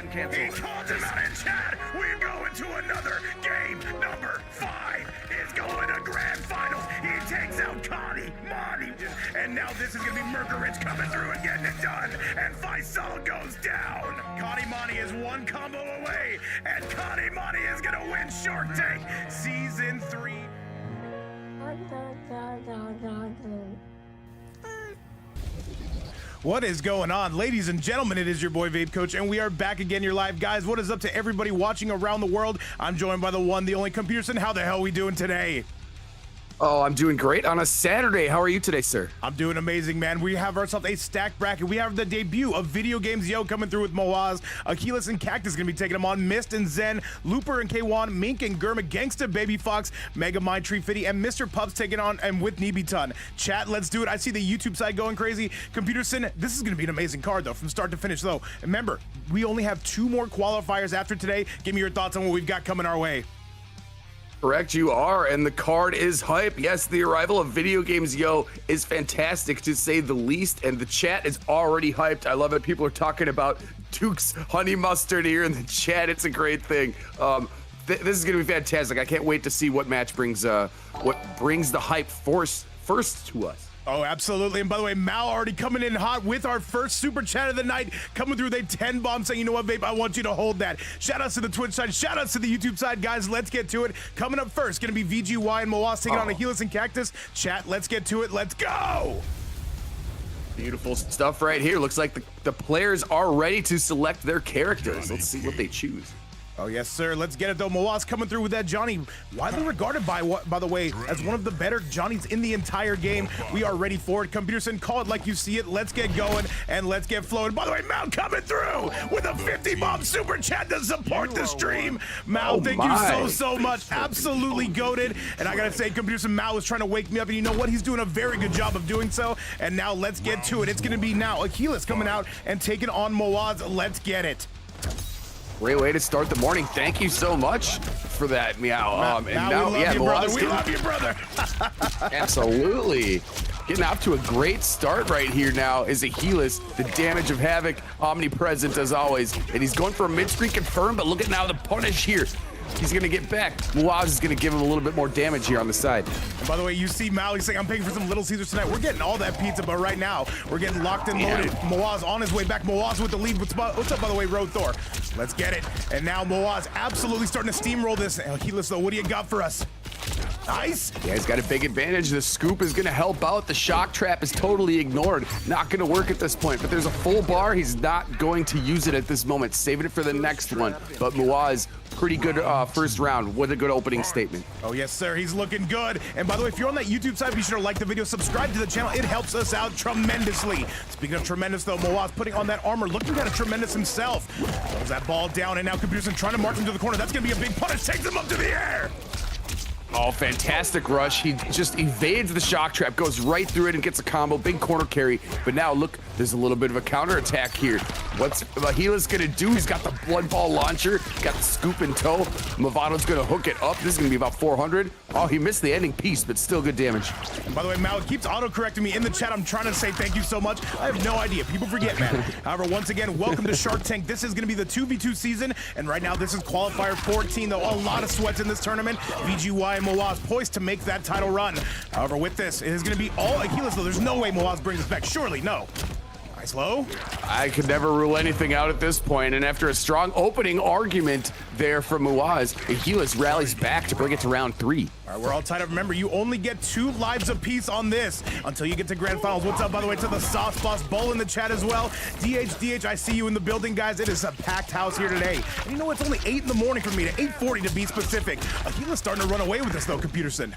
button canceled. He called him out in chat. We're going to another game. Number 5 is going to grand finals. He takes out Connie, Monty, and now this is going to be Merkerich coming through and getting it done. And Faisal goes down. Connie Monty is one combo away, and Connie Monty is going to win Shark Tank Season 3. What is going on, ladies and gentlemen? It is your boy Vape Coach, and we are back again. You're live, guys. What is up to everybody watching around the world? I'm joined by the one, the only Computerson. How the hell are we doing today? Oh, I'm doing great on a Saturday. How are you today, sir? I'm doing amazing, man. We have ourselves a stacked bracket. We have the debut of VideoGamezYo coming through with Mouaz. Achilles and Cactus going to be taking him on. Mist and Zen, Looper and K1, Mink and Germik, Gangsta Baby Fox, Mega Mind Tree Fitty, and Mr. Pups taking on and with Neebiton. Chat, let's do it. I see the YouTube side going crazy. Computerson, this is going to be an amazing card, though, from start to finish, though. Remember, we only have 2 more qualifiers after today. Give me your thoughts on what we've got coming our way. Correct, you are, and the card is hype. Yes, the arrival of VideoGamezYo is fantastic, to say the least, and the chat is already hyped. I love it. People are talking about Duke's honey mustard here in the chat. It's a great thing. This is going to be fantastic. I can't wait to see what match brings the hype first to us. Oh, absolutely. And by the way, Mal already coming in hot with our first super chat of the night, coming through with a 10 bomb saying, you know what, Vape, I want you to hold that. Shout outs to the Twitch side, shout outs to the YouTube side, guys. Let's get to it. Coming up first, going to be VGY and Mouaz taking on Achilles and Cactus. Chat, let's get to it. Let's go. Beautiful stuff right here. Looks like the players are ready to select their characters. Let's see what they choose. Oh, yes, sir. Let's get it, though. Mouaz coming through with that Johnny. Widely regarded, by the way, as one of the better Johnnies in the entire game. We are ready for it. Computerson, call it like you see it. Let's get going, and let's get flowing. By the way, Mal coming through with a 50-bomb super chat to support the stream. Mal, thank you so much. Absolutely goated. And I got to say, Computerson, Mal was trying to wake me up, and you know what? He's doing a very good job of doing so. And now let's get to it. It's going to be now Achilles coming out and taking on Mouaz. Let's get it. Great way to start the morning. Thank you so much for that, Meow. We love you, brother. Absolutely. Getting off to a great start right here now is Achilles. The damage of Havoc, omnipresent as always. And he's going for a mid-screen confirm, but look at now the punish here. He's going to get back. Mouaz is going to give him a little bit more damage here on the side. And by the way, you see Mal, he's saying, I'm paying for some Little Caesars tonight. We're getting all that pizza, but right now, we're getting locked and loaded. Mouaz on his way back. Mouaz with the lead. What's up, by the way, Road Thor? Let's get it. And now Mouaz absolutely starting to steamroll this. Achilles, though, what do you got for us? Nice. Yeah, he's got a big advantage. The scoop is going to help out. The shock trap is totally ignored. Not going to work at this point, but there's a full bar. He's not going to use it at this moment. Saving it for the next one. But Mouaz, pretty good first round. What a good opening statement. Oh, yes, sir. He's looking good. And by the way, if you're on that YouTube side, be sure to like the video, subscribe to the channel. It helps us out tremendously. Speaking of tremendous, though, Mouaz putting on that armor, looking at a tremendous himself. Pulls that ball down, and now Computerson trying to mark him to the corner. That's going to be a big punish. Takes him up to the air. Oh, fantastic rush. He just evades the shock trap, goes right through it and gets a combo. Big corner carry. But now, look, there's a little bit of a counter attack here. What's Achilles going to do? He's got the blood ball launcher, got the scoop in tow. Movato's going to hook it up. This is going to be about 400. Oh, he missed the ending piece, but still good damage. And by the way, Mal keeps auto-correcting me in the chat. I'm trying to say thank you so much. I have no idea. People forget, man. However, once again, welcome to Shark Tank. This is going to be the 2v2 season, and right now this is Qualifier 14, though. A lot of sweats in this tournament. VGY and Mouaz poised to make that title run. However, with this, it is going to be all Achilles, though. There's no way Mouaz brings us back. Surely, no. Nice low. I could never rule anything out at this point, and after a strong opening argument there from Mouaz, Achilles rallies back to bring it to round 3. All right, we're all tied up. Remember, you only get 2 lives apiece on this until you get to grand finals. What's up, by the way, to the Sauce Boss Bull in the chat as well. DH, I see you in the building, guys. It is a packed house here today. And you know, it's only 8 in the morning for me, to 8:40 to be specific. Achilles starting to run away with this, though, Computerson.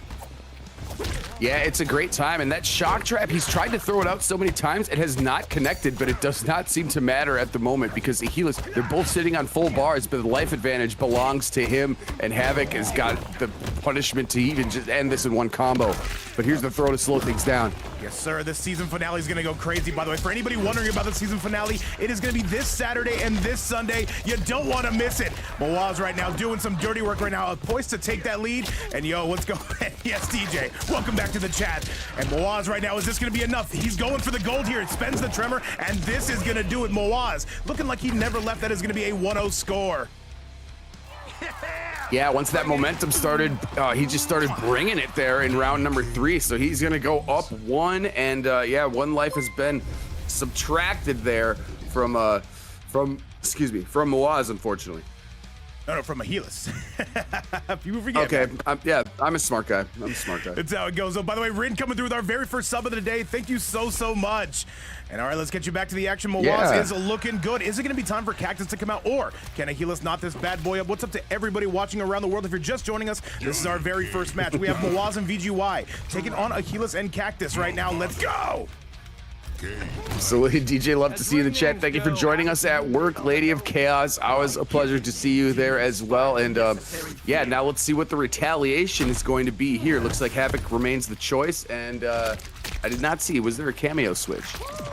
Yeah, it's a great time, and that shock trap, he's tried to throw it out so many times, it has not connected, but it does not seem to matter at the moment because Achilles, they're both sitting on full bars, but the life advantage belongs to him, and Havoc has got the punishment to even just end this in one combo. But here's the throw to slow things down. Yes, sir. This season finale is going to go crazy, by the way. For anybody wondering about the season finale, it is going to be this Saturday and this Sunday. You don't want to miss it. Mouaz right now doing some dirty work right now, poised to take that lead. And yo, what's going on? Yes, DJ, welcome back to the chat. And Mouaz right now, is this going to be enough? He's going for the gold here. It spends the tremor, and this is going to do it. Mouaz looking like he never left. That is going to be a 1-0 score. Yeah, once that momentum started, he just started bringing it there in round number 3. So he's going to go up 1, and yeah, 1 life has been subtracted there from Mouaz, unfortunately. No, from Achilles. People forget. Okay, yeah, I'm a smart guy. That's how it goes. Oh, by the way, Rin coming through with our very first sub of the day. Thank you so much. And all right, let's get you back to the action. Mouaz is looking good. Is it going to be time for Cactus to come out, or can Achilles knot this bad boy up? What's up to everybody watching around the world? If you're just joining us, this is our very first match. We have Mouaz and VGY taking on Achilles and Cactus right now. Let's go. Absolutely, DJ, love to see you in the chat. Thank you for joining us at work, Lady of Chaos. Always a pleasure to see you there as well. And yeah, now let's see what the retaliation is going to be here. Looks like Havoc remains the choice, and I did not see, was there a cameo switch?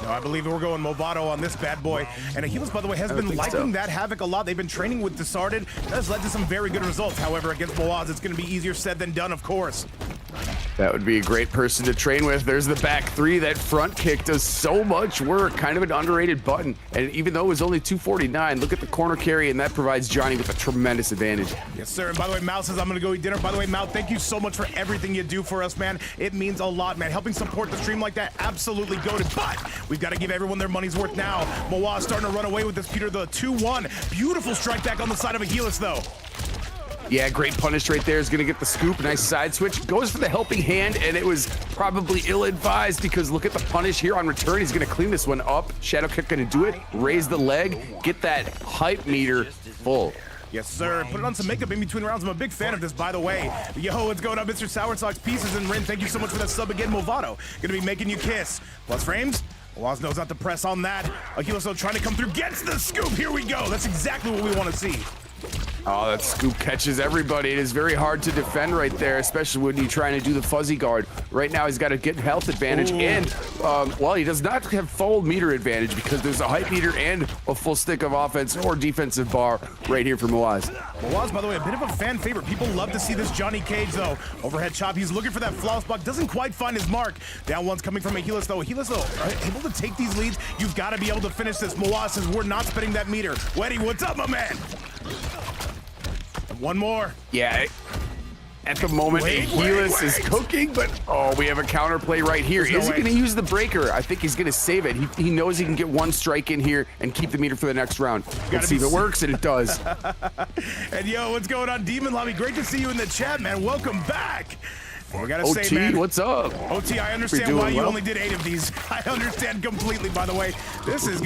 No, I believe we're going Movado on this bad boy. And Achilles, by the way, has been liking that Havoc a lot. They've been training with Disarded. That has led to some very good results. However, against Mouaz, it's going to be easier said than done, of course. That would be a great person to train with. There's the back 3. That front kick does so much work. Kind of an underrated button. And even though it was only 249, look at the corner carry, and that provides Johnny with a tremendous advantage. Yes, sir. And by the way, Mouth says, I'm going to go eat dinner. By the way, Mouth, thank you so much for everything you do for us, man. It means a lot, man. Helping support the stream like that, absolutely goated. But we've got to give everyone their money's worth now. Mouaz starting to run away with this, Peter, the 2-1. Beautiful strike back on the side of Achilles, though. Yeah, great punish right there. Is going to get the scoop. Nice side switch. Goes for the helping hand, and it was probably ill-advised because look at the punish here on return. He's going to clean this one up. Shadow kick going to do it. Raise the leg. Get that hype meter full. Yes, sir. Put it on some makeup in between rounds. I'm a big fan of this, by the way. Yo, what's going on, Mr. Sour Socks Pieces and Rin? Thank you so much for that sub again, Movado. Going to be making you kiss. Plus frames. Mouaz knows not to press on that. Achilles trying to come through. Gets the scoop. Here we go. That's exactly what we want to see. Oh, that scoop catches everybody. It is very hard to defend right there, especially when you're trying to do the fuzzy guard. Right now, he's got a good health advantage, and, well, he does not have full meter advantage because there's a hype meter and a full stick of offense or defensive bar right here for Mouaz. Mouaz, by the way, a bit of a fan favorite. People love to see this Johnny Cage, though. Overhead chop. He's looking for that flawless block. Doesn't quite find his mark. Down one's coming from Achilles, though. Achilles, though, able to take these leads. You've got to be able to finish this. Mouaz says, we're not spending that meter. Weddy, what's up, my man? One more. Yeah. At the moment, Achilles is cooking, but oh, we have a counterplay right here. Is he going to use the breaker? I think he's going to save it. He knows he can get one strike in here and keep the meter for the next round. Let's see if it works, and it does. And yo, what's going on, Demon Lobby? Great to see you in the chat, man. Welcome back. We gotta OT, say, man, what's up? OT, I understand why you only did 8 of these. I understand completely, by the way. This is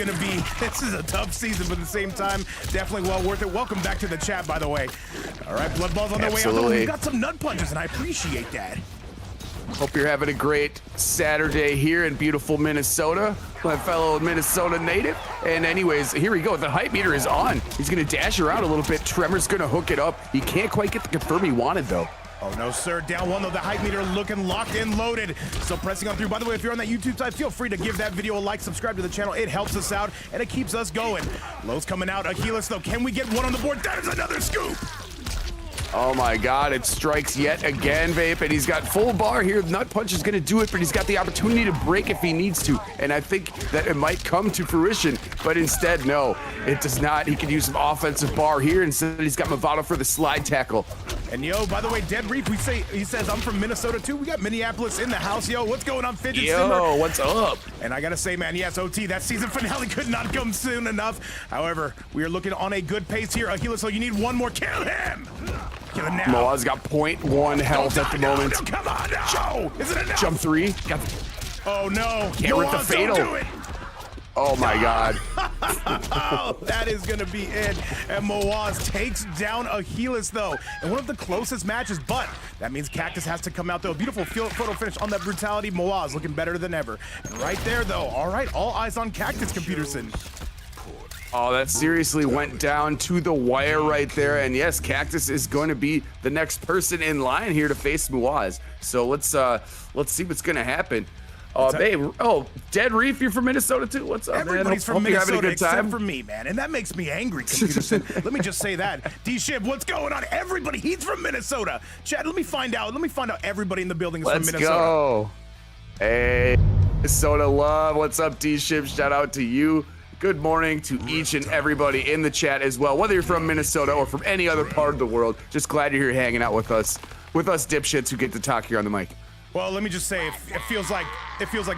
a tough season, but at the same time, definitely well worth it. Welcome back to the chat, by the way. All right, Blood Balls on their way out. We've got some nut punches, and I appreciate that. Hope you're having a great Saturday here in beautiful Minnesota, my fellow Minnesota native. And anyways, here we go. The hype meter is on. He's gonna dash around a little bit. Tremor's gonna hook it up. He can't quite get the confirm he wanted, though. Oh, no, sir. Down one, though. The hype meter looking locked and loaded. So pressing on through. By the way, if you're on that YouTube side, feel free to give that video a like, subscribe to the channel. It helps us out, and it keeps us going. Low's coming out. Achilles, though. Can we get one on the board? That is another scoop. Oh, my God. It strikes yet again, Vape, and he's got full bar here. Nut Punch is going to do it, but he's got the opportunity to break if he needs to, and I think that it might come to fruition, but instead, no, it does not. He can use some offensive bar here. Instead, he's got Movado for the slide tackle. And yo, by the way, Dead Reef, he says I'm from Minnesota too. We got Minneapolis in the house. Yo, what's going on, Fidget Simmer? Yo, what's up? And I gotta say, man, yes, OT, that season finale could not come soon enough. However, we are looking on a good pace here. Achilles, so you need one more. Kill him! Kill him now. Mouaz got 0.1 health at the moment. No, come on, no! Is it enough? Jump 3. Oh no! Can't rip the fatal. Don't do it. Oh my God. Oh, that is gonna be it. And Mouaz takes down Achilles, though, in one of the closest matches, but that means Cactus has to come out, though. Beautiful photo finish on that brutality. Mouaz looking better than ever. And right there, though, all right, all eyes on Cactus, Computerson. Oh, that seriously went down to the wire right there. And yes, Cactus is going to be the next person in line here to face Mouaz. So let's see what's going to happen. Babe, Dead Reef, you're from Minnesota too? What's up, Everybody's man? from Hope you're having a Minnesota good time. except for me, man. And that makes me angry, Computerson. Let me just say that. D-Shib, what's going on? Everybody, he's from Minnesota. Chad, let me find out everybody in the building is from Minnesota. Let's go. Hey, Minnesota love. What's up, D-Shib? Shout out to you. Good morning to each and everybody in the chat as well. Whether you're from Minnesota or from any other part of the world, just glad you're here hanging out with us dipshits who get to talk here on the mic. Well, let me just say, it feels like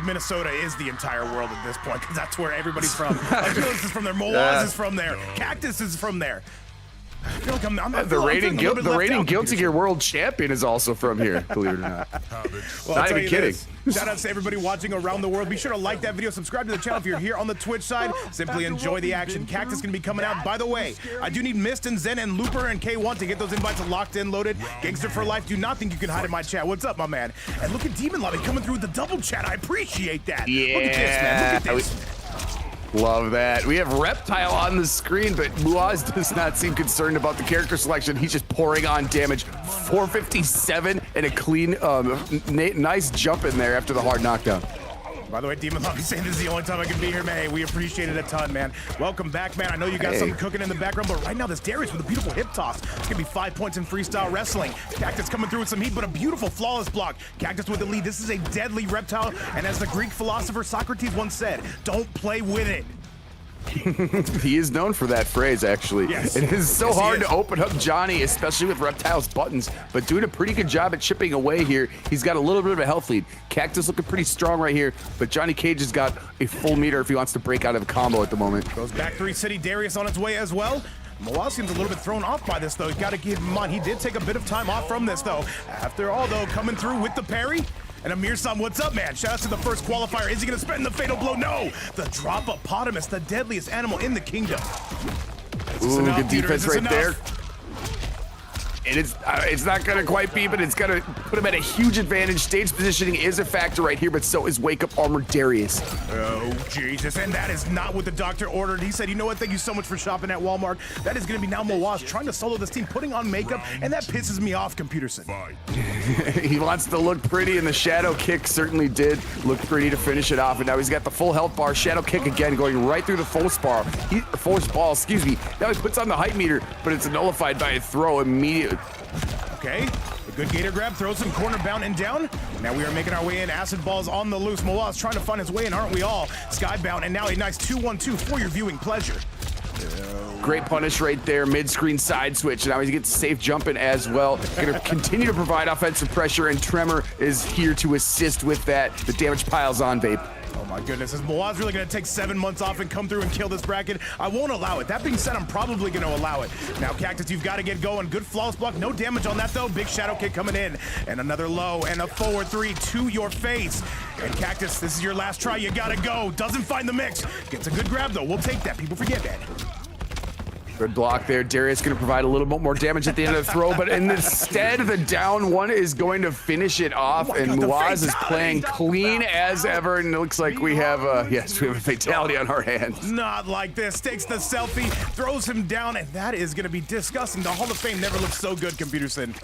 Minnesota is the entire world at this point, because that's where everybody's from. Felix is from there, Mouaz is from there, Cactus is from there. I feel like I'm the reigning Guilty Gear World Champion is also from here, believe it or not. Well, Not even kidding. Shout out to everybody watching around the world. Be sure to like that video, subscribe to the channel if you're here on the Twitch side. Simply enjoy the action. Cactus is going to be coming out. By the way, I do need Mist and Zen and Looper and K1 to get those invites locked in, loaded. Gangster for life, do not think you can hide in my chat. What's up, my man? And look at Demon Lobby coming through with the double chat. I appreciate that. Yeah. Look at this, man. Look at this. Love that. We have Reptile on the screen, but Mouaz does not seem concerned about the character selection. He's just pouring on damage. 457 and a clean, nice jump in there after the hard knockdown. By the way, Demon Lobby saying this is the only time I can be here, man. Hey, we appreciate it a ton, man. Welcome back, man. I know you got something cooking in the background, but right now this Darius with a beautiful hip toss. It's gonna be 5 points in freestyle wrestling. Cactus coming through with some heat, but a beautiful flawless block. Cactus with the lead. This is a deadly reptile, and as the Greek philosopher Socrates once said, don't play with it. He is known for that phrase, actually. Yes. It is so hard to open up Johnny, especially with Reptile's buttons, but doing a pretty good job at chipping away here. He's got a little bit of a health lead. Cactus looking pretty strong right here, but Johnny Cage has got a full meter if he wants to break out of a combo at the moment. Goes back 3 City. Darius on its way as well. Mouaz seems a little bit thrown off by this, though. You got to keep him in mind. He did take a bit of time off from this, though. After all, though, coming through with the parry. And Amir-san, what's up, man? Shout out to the first qualifier. Is he going to spend the fatal blow? No! The Dropopotamus, the deadliest animal in the kingdom. Ooh, good defense right there. And it's not going to quite be, but it's going to put him at a huge advantage. Stage positioning is a factor right here, but so is Wake Up Armor Darius. Oh, Jesus. And that is not what the doctor ordered. He said, you know what? Thank you so much for shopping at Walmart. That is going to be now Mouaz trying to solo this team, putting on makeup, and that pisses me off, Computerson. He wants to look pretty, and the Shadow Kick certainly did look pretty to finish it off. And now he's got the full health bar. Shadow Kick again, going right through the force ball, excuse me. Now he puts on the hype meter, but it's nullified by a throw immediately. Okay, a good gator grab, throws some corner bound and down. Now we are making our way in. Acid balls on the loose. Mouaz trying to find his way in, aren't we all? Skybound, and now a nice 2-1-2 for your viewing pleasure. Great punish right there, mid-screen side switch. Now he gets safe jumping as well. Gonna continue to provide offensive pressure, and Tremor is here to assist with that. The damage piles on, Vape. Oh my goodness, is Mouaz really gonna take 7 months off and come through and kill this bracket? I won't allow it. That being said, I'm probably gonna allow it. Now, Cactus, you've gotta get going. Good flawless block, no damage on that though. Big Shadow Kick coming in, and another low, and a forward 3 to your face. And Cactus, this is your last try, you gotta go. Doesn't find the mix. Gets a good grab though, we'll take that. People forget that. Good block there. Darius going to provide a little bit more damage at the end of the throw, but instead the down one is going to finish it off, and Mouaz is playing clean as ever, and it looks like we have yes, we have a fatality on our hands. Not like this. Takes the selfie, throws him down, and that is going to be disgusting. The Hall of Fame never looks so good, Computerson.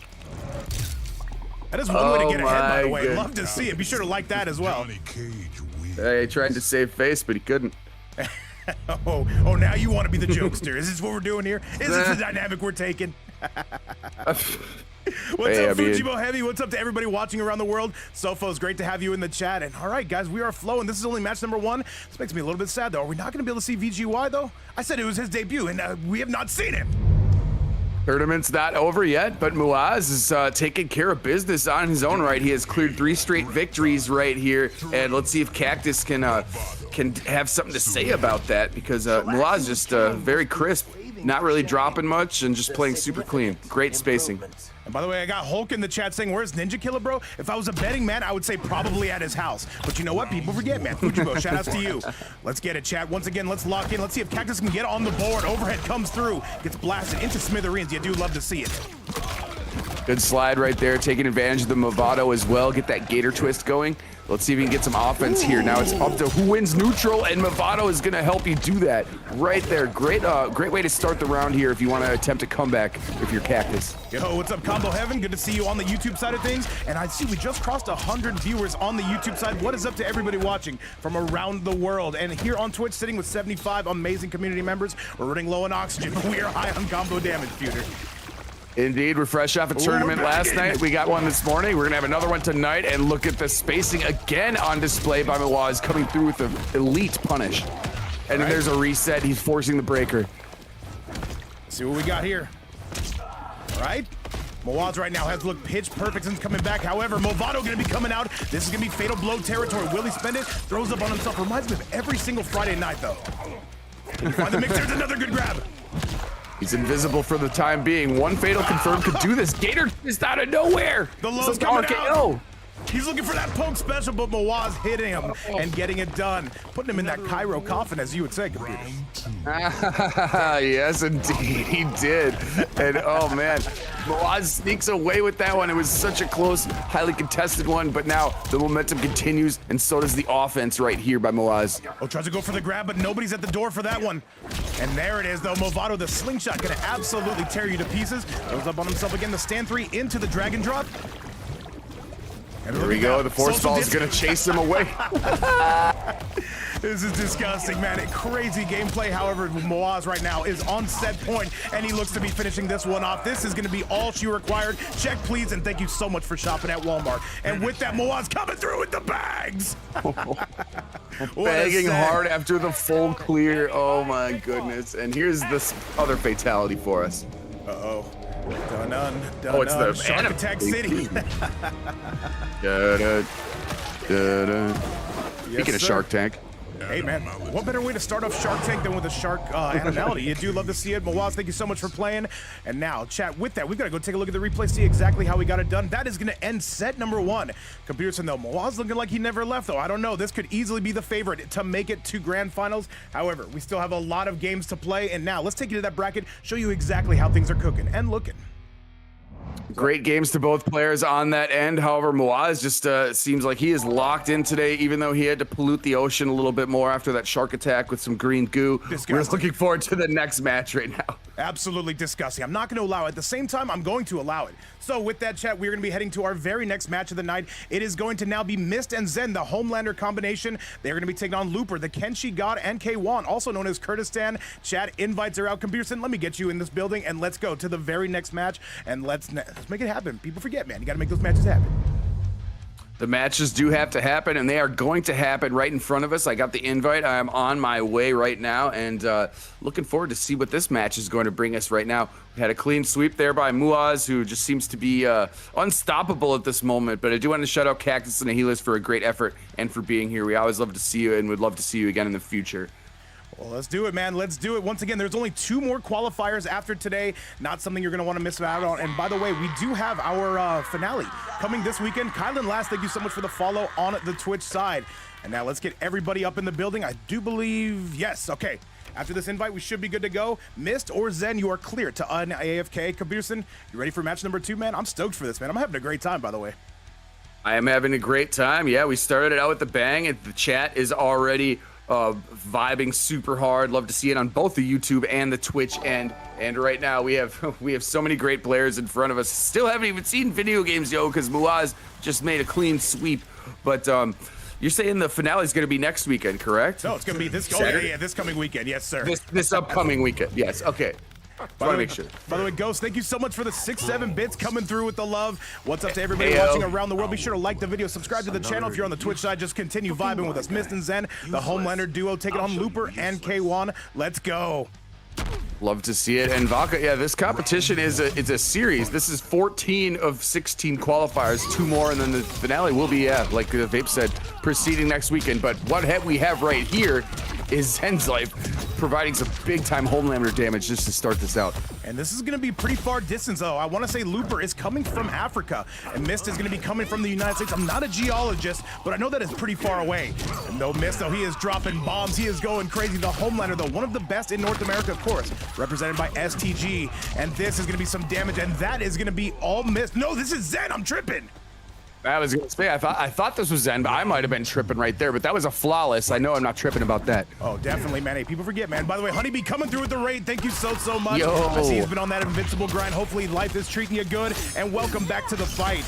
That is one way to get ahead, by the way. Goodness. Love to see it. Be sure to like that as well. He tried to save face, but he couldn't. Oh, now you want to be the jokester. Is this what we're doing here? Is this the dynamic we're taking? What's up, Fujibo Heavy? What's up to everybody watching around the world? Sofo's great to have you in the chat. And all right, guys, we are flowing. This is only match number 1. This makes me a little bit sad, though. Are we not going to be able to see VGY, though? I said it was his debut, and we have not seen him. Tournament's not over yet, but Mouaz is taking care of business on his own right. He has cleared 3 straight victories right here, and let's see if Cactus can have something to say about that, because Mouaz just very crisp, not really dropping much, and just playing super clean. Great spacing. And by the way, I got Hulk in the chat saying, where's Ninja Killer, bro? If I was a betting man, I would say probably at his house. But you know what? People forget, man. Fujibo, shout outs to you. Let's get it, chat. Once again, let's lock in. Let's see if Cactus can get on the board. Overhead comes through. Gets blasted into smithereens. You do love to see it. Good slide right there, taking advantage of the Movado as well. Get that gator twist going. Let's see if we can get some offense here. Now it's up to who wins neutral, and Movado is gonna help you do that right there. Great way to start the round here if you want to attempt a comeback with your Cactus. Yo, what's up, Combo Heaven? Good to see you on the YouTube side of things. And I see we just crossed 100 viewers on the YouTube side. What is up to everybody watching from around the world? And here on Twitch, sitting with 75 amazing community members, we're running low on oxygen, but we are high on combo damage, Pewter. Indeed, we're fresh off a tournament last night. We got one this morning. We're gonna have another one tonight, and look at the spacing again on display by Mouaz, coming through with the elite punish. And then there's a reset. He's forcing the breaker. See what we got here. All right. Mouaz right now has looked pitch perfect since coming back. However, Movado gonna be coming out. This is gonna be fatal blow territory. Will he spend it? Throws up on himself. Reminds me of every single Friday night, though. Find the mix. There's another good grab. He's invisible for the time being. One fatal confirmed could do this. Gator just out of nowhere. The low's coming out. He's looking for that poke special, but Mouaz hitting him and getting it done. Putting him in that Cairo coffin, as you would say, Computer. Yes, indeed, he did. And oh man, Mouaz sneaks away with that one. It was such a close, highly contested one, but now the momentum continues, and so does the offense right here by Mouaz. Oh, tries to go for the grab, but nobody's at the door for that one. And there it is, though. Movado, the slingshot, gonna absolutely tear you to pieces. Goes up on himself again, the stand 3 into the dragon drop. And here we go. The force ball is going to chase him away. This is disgusting, man. Crazy gameplay. However, Mouaz right now is on set point, and he looks to be finishing this one off. This is going to be all she required. Check, please, and thank you so much for shopping at Walmart. And with that, Mouaz coming through with the bags. Bagging hard after the full clear. Oh, my goodness. And here's this other fatality for us. Uh-oh. Dun-dun, oh, it's the Shark Attack City. Speaking of Shark Tank. Hey man, what better way to start off Shark Tank than with a shark animality? You do love to see it. Mouaz, thank you so much for playing. And now, chat, with that, we've got to go take a look at the replay, see exactly how we got it done. That is going to end set number 1. Computerson, though, Mouaz looking like he never left, though. I don't know. This could easily be the favorite to make it to grand finals. However, we still have a lot of games to play. And now, let's take you to that bracket, show you exactly how things are cooking and looking. Great games to both players on that end. However, Mouaz just seems like he is locked in today, even though he had to pollute the ocean a little bit more after that shark attack with some green goo. Disgusting. We're looking forward to the next match right now. Absolutely disgusting. I'm not going to allow it. At the same time, I'm going to allow it. So with that, chat, we're going to be heading to our very next match of the night. It is going to now be Mist and Zen, the Homelander combination. They're going to be taking on Looper, the Kenshi God, and K1, also known as Kurdistan. Chat, invites are out. Computerson, let me get you in this building, and let's go to the very next match, and let's make it happen. People forget, man. You got to make those matches happen. The matches do have to happen, and they are going to happen right in front of us. I got the invite. I am on my way right now, and looking forward to see what this match is going to bring us right now. We had a clean sweep there by Mouaz, who just seems to be unstoppable at this moment. But I do want to shout out Cactus and Ahilas for a great effort and for being here. We always love to see you, and would love to see you again in the future. Well, let's do it, man. Let's do it. Once again, there's only 2 more qualifiers after today. Not something you're going to want to miss out on. And by the way, we do have our finale coming this weekend. Kylan Last, thank you so much for the follow on the Twitch side. And now let's get everybody up in the building. I do believe, yes, okay. After this invite, we should be good to go. Mist or Zen, you are clear to AFK. Computerson, you ready for match number 2, man? I'm stoked for this, man. I'm having a great time, by the way. I am having a great time. Yeah, we started it out with the bang, and the chat is already vibing super hard. Love to see it on both the YouTube and the Twitch end. And right now we have so many great players in front of us. Still haven't even seen VideoGamezYo because Mouaz just made a clean sweep. But you're saying the finale is going to be next weekend, correct? No, it's going to be this this coming weekend. Yes, sir. This upcoming weekend. Yes. Okay. By the way, Ghost, thank you so much for the 6-7 bits coming through with the love. What's up to everybody watching around the world? Be sure to like the video, subscribe to the channel if you're on the Twitch side. Just continue vibing with us. Mist and Zen, the Homelander duo, taking on Looper and K1. Let's go. Love to see it. And Vaca, yeah, this competition is a series. This is 14 of 16 qualifiers, 2 more, and then the finale will be, yeah, like the Vape said, proceeding next weekend. But what we have right here is Zen's life. providing some big-time Homelander damage just to start this out. And this is going to be pretty far distance, though. I want to say Looper is coming from Africa, and Mist is going to be coming from the United States. I'm not a geologist, but I know that it's pretty far away. And no Mist, though, he is dropping bombs. He is going crazy. The Homelander, though, one of the best in North America, of course, represented by STG. And this is going to be some damage, and that is going to be all Mist. No, this is Zen. I'm tripping. I was gonna say, I thought this was Zen, but I might have been tripping right there, but that was a flawless. I know I'm not tripping about that. Oh, definitely, man. Hey, people forget, man. By the way, Honeybee coming through with the raid. Thank you so much. Yo. I see he's been on that invincible grind. Hopefully life is treating you good, and welcome back to the fight.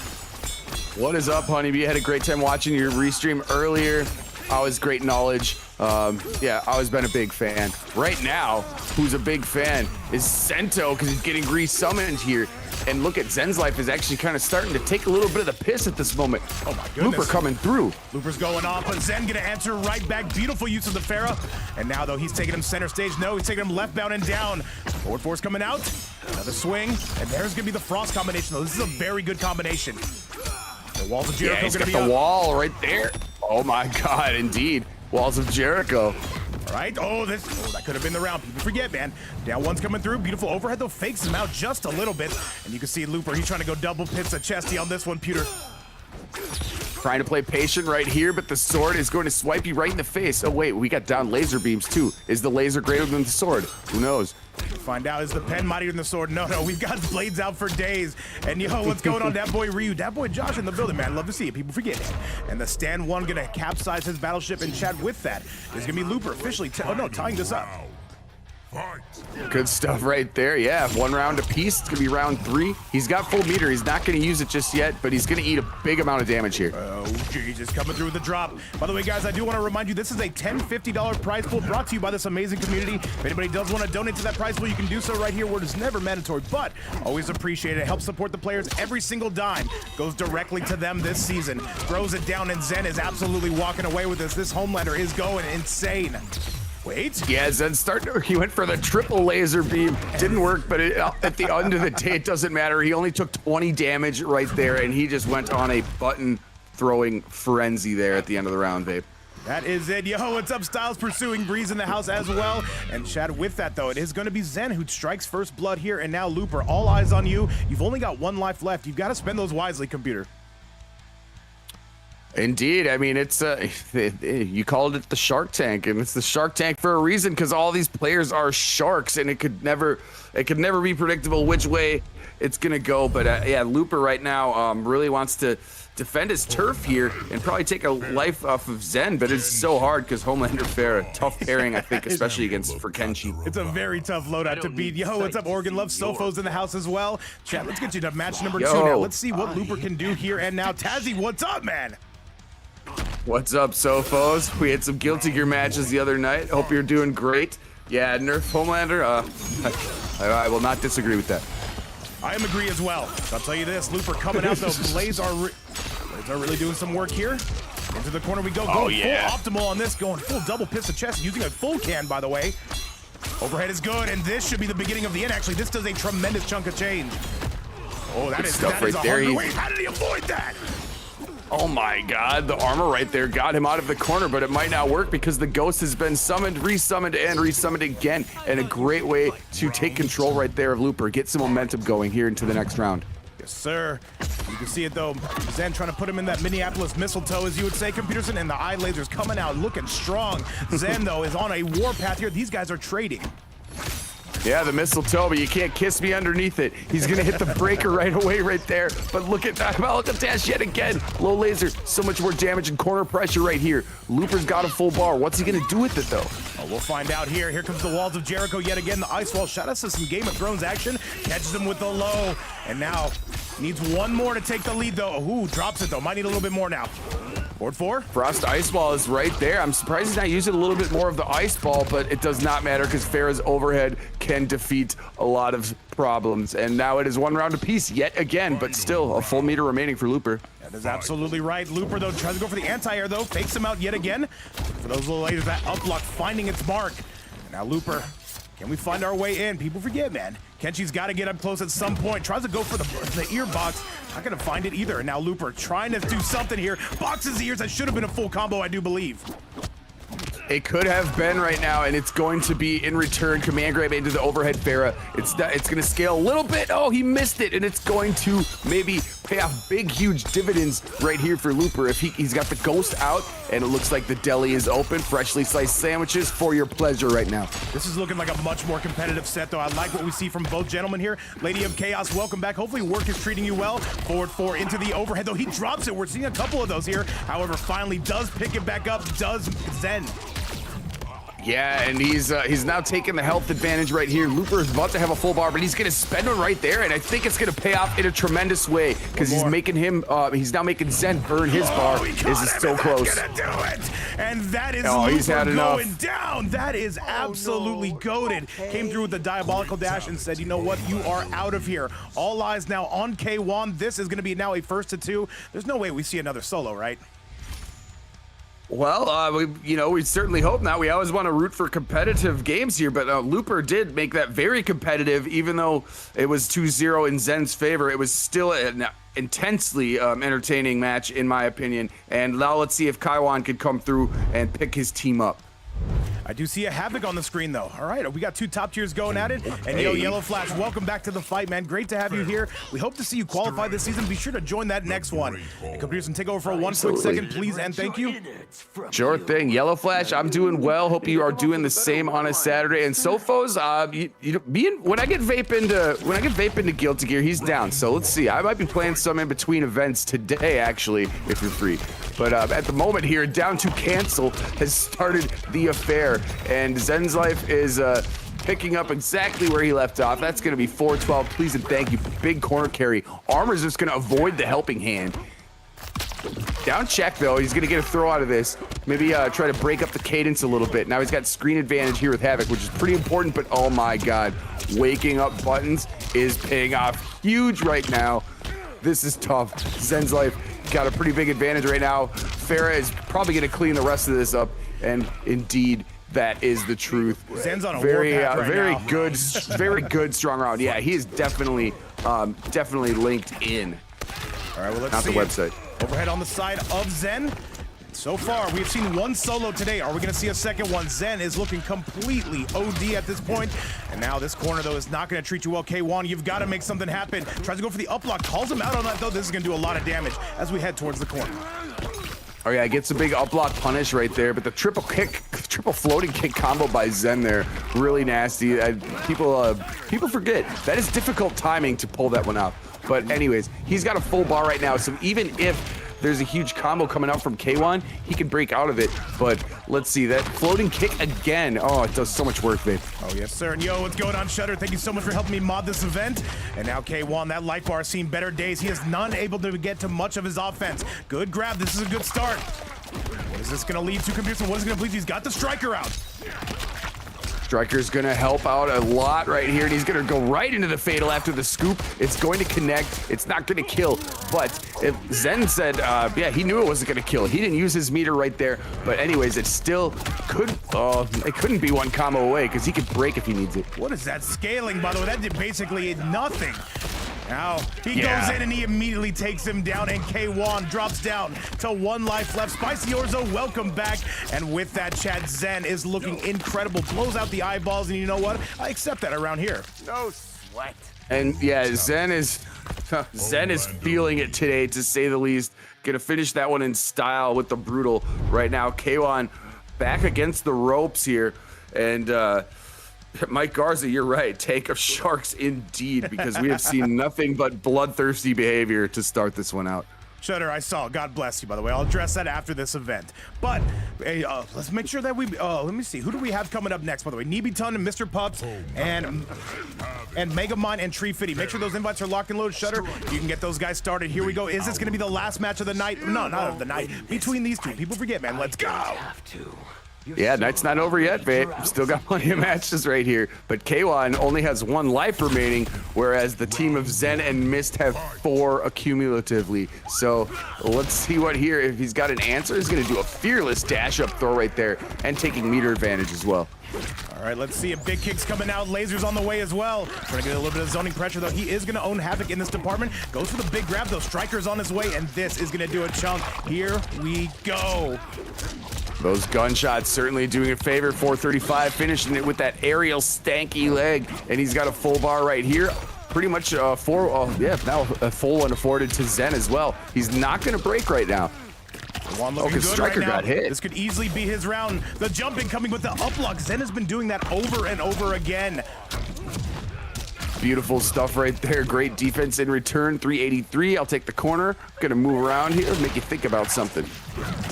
What is up, Honeybee? I had a great time watching your restream earlier. Always great knowledge. Yeah, always been a big fan. Right now, who's a big fan is Sento, because he's getting resummoned here. And look at Zen's life is actually kind of starting to take a little bit of the piss at this moment. Oh my goodness. Looper coming through. Looper's going off, but Zen gonna answer right back. Beautiful use of the Pharah. And now, though, he's taking him center stage. No, he's taking him left bound and down. Forward force coming out. Another swing. And there's gonna be the Frost combination, though. This is a very good combination. The Walls of Jericho he's gonna got be the up. wall right there. Oh my God, indeed. Walls of Jericho. All right. Oh, that could have been the round. People forget, man. Down one's coming through. Beautiful overhead, though. Fakes him out just a little bit. And you can see Looper, he's trying to go double pits a chesty on this one, Pewter. Trying to play patient right here, but the sword is going to swipe you right in the face. Oh, wait, we got down laser beams, too. Is the laser greater than the sword? Who knows? Find out, is the pen mightier than the sword? No, we've got blades out for days. And yo, what's going on? That boy Ryu, that boy Josh in the building, man. Love to see it. People forget it. And the Stand 1 gonna capsize his battleship and chat with that. There's gonna be Looper officially, tying this up. Good stuff right there. Yeah, 1 round apiece. It's gonna be round 3. He's got full meter. He's not gonna use it just yet, but he's gonna eat a big amount of damage here. Oh, Jesus, coming through with the drop. By the way, guys, I do want to remind you, this is a $10, $50 prize pool brought to you by this amazing community. If anybody does want to donate to that prize pool, you can do so right here, where it's never mandatory, but always appreciated. It helps support the players. Every single dime goes directly to them this season. Throws it down, and Zen is absolutely walking away with this. This Homelander is going insane. Wait. Yeah, Zen he went for the triple laser beam. Didn't work, but at the end of the day, it doesn't matter. He only took 20 damage right there, and he just went on a button-throwing frenzy there at the end of the round, babe. That is it. Yo, what's up, Styles? Pursuing Breeze in the house as well. And chat with that, though, it is going to be Zen who strikes first blood here. And now, Looper, all eyes on you. You've only got 1 life left. You've got to spend those wisely, computer. Indeed. I mean, it's you called it the Shark Tank, and it's the Shark Tank for a reason, because all these players are sharks, and it could never be predictable which way it's gonna go. But yeah, Looper right now really wants to defend his turf here and probably take a life off of Zen, but it's so hard because Homelander Pharah, tough pairing, I think, especially for Kenshi. It's a very tough loadout to beat. Yo, what's up, Oregon Love? Sofo's in the house as well. Chat, let's get you to match number 2 now. Let's see what Looper can do here and now. Tazzy, what's up, man? What's up, Sofos? We had some Guilty Gear matches the other night. Hope you're doing great. Yeah, nerf Homelander. I will not disagree with that. I am agree as well. I'll tell you this, Looper coming out though. Blaze are really doing some work here. Into the corner we go. Going full optimal on this. Going full double pistol chest. Using a full can, by the way. Overhead is good, and this should be the beginning of the end. Actually, this does a tremendous chunk of change. Oh, that is a hard. Wait, how did he avoid that? Oh my God, the armor right there got him out of the corner, but it might not work because the ghost has been summoned, resummoned, and resummoned again. And a great way to take control right there of Looper, get some momentum going here into the next round. Yes, sir. You can see it though. Zen trying to put him in that Minneapolis mistletoe, as you would say, Computerson, and the eye lasers coming out looking strong. Zen though is on a warpath here. These guys are trading. Yeah, the mistletoe, but you can't kiss me underneath it. He's gonna hit the breaker right away right there. But look at that, Dash yet again. Low laser, so much more damage and corner pressure right here. Looper's got a full bar. What's he gonna do with it though? Oh, we'll find out here. Here comes the Walls of Jericho yet again. The Ice Wall shot us to some Game of Thrones action. Catches him with the low. And now needs 1 more to take the lead though. Ooh, drops it though. Might need a little bit more now. Board 4. Frost Ice Ball is right there. I'm surprised he's not using a little bit more of the Ice Ball, but it does not matter because Pharah's overhead can defeat a lot of problems. And now it is 1 round apiece yet again, but still a full meter remaining for Looper. That is absolutely right. Looper, though, tries to go for the anti-air, though. Fakes him out yet again. For those little lasers, that up block finding its mark. And now Looper, can we find our way in? People forget, man. Kenshi's got to get up close at some point. Tries to go for the ear box. Not going to find it either. And now Looper trying to do something here. Boxes the ears. That should have been a full combo, I do believe. It could have been right now, and it's going to be in return. Command grab into the overhead Farah. It's going to scale a little bit. Oh, he missed it, and it's going to maybe pay off big, huge dividends right here for Looper. If he's got the ghost out, and it looks like the deli is open. Freshly sliced sandwiches for your pleasure right now. This is looking like a much more competitive set, though. I like what we see from both gentlemen here. Lady of Chaos, welcome back. Hopefully work is treating you well. Forward 4 into the overhead, though he drops it. We're seeing a couple of those here. However, finally does pick it back up, does Zen. Yeah, and he's now taking the health advantage right here. Looper is about to have a full bar, but he's gonna spend one right there, and I think it's gonna pay off in a tremendous way because he's making him. He's now making Zen burn his bar. This is so close. Gonna do it, and that is he's had enough. Going down. That is absolutely goated. Came through with the diabolical dash and said, "You know what? You are out of here." All eyes now on K1. This is gonna be now a 1st to 2. There's no way we see another solo, right? Well, we certainly hope not. We always want to root for competitive games here, but Looper did make that very competitive, even though it was 2-0 in Zen's favor. It was still an intensely entertaining match, in my opinion. And now let's see if Kaiwan could come through and pick his team up. I do see a Havoc on the screen, though. All right, we got 2 top tiers going at it. And yo, Yellow Flash, welcome back to the fight, man. Great to have you here. We hope to see you qualify this season. Be sure to join that next one. And Computers can take over for one quick second, please, and thank you. Sure thing. Yellow Flash, I'm doing well. Hope you are doing the same on a Saturday. And Sofos, when I get vape into Guilty Gear, he's down. So let's see. I might be playing some in between events today, actually, if you're free. But at the moment here, Down to Cancel has started the affair. And Zen's Life is picking up exactly where he left off. That's going to be 412. Please and thank you. Big corner carry. Armor's just going to avoid the helping hand. Down check, though. He's going to get a throw out of this. Maybe try to break up the cadence a little bit. Now he's got screen advantage here with Havoc, which is pretty important. But oh my God, waking up buttons is paying off huge right now. This is tough. Zen's Life got a pretty big advantage right now. Farah is probably going to clean the rest of this up. And indeed, that is the truth. Zen's on a very now. good, very good, strong round. Yeah, he is definitely linked in. All right, well, let's Not see the website. Overhead on the side of Zen. So far, we've seen 1 solo today. Are we going to see a second one? Zen is looking completely OD at this point. And now this corner, though, is not going to treat you well. K1, you've got to make something happen. Tries to go for the up block. Calls him out on that, though. This is going to do a lot of damage as we head towards the corner. Oh yeah, gets a big up block punish right there, but the triple floating kick combo by Zen there, really nasty. People forget that is difficult timing to pull that one out. But anyways, he's got a full bar right now, so even if there's a huge combo coming out from K1, he can break out of it. But let's see, that floating kick again. Oh, it does so much work, babe. Oh, yes, sir. And yo, what's going on, Shutter? Thank you so much for helping me mod this event. And now K1, that life bar has seen better days. He is not able to get to much of his offense. Good grab. This is a good start. What is this going to lead to, Computers? What is going to lead to? He's got the striker out. Striker's gonna help out a lot right here, and he's gonna go right into the fatal after the scoop. It's going to connect. It's not gonna kill, but if Zen said, yeah, he knew it wasn't gonna kill. He didn't use his meter right there, but anyways, it still could, it couldn't be 1 combo away because he could break if he needs it. What is that scaling, by the way? That did basically nothing. Now, he goes in and he immediately takes him down, and K1 drops down to 1 life left. Spicy Orzo, welcome back. And with that, Chad, Zen is looking incredible. Blows out the eyeballs, and you know what? I accept that around here. No sweat. And yeah, Zen is feeling it today, to say the least. Gonna finish that one in style with the brutal right now. K1 back against the ropes here, and Mike Garza, you're right. Tank of sharks indeed, because we have seen nothing but bloodthirsty behavior to start this one out. Shutter, I saw. God bless you, by the way. I'll address that after this event. But let's make sure that we... let me see. Who do we have coming up next, by the way? Neebiton and Mr. Pups and Megamind and Tree Fitty. Make sure those invites are locked and loaded, Shutter. You can get those guys started. Here we go. Is this going to be the last match of the night? No, not of the night. Between these two. People forget, man. Let's go. Yeah, night's not over yet, babe. Still got plenty of matches right here. But K1 only has 1 life remaining, whereas the team of Zen and Mist have 4 accumulatively. So let's see what here. If he's got an answer, he's going to do a fearless dash-up throw right there, and taking meter advantage as well. All right, let's see if big kicks coming out. Lasers on the way as well. Trying to get a little bit of zoning pressure, though. He is going to own Havoc in this department. Goes for the big grab, though. Striker's on his way, and this is going to do a chunk. Here we go. Those gunshots certainly doing a favor. 435 finishing it with that aerial stanky leg, and he's got a full bar right here. Pretty much now a full one afforded to Zen as well. He's not going to break right now. Okay, Striker got hit. This could easily be his round. The jumping coming with the uplock. Zen has been doing that over and over again. Beautiful stuff right there. Great defense in return. 383. I'll take the corner. Gonna move around here, make you think about something.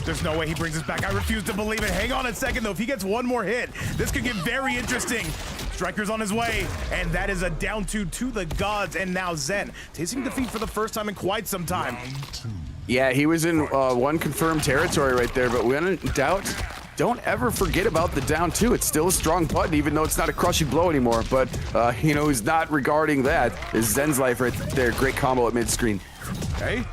There's no way he brings us back. I refuse to believe it. Hang on a second, though. If he gets one more hit, this could get very interesting. Striker's on his way, and that is a down two to the gods. And now Zen tasting defeat for the first time in quite some time. Yeah, he was in one confirmed territory right there, but when in doubt, don't ever forget about the down two. It's still a strong button, even though it's not a crushing blow anymore. But, you know, he's not regarding that. Is Zen's life right there. Great combo at mid-screen. Okay.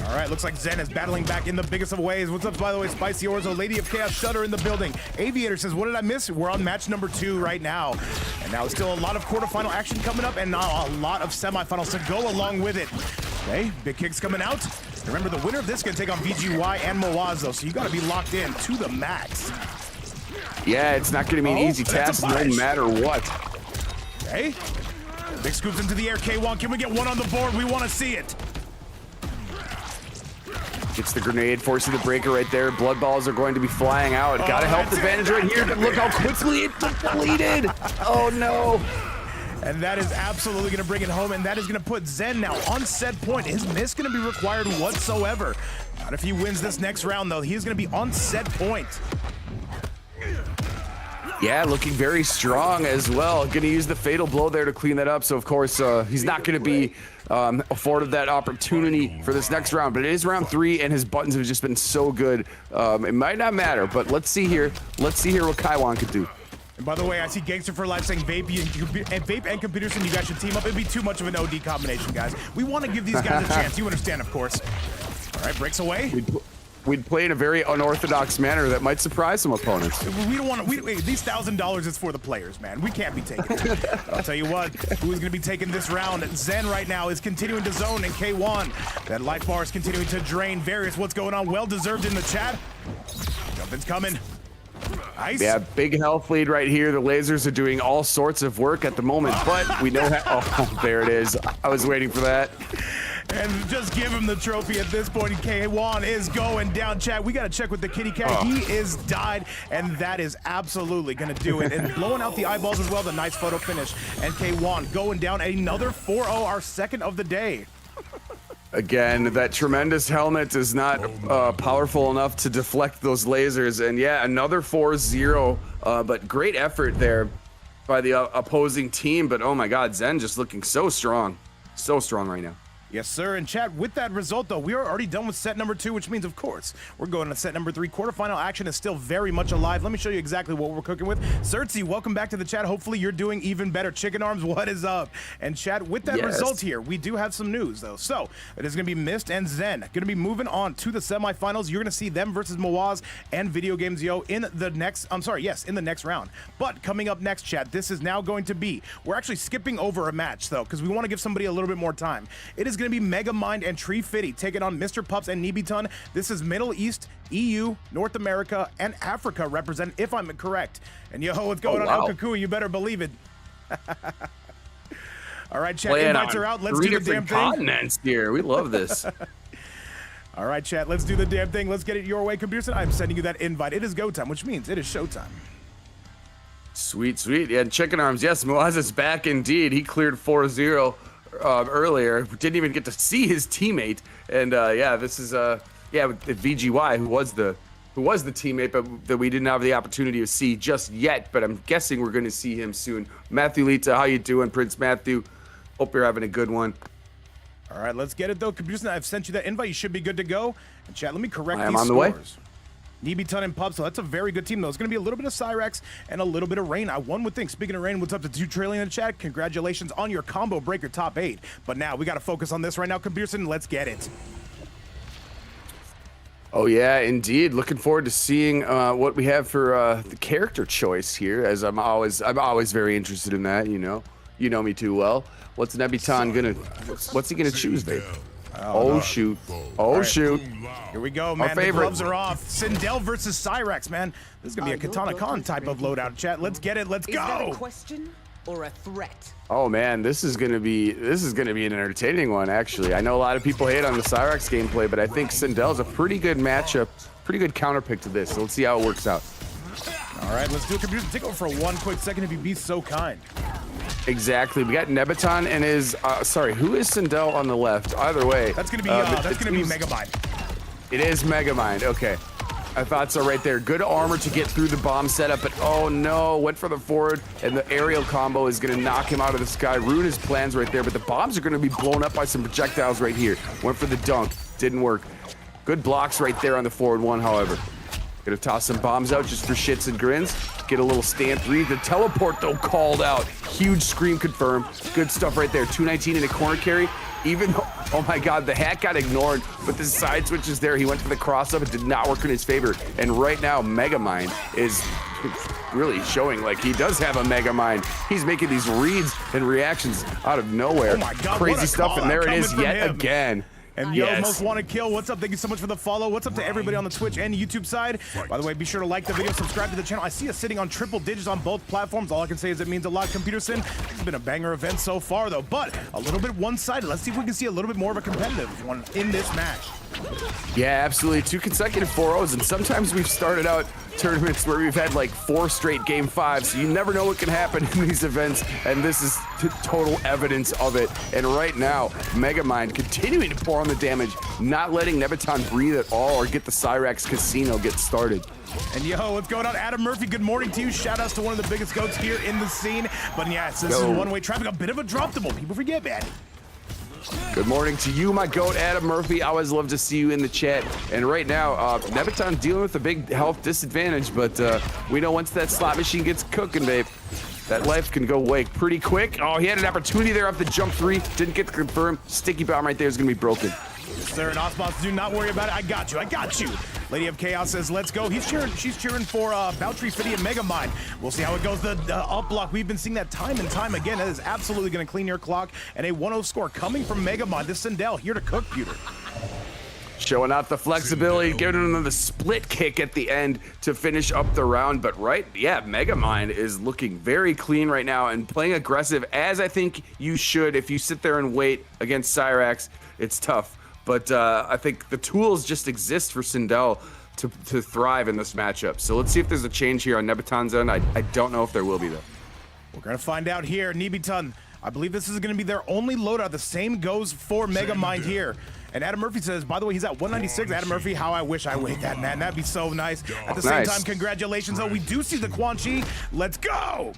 All right, looks like Zen is battling back in the biggest of ways. What's up, by the way, Spicy Orzo, Lady of Chaos, Shudder in the building. Aviator says, what did I miss? We're on match number 2 right now. And now still a lot of quarterfinal action coming up and now a lot of semifinals to go along with it. Okay, big kicks coming out. Remember, the winner of this is going to take on VideoGamezYo and Mouaz, though, so you got to be locked in to the max. Yeah, it's not going to be an easy task no matter what. Okay. Big scoops into the air, K1. Can we get one on the board? We want to see it. Gets the grenade, forcing the breaker right there. Blood balls are going to be flying out. Gotta help the bandage right here. Look how quickly it depleted. Oh no. And that is absolutely going to bring it home, and that is going to put Zen now on set point. Is miss going to be required whatsoever? Not if he wins this next round, though. He is going to be on set point. Yeah, looking very strong as well. Going to use the fatal blow there to clean that up. So, of course, he's not going to be afforded that opportunity for this next round. But it is round 3, and his buttons have just been so good. It might not matter, but let's see here. Let's see here what Kaiwan could do. And by the way, I see Gangster for Life saying Vape and Computerson, you guys should team up. It'd be too much of an OD combination, guys. We want to give these guys a chance. You understand, of course. All right, breaks away. We'd play in a very unorthodox manner that might surprise some opponents. We don't want to. These $1,000 is for the players, man. We can't be taking it. But I'll tell you what, who is going to be taking this round? Zen right now is continuing to zone, and K1. That life bar is continuing to drain. Various, what's going on? Well deserved in the chat. Jumping's coming. Nice. Yeah, big health lead right here. The lasers are doing all sorts of work at the moment, but we know how. Oh, there it is. I was waiting for that. And just give him the trophy at this point. K1 is going down, chat. We got to check with the kitty cat. He is died, and that is absolutely going to do it. And blowing out the eyeballs as well. The nice photo finish. And K1 going down another 4-0, our second of the day. Again, that tremendous helmet is not powerful enough to deflect those lasers. And yeah, another 4-0, but great effort there by the opposing team. But oh my God, Zen just looking so strong right now. Yes, sir. And chat, with that result, though, we are already done with set number 2, which means, of course, we're going to set number 3. Quarterfinal action is still very much alive. Let me show you exactly what we're cooking with. Certzy, welcome back to the chat. Hopefully, you're doing even better. Chicken Arms, what is up? And chat, with that result here, we do have some news, though. So, it is going to be Mist and Zen going to be moving on to the semifinals. You're going to see them versus Mouaz and VideoGamezYo in the next, in the next round. But coming up next, chat, this is now going to be, we're actually skipping over a match, though, because we want to give somebody a little bit more time. It is going to be Megamind and Tree Fitty taking on Mr. Pups and Nibiton. This is Middle East, EU, North America, and Africa represent, if I'm correct. And yo, what's going on, El Cuckoo? You better believe it. All right, chat, invites are out. Let's do the damn thing. Continents here. We love this. All right, chat, let's do the damn thing. Let's get it your way, Computerson. I'm sending you that invite. It is go time, which means it is showtime. Sweet, sweet. Yeah, Chicken Arms. Yes, Mouaz is back indeed. He cleared 4-0. Earlier, didn't even get to see his teammate, and yeah, this is with VGY, who was the teammate, but that we didn't have the opportunity to see just yet. But I'm guessing we're going to see him soon. Matthew Lita, how you doing, Prince Matthew? Hope you're having a good one. All right, let's get it though, Computerson. I've sent you that invite. You should be good to go. And chat, let me correct these on scores. The way. Nibiton and Pub, so that's a very good team, though. It's going to be a little bit of Cyrex and a little bit of Rain. One would think. Speaking of Rain, what's up to 2 trillion in the chat? Congratulations on your combo breaker top 8. But now we got to focus on this right now, Computerson. Let's get it. Oh yeah, indeed. Looking forward to seeing what we have for the character choice here, as I'm always very interested in that. You know me too well. What's Nibiton gonna? What's he gonna choose, babe? Oh, shoot. Oh, shoot. Here we go, man. The favorite. gloves are off. Sindel versus Cyrax, man. This is going to be a Katana Khan type of loadout, chat. Let's get it. Let's Is that a go. question or a threat? Oh man, this is gonna be an entertaining one, actually. I know a lot of people hate on the Cyrax gameplay, but I think Sindel's a pretty good matchup, pretty good counter pick to this. So let's see how it works out. All right, let's do a computer. Take over for 1 quick second if you'd be so kind. Exactly. We got Nebaton and his sorry, who is Sindel on the left? Either way. That's gonna be Megamind. It is Megamind. Okay. I thought so right there. Good armor to get through the bomb setup, but oh no, went for the forward, and the aerial combo is gonna knock him out of the sky, ruin his plans right there, but the bombs are gonna be blown up by some projectiles right here. Went for the dunk, didn't work. Good blocks right there on the forward one, however. Gonna toss some bombs out just for shits and grins. Get a little stand 3. The teleport, though, called out. Huge scream confirmed. Good stuff right there. 219 in a corner carry. Even though, oh my god, the hat got ignored, but the side switch is there. He went for the cross up. It did not work in his favor. And right now, Megamind is really showing like he does have a Megamind. He's making these reads and reactions out of nowhere. Oh my god, crazy stuff, and there it is yet again. And yo, most wanted kill, what's up? Thank you so much for the follow. What's up to everybody on the Twitch and YouTube side? By the way, be sure to like the video, subscribe to the channel. I see us sitting on triple digits on both platforms. All I can say is it means a lot. Computerson, it's been a banger event so far, though, but a little bit one-sided. Let's see if we can see a little bit more of a competitive one in this match. Yeah, absolutely. 2 consecutive 4-0s, and sometimes we've started out tournaments where we've had like 4 straight game 5s, so you never know what can happen in these events, and this is total evidence of it. And right now, Megamind continuing to pour on the damage, not letting Nebaton breathe at all or get the Cyrax Casino get started. And yo, what's going on? Adam Murphy, good morning to you. Shout outs to one of the biggest goats here in the scene. But yes, this is one-way traffic, a bit of a drop-the-ball. People forget, man. Good morning to you, my goat, Adam Murphy. I always love to see you in the chat. And right now, Nebaton dealing with a big health disadvantage, but we know once that slot machine gets cooking, babe, that life can go away pretty quick. Oh, he had an opportunity there off the jump 3. Didn't get confirmed. Sticky bomb right there is going to be broken. Sir, and Osmos, do not worry about it. I got you. I got you. Lady of Chaos says, let's go. She's cheering for Boutry, Fiddy, and Megamind. We'll see how it goes. The up block, we've been seeing that time and time again. That is absolutely going to clean your clock. And a 1-0 score coming from Megamind. This Sindel here to cook, Pewter. Showing out the flexibility, giving him the split kick at the end to finish up the round. But Megamind is looking very clean right now and playing aggressive, as I think you should. If you sit there and wait against Cyrax, it's tough. But I think the tools just exist for Sindel to thrive in this matchup. So let's see if there's a change here on Nebaton's end. I don't know if there will be, though. We're going to find out here. Nebiton, I believe this is going to be their only loadout. The same goes for Megamind here. And Adam Murphy says, by the way, he's at 196. Adam Murphy, how I wish I weighed that, man. That'd be so nice. At the same time, congratulations. Oh, we do see the Quan Chi. Let's go.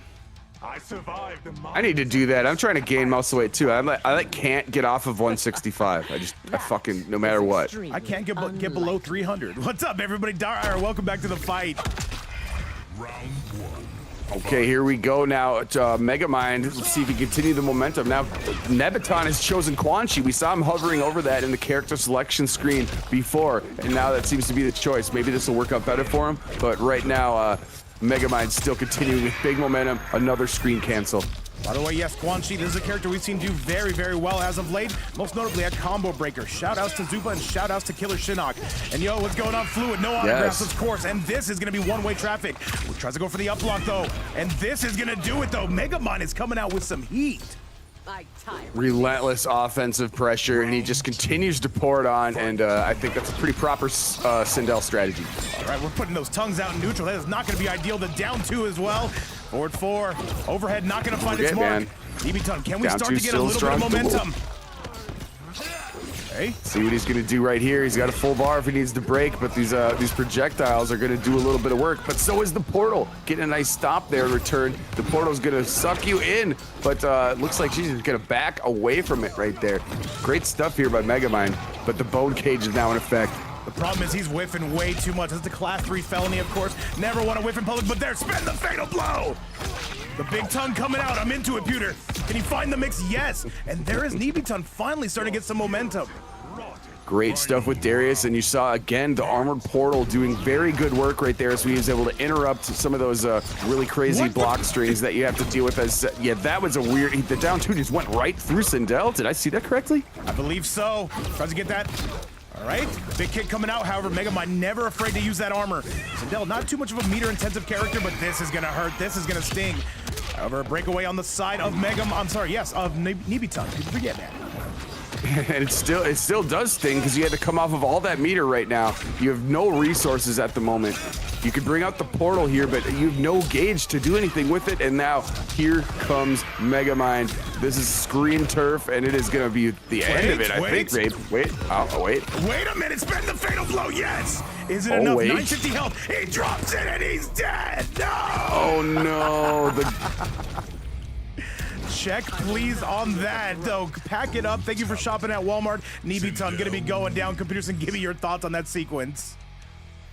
I need to do that. I'm trying to gain muscle weight too. I can't get off of 165. I fucking, no matter what. I can't get below 300. What's up, everybody? Dar, welcome back to the fight. Okay, here we go now at Megamind. Let's see if he can continue the momentum. Now, Nebaton has chosen Quan Chi. We saw him hovering over that in the character selection screen before, and now that seems to be the choice. Maybe this will work out better for him, but right now, Megamind still continuing with big momentum. Another screen cancel. By the way, yes, Quan Chi, this is a character we've seen do very, very well as of late, most notably at Combo Breaker. Shout-outs to Zupa and shout-outs to Killer Shinnok. And yo, what's going on, Fluid? No autographs, of course, and this is going to be one-way traffic. Tries to go for the up block, though, and this is going to do it, though. Megamind is coming out with some heat. Relentless offensive pressure, and he just continues to pour it on, and I think that's a pretty proper Sindel strategy. All right, we're putting those tongues out in neutral. That is not going to be ideal. The down 2 as well. Forward 4. Overhead not going to find its mark. Nebiton, can we start to get a little bit of momentum? Okay. See what he's going to do right here. He's got a full bar if he needs to break, but these projectiles are going to do a little bit of work. But so is the portal. Getting a nice stop there in return. The portal's going to suck you in, but looks like she's going to back away from it right there. Great stuff here by Megamind, but the bone cage is now in effect. The problem is he's whiffing way too much. That's a class 3 felony, of course. Never want to whiff in public, but there, spin the fatal blow! The big tongue coming out. I'm into it, Pewter. Can he find the mix? Yes. And there is Nebiton finally starting to get some momentum. Great stuff with Darius, and you saw again the armored portal doing very good work right there, so he was able to interrupt some of those really crazy block strings that you have to deal with. As yeah, that was a weird. The down two just went right through Sindel. Did I see that correctly? I believe so. Tries to get that. All right, big kick coming out. However, Megamind never afraid to use that armor. Sindel, not too much of a meter-intensive character, but this is gonna hurt. This is gonna sting. However, a breakaway on the side of I'm sorry, yes, of Nibiton. Forget that. And it still does sting because you had to come off of all that meter right now. You have no resources at the moment. You could bring out the portal here, but you have no gauge to do anything with it. And now here comes Megamind. This is screen turf, and it is going to be the end of it, I think, babe. Wait. Wait a minute. Spend the fatal blow. Yes. Is it enough? 950 health. He drops it, and he's dead. No. Oh no. Check, please, on that, though. Pack it up. Thank you for shopping at Walmart. Nibiton gonna be going down. Computers, and give me your thoughts on that sequence.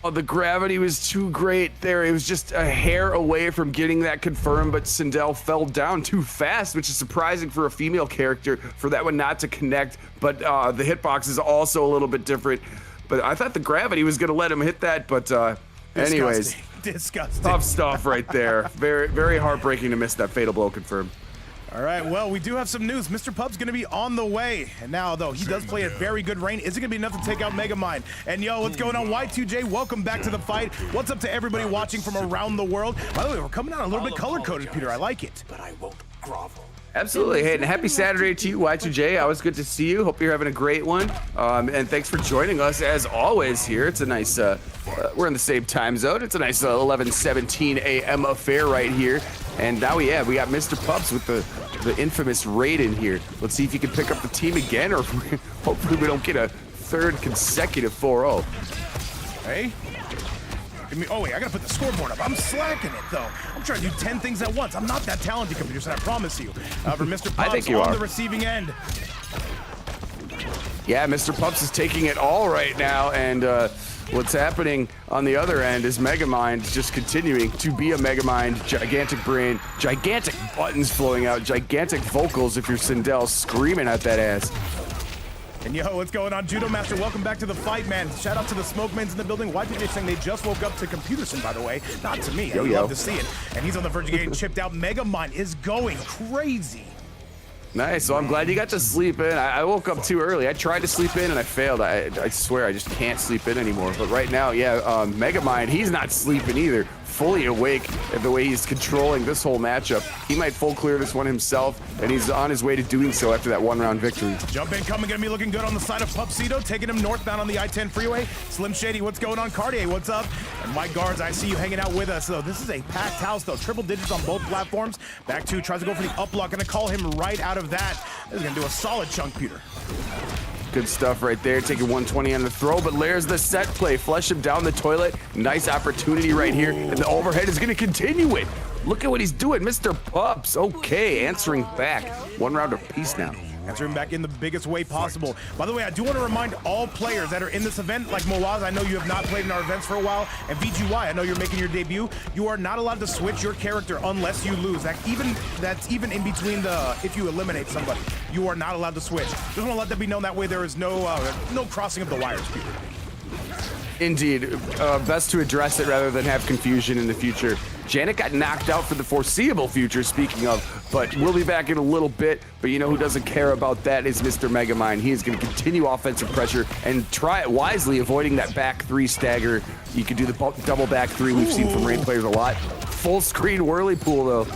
Oh, the gravity was too great there. It was just a hair away from getting that confirmed, but Sindel fell down too fast, which is surprising for a female character for that one not to connect. But the hitbox is also a little bit different. But I thought the gravity was gonna let him hit that, but anyways. Disgusting. Tough stuff right there. Very, very heartbreaking to miss that fatal blow confirmed. All right, well, we do have some news. Mr. Pub's going to be on the way. And now, though, he does play at very good range. Is it going to be enough to take out Megamind? And, yo, what's going on? Y2J, welcome back to the fight. What's up to everybody watching from around the world? By the way, we're coming out a little bit color-coded, Peter. I like it. But I won't grovel. Absolutely. Hey, and happy Saturday to you, Y2J. Always good to see you. Hope you're having a great one. And thanks for joining us, as always, here. It's a nice, we're in the same time zone. It's a nice 11:17 a.m. affair right here. And now we got Mr. Pubs with the infamous raid in here. Let's see if you can pick up the team again, or hopefully we don't get a third consecutive 4-0. Hey. Oh, wait, I gotta put the scoreboard up. I'm slacking it, though. I'm trying to do 10 things at once. I'm not that talented, computers, I promise you. For Mr. Pubs on the receiving end. Yeah, Mr. Pups is taking it all right now, and what's happening on the other end is Megamind just continuing to be a Megamind, gigantic brain, gigantic buttons flowing out, gigantic vocals if you're Sindel screaming at that ass. And yo, what's going on? Judo Master, welcome back to the fight, man. Shout out to the Smokemans in the building. Y2J saying they just woke up to Computerson, by the way. Not to me. I'd love to see it. And he's on the verge of getting chipped out. Megamind is going crazy. Nice. So I'm glad you got to sleep in. I woke up too early. I tried to sleep in and I failed. I swear I just can't sleep in anymore. But right now, yeah, Megamind, he's not sleeping either. Fully awake at the way he's controlling this whole matchup. He might full clear this one himself, and he's on his way to doing so after that one-round victory. Jump in coming, gonna be looking good on the side of Pupsito, taking him northbound on the I-10 freeway. Slim Shady, what's going on? Cartier, what's up? And Mike Guards, I see you hanging out with us. So this is a packed house, though. Triple digits on both platforms. Back two, tries to go for the up block. Gonna call him right out of that. This is gonna do a solid chunk, Peter. Good stuff right there, taking 120 on the throw, but there's the set play. Flush him down the toilet. Nice opportunity right here, and the overhead is gonna continue it. Look at what he's doing, Mr. Pups. Okay, answering back. One round apiece now. Answering back in the biggest way possible. By the way, I do want to remind all players that are in this event, like Mouaz, I know you have not played in our events for a while, and VGY, I know you're making your debut. You are not allowed to switch your character unless you lose. That's even in between the, if you eliminate somebody, you are not allowed to switch. Just want to let that be known, that way there is no crossing of the wires, Peter. Indeed, best to address it rather than have confusion in the future. Janet got knocked out for the foreseeable future, speaking of, but we'll be back in a little bit. But you know who doesn't care about that is Mr. Megamind. He is going to continue offensive pressure and try it wisely, avoiding that back three stagger. You can do the double back three we've seen from raid players a lot. Full screen whirlpool, though.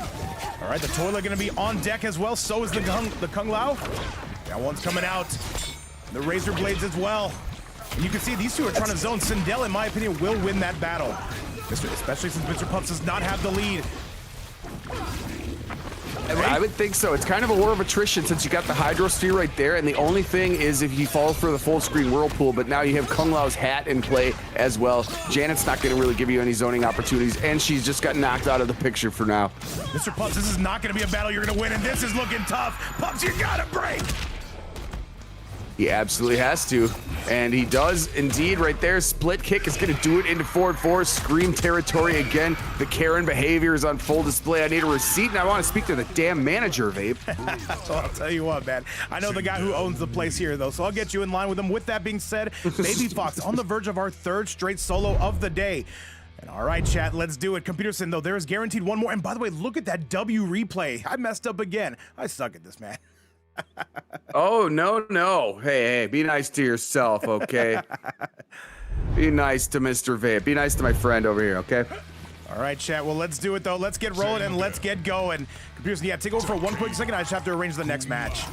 All right, the toilet going to be on deck as well. So is the Kung Lao. That one's coming out. The Razor Blades as well. And you can see these two are trying to zone. Sindel, in my opinion, will win that battle. Especially since Mr. Pups does not have the lead. I would think so. It's kind of a war of attrition since you got the Hydrosphere right there, and the only thing is if he falls for the full screen whirlpool, but now you have Kung Lao's hat in play as well. Janet's not going to really give you any zoning opportunities, and she's just got knocked out of the picture for now. Mr. Pups, this is not going to be a battle you're going to win, and this is looking tough. Pups, you got to break. He absolutely has to, and he does indeed right there. Split kick is going to do it into forward four. Scream territory again. The Karen behavior is on full display. I need a receipt, and I want to speak to the damn manager, Vape. Well, I'll tell you what, man. I know the guy who owns the place here, though, so I'll get you in line with him. With that being said, Baby Fox on the verge of our third straight solo of the day. And all right, chat, let's do it. Computerson, though, there is guaranteed one more. And by the way, look at that W replay. I messed up again. I suck at this, man. Oh, no. Hey, be nice to yourself, okay? Be nice to Mr. Vape. Be nice to my friend over here, okay? All right, chat. Well, let's do it, though. Let's get rolling and let's get going. Computerson, yeah, take over for 1 quick second. I just have to arrange the next match.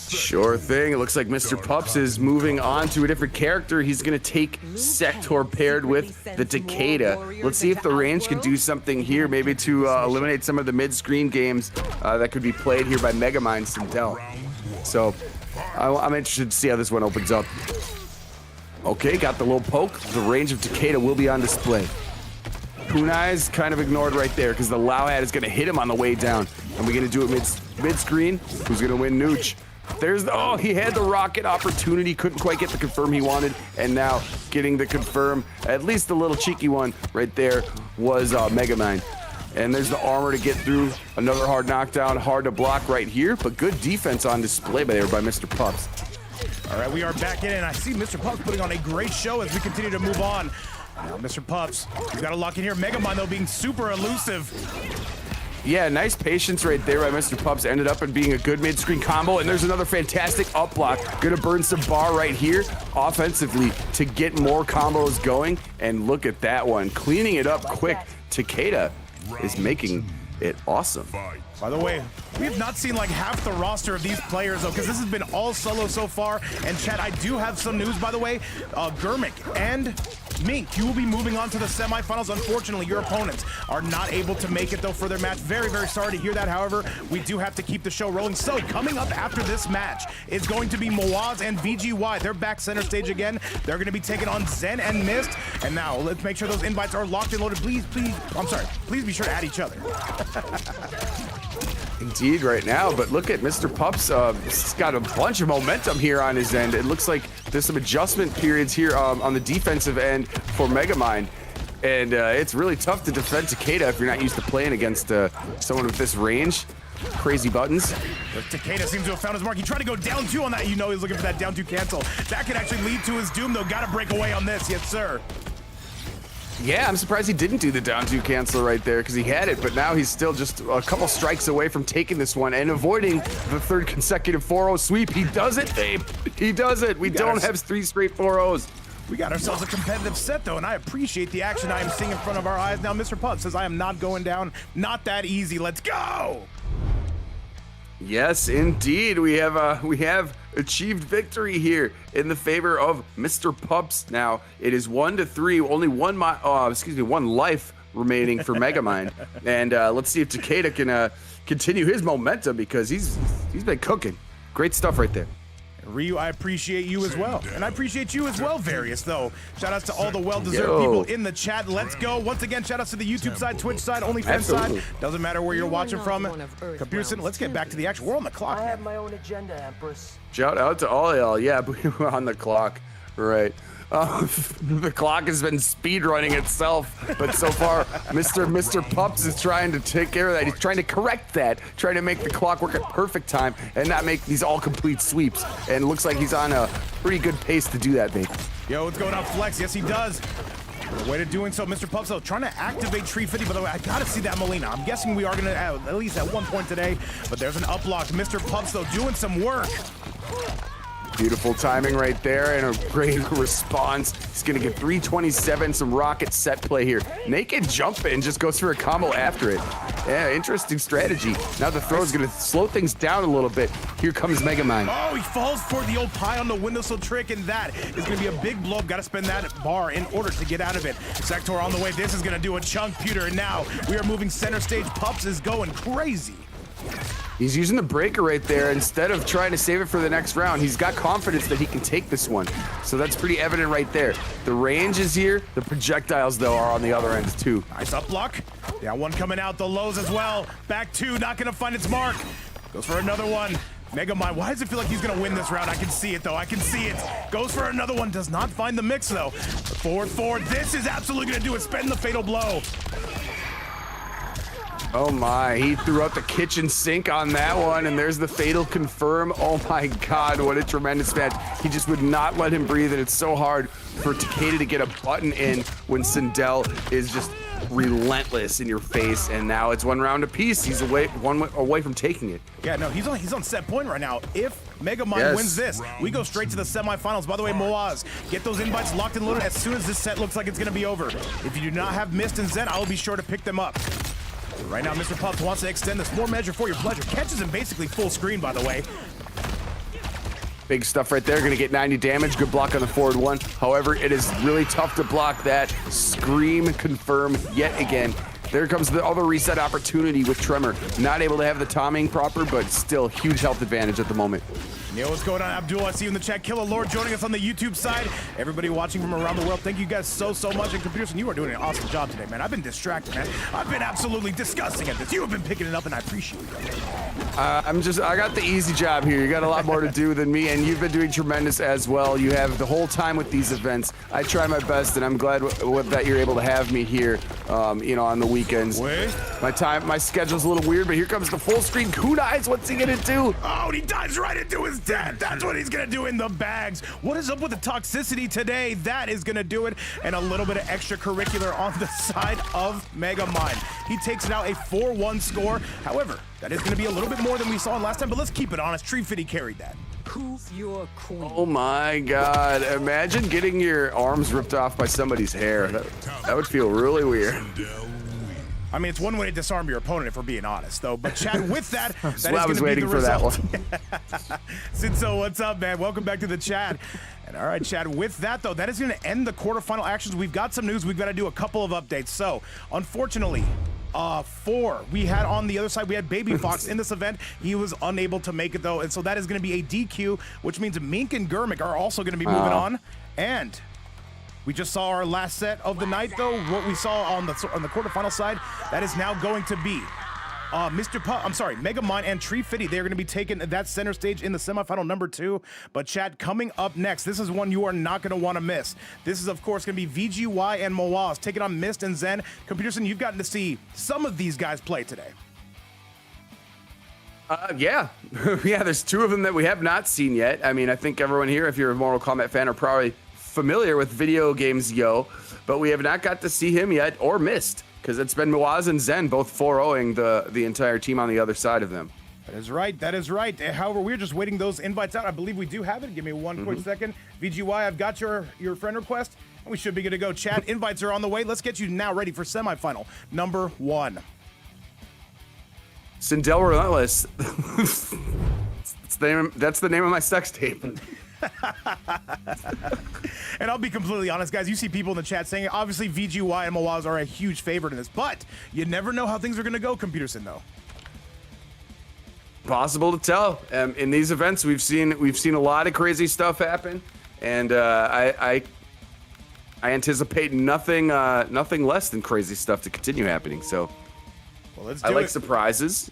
Sure thing. It looks like Mr. Pups is moving on to a different character. He's going to take Sector paired with the Takeda. Let's see if the range can do something here, maybe to eliminate some of the mid-screen games that could be played here by Megamind Sindel. So I'm interested to see how this one opens up. Okay, got the little poke. The range of Takeda will be on display. Kunai is kind of ignored right there because the Lao hat is going to hit him on the way down. And we're going to do it mid-screen. Who's going to win Nooch? Oh, he had the rocket opportunity, couldn't quite get the confirm he wanted, and now getting the confirm, at least the little cheeky one right there, was Megamind. And there's the armor to get through. Another hard knockdown, hard to block right here, but good defense on display by Mr. Pups. All right, we are back in, and I see Mr. Pups putting on a great show as we continue to move on. Now, Mr. Pups, he's got to lock in here. Megamind, though, being super elusive. Yeah, nice patience right there by Mr. Pups. Ended up in being a good mid-screen combo, and there's another fantastic up block. Gonna burn some bar right here offensively to get more combos going, and look at that one. Cleaning it up quick. Takeda is making it awesome. By the way, we have not seen like half the roster of these players, though, because this has been all solo so far. And chat, I do have some news, by the way. Germik and Mink, you will be moving on to the semifinals. Unfortunately, your opponents are not able to make it, though, for their match. Very, very sorry to hear that. However, we do have to keep the show rolling. So, coming up after this match is going to be Mouaz and VGY. They're back center stage again. They're going to be taking on Zen and Mist. And now, let's make sure those invites are locked and loaded. Please, please be sure to add each other. Indeed, right now, but look at Mr. Pups. He's got a bunch of momentum here on his end. It looks like there's some adjustment periods here on the defensive end for Megamind, and it's really tough to defend Takeda if you're not used to playing against someone with this range. Crazy buttons. Takeda seems to have found his mark. He tried to go down two on that. You know he's looking for that down two cancel. That could actually lead to his doom, though. Got to break away on this. Yes, sir. Yeah, I'm surprised he didn't do the down two cancel right there because he had it, but now he's still just a couple strikes away from taking this one and avoiding the third consecutive 4-0 sweep. He does it, babe. He does it. We don't have 3 straight 4-0s. We got ourselves a competitive set, though, and I appreciate the action I am seeing in front of our eyes. Now, Mr. Pup says I am not going down. Not that easy. Let's go! Yes, indeed. We have achieved victory here in the favor of Mr. Pups. Now it is 1-3, only one life remaining for Megamind, and let's see if Takeda can continue his momentum because he's been cooking. Great stuff right there. Ryu, I appreciate you as well. And I appreciate you as well, Various, though. Shout outs to all the well-deserved people in the chat. Let's go. Once again, shout outs to the YouTube side, Twitch side, OnlyFans side. Doesn't matter where you're watching from. Computerson, let's get back to the action. We're on the clock. I have my own agenda, Empress. Shout out to all y'all. Yeah, we're on the clock. Right. The clock has been speed running itself, but so far, Mr. Pups is trying to take care of that. He's trying to correct that, trying to make the clock work at perfect time and not make these all complete sweeps. And it looks like he's on a pretty good pace to do that, mate. Yo, what's going on, Flex? Yes, he does. Way to doing so, Mr. Pups, though, trying to activate Tree 50. By the way, I gotta see that Molina. I'm guessing we are gonna at least at one point today, but there's an uplock. Mr. Pups, though, doing some work. Beautiful timing right there and a great response. He's gonna get 327, some rocket set play here. Naked jump in, just goes for a combo after it. Yeah, interesting strategy. Now the throw is gonna slow things down a little bit. Here comes Megamind. Oh, he falls for the old pie on the windowsill trick, and that is gonna be a big blow up. Gotta spend that bar in order to get out of it. Sector on the way. This is gonna do a chunk, Pewter, and now we are moving center stage. Pups is going crazy. He's using the breaker right there instead of trying to save it for the next round. He's got confidence that he can take this one. So that's pretty evident right there. The range is here. The projectiles, though, are on the other end, too. Nice up block. Yeah, one coming out. The lows as well. Back two, not going to find its mark. Goes for another one. Megamind, why does it feel like he's gonna win this round? I can see it though, I can see it. Goes for another one, does not find the mix though. Forward, this is absolutely gonna do it, spend the fatal blow. Oh my, he threw out the kitchen sink on that one, and there's the fatal confirm. Oh my God, what a tremendous match. He just would not let him breathe, and it's so hard for Takeda to get a button in when Sindel is just relentless in your face, and now it's 1 round apiece. He's one away from taking it. Yeah, no, he's on set point right now. If Megamind wins this, we go straight to the semifinals. By the way, Mouaz, get those invites locked and loaded as soon as this set looks like it's gonna be over. If you do not have Mist and Zen, I will be sure to pick them up. Right now, Mr. Pups wants to extend this more measure for your pleasure. Catches him basically full screen, by the way. Big stuff right there, gonna get 90 damage. Good block on the forward one. However, it is really tough to block that. Scream confirm yet again. There comes the other reset opportunity with Tremor. Not able to have the timing proper, but still huge health advantage at the moment. Yo, what's going on, Abdul? I see you in the chat. Killer Lord joining us on the YouTube side. Everybody watching from around the world, thank you guys so much. And Peterson, you are doing an awesome job today, man. I've been distracted, man. I've been absolutely disgusting at this. You have been picking it up, and I appreciate it. I got the easy job here. You got a lot more to do than me, and you've been doing tremendous as well. You have the whole time with these events. I try my best, and I'm glad that you're able to have me here, you know, on the weekends. My schedule's a little weird, but here comes the full screen kunais. What's he gonna do? Oh, and he dives right into his death. That's what he's gonna do in the bags. What is up with the toxicity today? That is gonna do it. And a little bit of extracurricular on the side of Megamind. He takes it out, a 4-1 score. However, that is gonna be a little bit more than we saw last time, but let's keep it honest. Tree Fitty carried that. Who's your queen? Oh my God. Imagine getting your arms ripped off by somebody's hair. That would feel really weird. I mean, it's one way to disarm your opponent, if we're being honest, though. But Chad, with that, that is I was going to be waiting the for result. that one. Sinso, what's up, man? Welcome back to the chat. And all right, Chad, with that, though, that is going to end the quarterfinal actions. We've got some news. We've got to do a couple of updates. So, unfortunately, we had on the other side, we had Baby Fox in this event. He was unable to make it, though. And so that is going to be a DQ, which means Mink and Germik are also going to be moving on. And we just saw our last set of the night, though. What we saw on the quarterfinal side, that is now going to be Megamind and Tree Fitty. They're going to be taking that center stage in the semifinal number 2. But Chad, coming up next, this is one you are not going to want to miss. This is, of course, going to be VGY and Mouaz taking on Mist and Zen. Peterson, you've gotten to see some of these guys play today. Yeah. Yeah, there's 2 of them that we have not seen yet. I mean, I think everyone here, if you're a Mortal Kombat fan, are probably familiar with VideoGamezYo, but we have not got to see him yet or Mist, because it's been Mouaz and Zen both 4-0ing the entire team on the other side of them. That is right. That is right. However, we're just waiting those invites out. I believe we do have it. Give me one quick second. VGY, I've got your friend request, and we should be good to go. Chat, invites are on the way. Let's get you now ready for semifinal number 1. Sindel Relentless. That's the name of my sex tape. And I'll be completely honest, guys. You see people in the chat saying, obviously, VGY and Mouaz are a huge favorite in this, but you never know how things are going to go, Peterson, though. Possible to tell. In these events, we've seen a lot of crazy stuff happen, and I anticipate nothing less than crazy stuff to continue happening. So, well, let's do I like it. Surprises.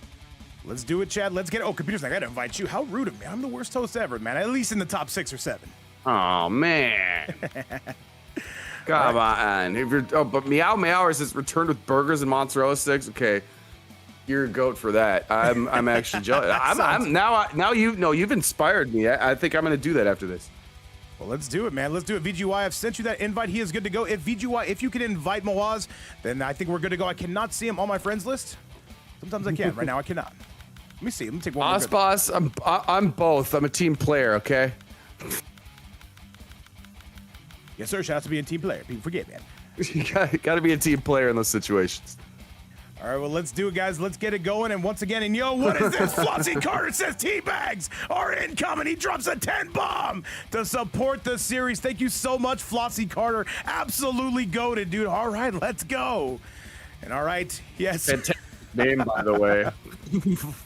Let's do it, Chad. Let's get it. Oh, Peterson, I got to invite you. How rude of me. I'm the worst host ever, man. At least in the top 6 or 7. Oh man. Come on. If you're, but Meow says returned with burgers and mozzarella sticks. Okay, you're a goat for that. I'm actually jealous. You've inspired me. I think I'm gonna do that after this. Well, let's do it, man. Let's do it. VGY, I've sent you that invite. He is good to go. If VGY, if you can invite Mouaz, then I think we're good to go. I cannot see him on my friends list. Sometimes I can. Right now, I cannot. Let me see. Let me take one. Boss, I'm both. I'm a team player. Okay. Yes, sir. Shout out to being a team player. People forget, man. You got to be a team player in those situations. All right, well, let's do it, guys. Let's get it going. And once again, and yo, what is this? Flossie Carter says teabags are incoming. He drops a 10 bomb to support the series. Thank you so much, Flossie Carter. Absolutely goated, dude. All right, let's go. And all right, yes. Fantastic name, by the way.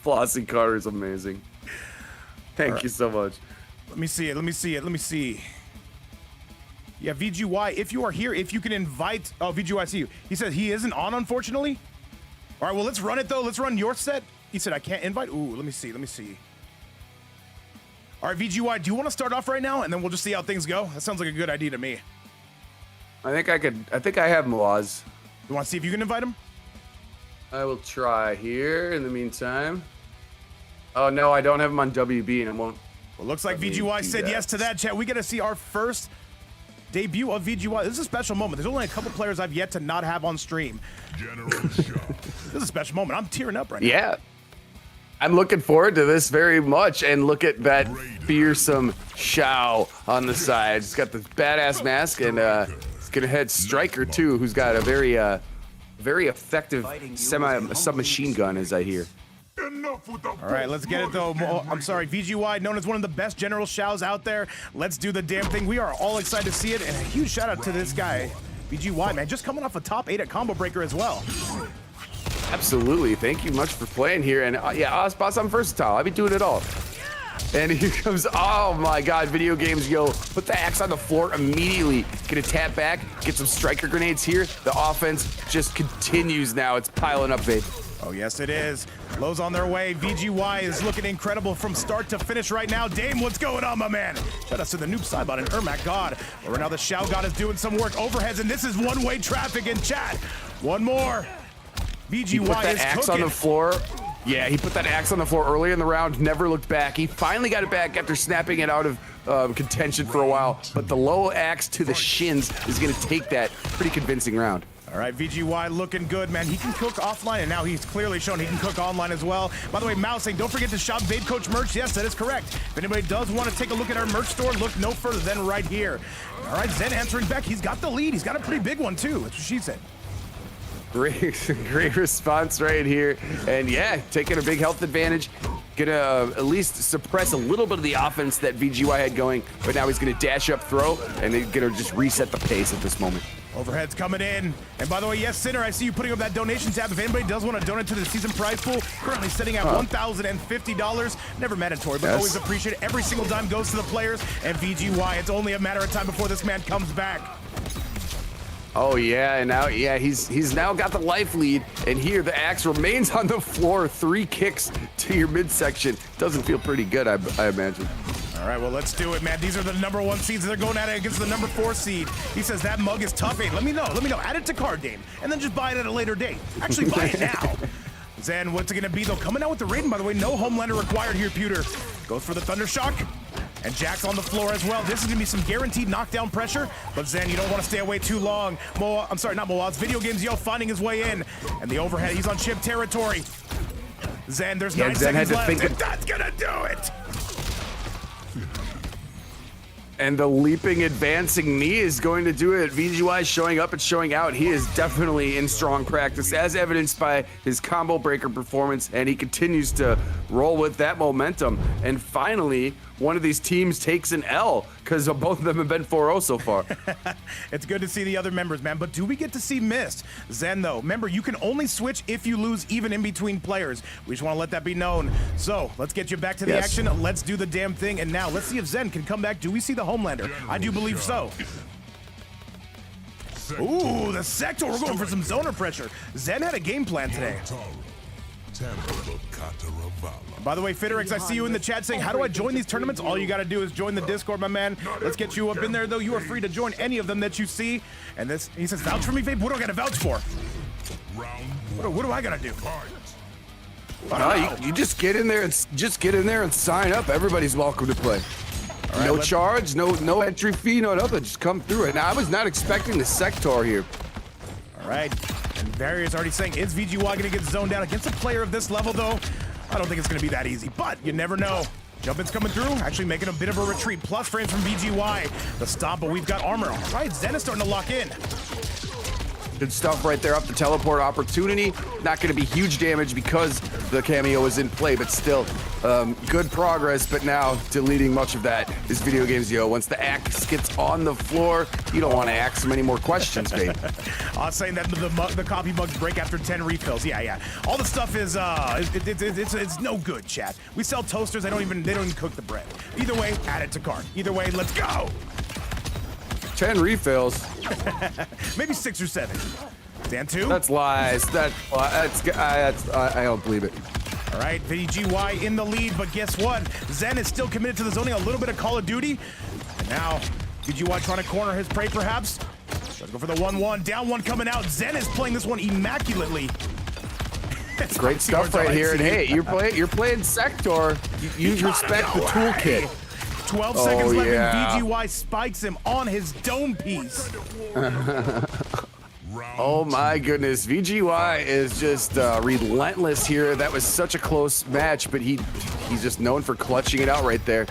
Flossie Carter is amazing. Thank you so much. Let me see it. Let me see it. Let me see. Yeah, VGY, if you are here, if you can invite... Oh, VGY, I see you. He says he isn't on, unfortunately. All right, well, let's run it, though. Let's run your set. He said I can't invite. Ooh, let me see. Let me see. All right, VGY, do you want to start off right now, and then we'll just see how things go? That sounds like a good idea to me. I think I have Mouaz. You want to see if you can invite him? I will try here in the meantime. Oh, no, I don't have him on WB, and I won't. Well, looks like VGY said yes to that, chat. We get to see our first debut of VGY. This is a special moment. There's only a couple players I've yet to not have on stream. This is a special moment. I'm tearing up right now. Yeah. I'm looking forward to this very much, and look at that fearsome Shao on the side. He's got the badass mask, and he's gonna head Striker too, who's got a very effective submachine gun, as I hear. All right, let's get it though. I'm sorry, VGY, known as one of the best General Shaos out there. Let's do the damn thing. We are all excited to see it, and a huge shout out to this guy, VGY, man, just coming off a top 8 at Combo Breaker as well. Absolutely. Thank you much for playing here. And yeah, Boss, I'm versatile. I be doing it all. And here comes, oh my God, VideoGamezYo. Put the axe on the floor immediately. Gonna tap back, get some striker grenades here. The offense just continues now. It's piling up, babe. Oh, yes, it is. Lowe's on their way. VGY is looking incredible from start to finish right now. Dame, what's going on, my man? Shout out to the noob sidebot and Ermac God. But right now the Shao God is doing some work overheads, and this is one-way traffic in chat. One more. VGY put that is axe cooking. on the floor. Yeah, he put that axe on the floor early in the round, never looked back. He finally got it back after snapping it out of contention for a while. But the low axe to the shins is going to take that pretty convincing round. All right, VGY looking good, man. He can cook offline, and now he's clearly shown he can cook online as well. By the way, Mouaz saying, don't forget to shop Babe Coach merch. Yes, that is correct. If anybody does want to take a look at our merch store, look no further than right here. All right, Zen answering back. He's got the lead. He's got a pretty big one, too. That's what she said. Great response right here. And yeah, taking a big health advantage. Gonna at least suppress a little bit of the offense that VGY had going, but now he's gonna dash up throw, and they're gonna just reset the pace at this moment. Overhead's coming in. And by the way, yes, Sinner, I see you putting up that donation tab. If anybody does want to donate to the season prize pool, currently sitting at $1,050. Never mandatory, but always appreciate it. Every single dime goes to the players. And VGY, it's only a matter of time before this man comes back. Oh yeah, and now he's now got the life lead, and here the axe remains on the floor. 3 kicks to your midsection. Doesn't feel pretty good, I imagine. All right, well, let's do it, man. These are the #1 seeds. They're going at it against the #4 seed. He says that mug is tough. Hey, let me know. Add it to card game, and then just buy it at a later date. Actually, buy it now. Zen, what's it gonna be though? Coming out with the Raiden, by the way. No Homelander required here, Pewter. Goes for the Thunder Shock. And Jack's on the floor as well. This is gonna be some guaranteed knockdown pressure, but Zen, you don't want to stay away too long. I'm sorry, not Mouaz. VideoGamezYo finding his way in. And the overhead, he's on chip territory. Zen, there's 9 seconds left, and that's gonna do it! And the leaping, advancing knee is going to do it. VGY showing up and showing out. He is definitely in strong practice, as evidenced by his combo breaker performance, and he continues to roll with that momentum. And finally, one of these teams takes an L, because both of them have been 4-0 so far. It's good to see the other members, man, but do we get to see Mist? Zen, though, remember, you can only switch if you lose, even in between players. We just want to let that be known. So, let's get you back to the action. Let's do the damn thing, and now, let's see if Zen can come back. Do we see the Homelander? I do believe so. Ooh, the Sector. We're going for some zoner pressure. Zen had a game plan today. By the way, Fitterix, I see you in the chat saying, how do I join these tournaments? All you got to do is join the Discord, my man. Let's get you up in there, though. You are free to join any of them that you see. And this, he says, vouch for me, Vape? What do I got to vouch for? What do I got to do? You just get in there and sign up. Everybody's welcome to play. Right, no charge, no entry fee, no nothing. Just come through it. Now, I was not expecting the Sector here. All right. And Barrier's already saying, is VGY going to get zoned out against a player of this level, though? I don't think it's going to be that easy, but you never know. Jumpin's coming through, actually making a bit of a retreat. Plus frames from VGY. The stomp, but we've got armor. All right, Zen is starting to lock in. Good stuff right there up the teleport opportunity. Not going to be huge damage because the cameo is in play, but still good progress. But now deleting much of that is VideoGamezYo. Once the axe gets on the floor, you don't want to ask him any more questions, babe. I was saying that the copy bugs break after 10 refills. Yeah. All the stuff is it's no good, chat. We sell toasters. They don't even cook the bread. Either way, add it to cart. Either way, let's go. 10 refills. Maybe 6 or 7. Stand 2. That's lies. I don't believe it. All right, VGY in the lead, but guess what? Zen is still committed to the zoning, a little bit of Call of Duty. And now, VGY trying to corner his prey, perhaps. Let's go for the 1-1. Down one coming out. Zen is playing this one immaculately. Great stuff right here. And hey, you're playing Sector. You respect the toolkit. 12 seconds left, and VGY spikes him on his dome piece. Oh my goodness, VGY is just relentless here. That was such a close match, but he's just known for clutching it out right there.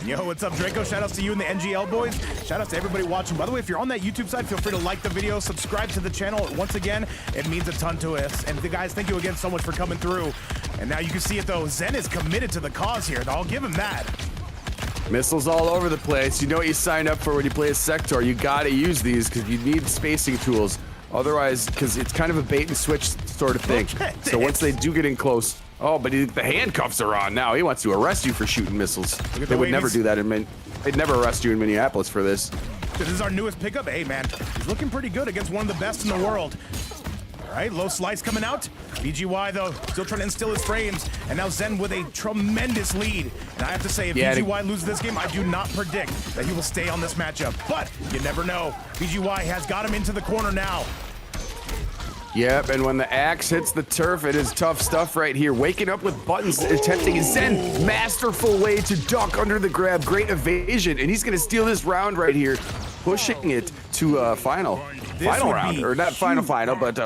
Yo, what's up, Draco? Shout outs to you and the NGL boys. Shout outs to everybody watching. By the way, if you're on that YouTube side, feel free to like the video, subscribe to the channel. Once again, it means a ton to us. And guys, thank you again so much for coming through. And now you can see it though. Zen is committed to the cause here. I'll give him that. Missiles all over the place. You know what you sign up for when you play a Sector. You gotta use these because you need spacing tools. Otherwise, because it's kind of a bait and switch sort of thing. So once they do get in close, oh, but the handcuffs are on now. He wants to arrest you for shooting missiles. They would never do that they'd never arrest you in Minneapolis for this. This is our newest pickup. Hey, man, he's looking pretty good against one of the best in the world. All right, low slice coming out. VGY, though, still trying to instill his frames. And now Zen with a tremendous lead. And I have to say, if VGY loses this game, I do not predict that he will stay on this matchup. But you never know. VGY has got him into the corner now. Yep, and when the axe hits the turf, it is tough stuff right here. Waking up with buttons, attempting Zen. Masterful way to duck under the grab. Great evasion, and he's going to steal this round right here, pushing it to final round. Or not final, but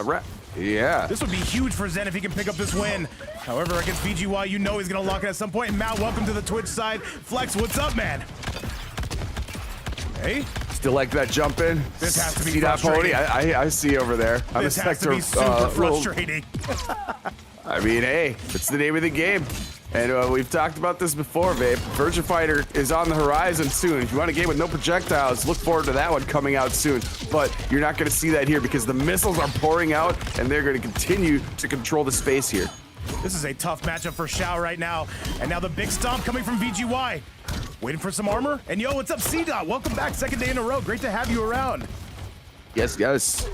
yeah. This would be huge for Zen if he can pick up this win. However, against VGY, you know he's going to lock it at some point. And Matt, welcome to the Twitch side. Flex, what's up, man? Hey. Still like that jump in. This has to be see frustrating. that pony? I see over there. This has to be super frustrating. I mean, hey, it's the name of the game. And we've talked about this before, babe. Virgin Fighter is on the horizon soon. If you want a game with no projectiles, look forward to that one coming out soon. But you're not going to see that here because the missiles are pouring out, and they're going to continue to control the space here. This is a tough matchup for Shao right now. And now the big stomp coming from VGY. Waiting for some armor. And yo, what's up, C-Dot? Welcome back, second day in a row. Great to have you around. Yes, yes.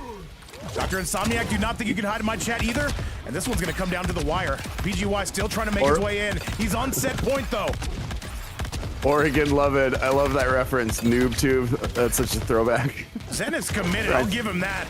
Dr. Insomniac, do not think you can hide in my chat either. And this one's going to come down to the wire. VGY still trying to make his way in. He's on set point, though. Oregon, love it. I love that reference. Noob tube. That's such a throwback. Zen is committed. I'll give him that.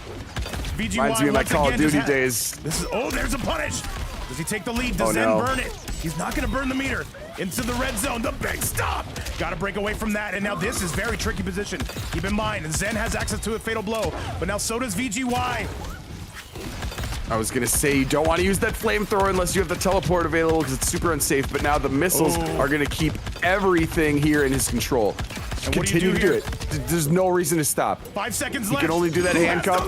VGY reminds me of my Call of Duty days. This is, oh, there's a punish. Does he take the lead? Does Zen burn it? He's not going to burn the meter. Into the red zone, the big stop. Got to break away from that, and now this is very tricky position. Keep in mind, Zen has access to a fatal blow, but now so does VGY. I was gonna say you don't want to use that flamethrower unless you have the teleport available because it's super unsafe, but now the missiles are gonna keep everything here in his control. And continue to do it. There's no reason to stop. 5 seconds left. He can only do that handcuff.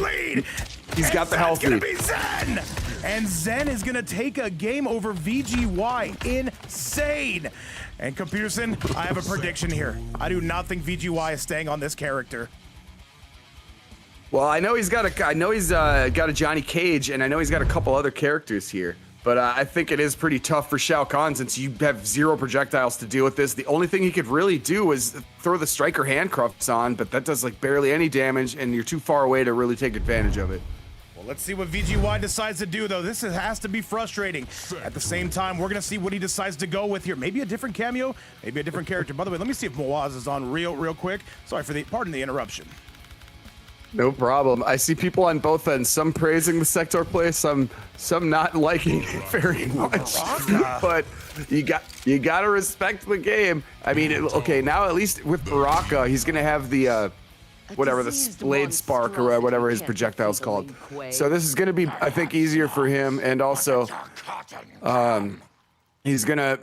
He's got the health lead. Zen. And Zen is gonna take a game over VGY. Insane. And Computerson, I have a prediction here. I do not think VGY is staying on this character. Well, I know he's got a Johnny Cage, and I know he's got a couple other characters here. But I think it is pretty tough for Shao Kahn since you have 0 projectiles to deal with this. The only thing he could really do is throw the striker handcuffs on, but that does like barely any damage, and you're too far away to really take advantage of it. Well, let's see what VGY decides to do, though. This has to be frustrating. At the same time, we're going to see what he decides to go with here. Maybe a different cameo, maybe a different character. By the way, let me see if Mouaz is on real quick. Sorry for pardon the interruption. No problem. I see people on both ends, some praising the Sector play, some not liking it very much. But you got to respect the game. I mean, okay, now at least with Baraka, he's going to have the whatever the blade spark or whatever his projectile's called. So this is going to be, I think, easier for him, and also he's gonna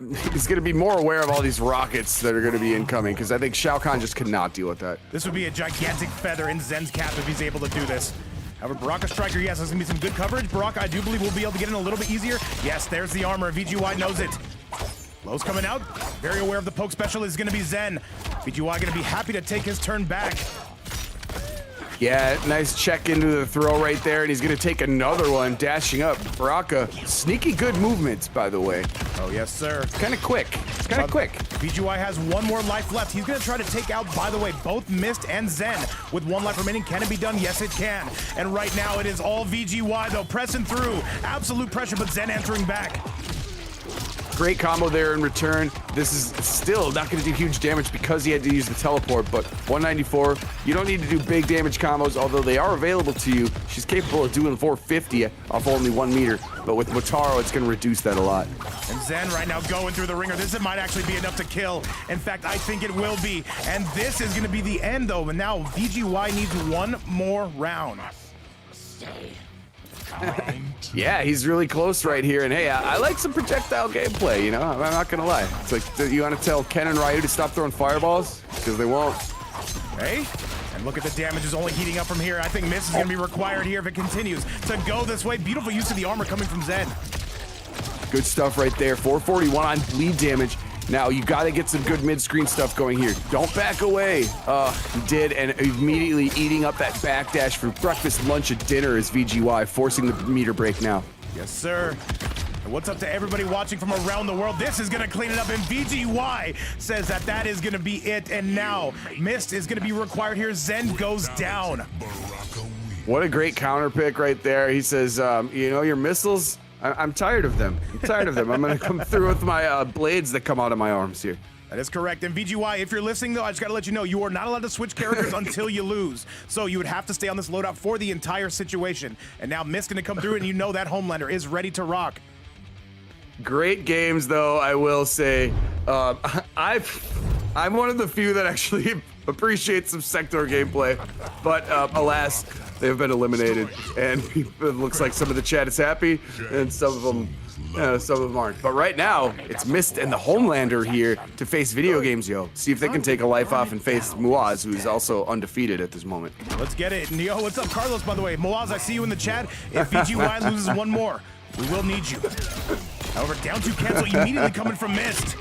be more aware of all these rockets that are gonna be incoming, because I think Shao Kahn just cannot deal with that. This would be a gigantic feather in Zen's cap if he's able to do this. However, Baraka Striker, yes, there's gonna be some good coverage. Baraka, I do believe we'll be able to get in a little bit easier. Yes, there's the armor. VGY knows it. Low's coming out. Very aware of the poke special is gonna be Zen. VGY gonna be happy to take his turn back. Yeah, nice check into the throw right there, and he's gonna take another one, dashing up. Baraka, sneaky good movements, by the way. Oh, yes, sir. It's kind of quick. It's kind of quick. VGY has 1 more life left. He's gonna try to take out, by the way, both Mist and Zen. With 1 life remaining, can it be done? Yes, it can. And right now, it is all VGY, though, pressing through. Absolute pressure, but Zen answering back. Great combo there in return. This is still not going to do huge damage because he had to use the teleport, but 194, you don't need to do big damage combos, although they are available to you. She's capable of doing 450 off only 1 meter, but with Motaro, it's going to reduce that a lot. And Zen right now going through the ringer. This might actually be enough to kill. In fact, I think it will be. And this is going to be the end, though. And now VGY needs one more round. Yeah, he's really close right here. And hey, I like some projectile gameplay, you know? I'm not going to lie. It's like, you want to tell Ken and Ryu to stop throwing fireballs? Because they won't. Hey, and look at the damage is only heating up from here. I think miss is going to be required here if it continues to go this way. Beautiful use of the armor coming from Zen. Good stuff right there. 441 on bleed damage. Now, you got to get some good mid-screen stuff going here. Don't back away. He did, and immediately eating up that backdash for breakfast, lunch, and dinner is VGY, forcing the meter break now. Yes, sir. And what's up to everybody watching from around the world? This is going to clean it up, and VGY says that is going to be it. And now, Mist is going to be required here. Zen goes down. What a great counter pick right there. He says, you know, your missiles, I'm tired of them. I'm tired of them. I'm going to come through with my blades that come out of my arms here. That is correct. And VGY, if you're listening, though, I just got to let you know, you are not allowed to switch characters until you lose. So you would have to stay on this loadout for the entire situation. And now Mist going to come through, and you know that Homelander is ready to rock. Great games, though, I will say. I'm one of the few that actually appreciates some Sector gameplay. But alas, they have been eliminated. And it looks like some of the chat is happy, and some of them aren't. But right now, it's Mist and the Homelander here to face VideoGamezYo. See if they can take a life off and face Mouaz, who's also undefeated at this moment. Let's get it. And yo, what's up, Carlos, by the way? Mouaz, I see you in the chat. If VGY loses one more, we will need you. However, down to cancel immediately coming from Mist.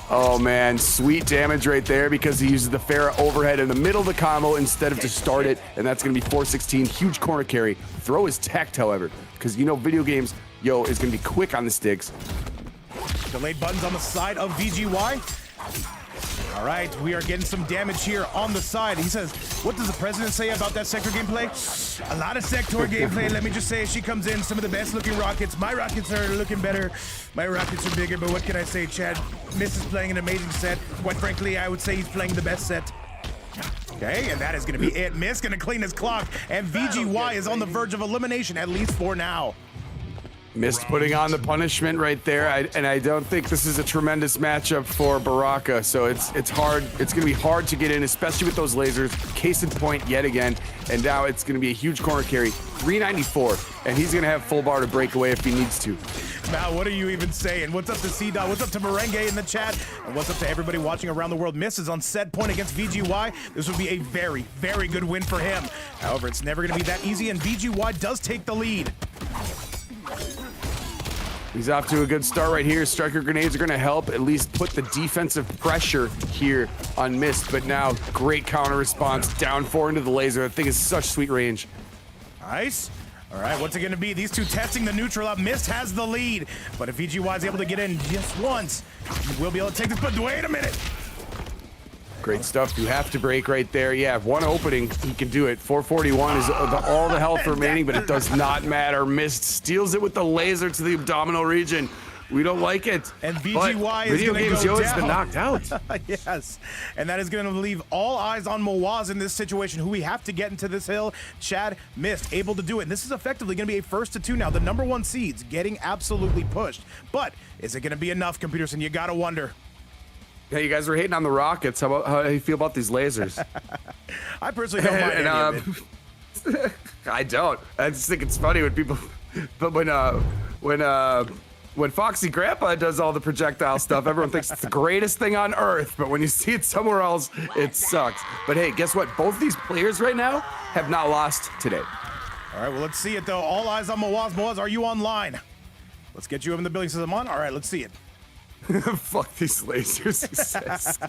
Oh man, sweet damage right there because he uses the Farah overhead in the middle of the combo instead of to start it, and that's going to be 416. Huge corner carry. Throw is tech, however, because you know VideoGamezYo is going to be quick on the sticks. Delayed buttons on the side of VGY. All right, we are getting some damage here on the side. He says, what does the president say about that Sector gameplay? A lot of Sector gameplay. Let me just say, she comes in, some of the best looking rockets. My rockets are looking better. My rockets are bigger, but what can I say, Chad? Miss is playing an amazing set. Quite frankly, I would say he's playing the best set. Okay, and that is going to be it. Miss going to clean his clock, and VGY is on the verge of elimination, at least for now. Mist putting on the punishment right there, and I don't think this is a tremendous matchup for Baraka, so it's hard. It's going to be hard to get in, especially with those lasers. Case in point yet again, and now it's going to be a huge corner carry. 394, and he's going to have full bar to break away if he needs to. Now, what are you even saying? What's up to C-Dot? What's up to Merengue in the chat? And what's up to everybody watching around the world? Miss is on set point against VGY. This would be a very, very good win for him. However, it's never going to be that easy, and VGY does take the lead. He's off to a good start right here. Striker grenades are going to help at least put the defensive pressure here on Mist, but now great counter response. Down 4 into the laser. That thing is such sweet range. Nice. All right, what's it going to be? These two testing the neutral out. Mist has the lead, but if VGY is able to get in just once, he will be able to take this. But wait a minute. Great stuff. You have to break right there. Yeah, one opening, he can do it. 441 is all the health remaining, but it does not matter. Mist steals it with the laser to the abdominal region. We don't like it. And VGY is going to go VideoGamezYo down. has been knocked out. Yes, and that is going to leave all eyes on Mouaz in this situation, who we have to get into this hill. Chad, Mist, able to do it. And this is effectively going to be a 1st to 2 now. The #1 seeds getting absolutely pushed. But is it going to be enough, Computerson? You got to wonder. Hey, you guys were hating on the rockets. How do you feel about these lasers? I personally don't mind any of it. I don't. I just think it's funny when people, but when Foxy Grandpa does all the projectile stuff, everyone thinks it's the greatest thing on earth. But when you see it somewhere else, it sucks. But hey, guess what? Both these players right now have not lost today. All right, well, let's see it, though. All eyes on Mouaz. Mouaz, are you online? Let's get you in the building. Says I'm on. All right, let's see it. Fuck these lasers, he says.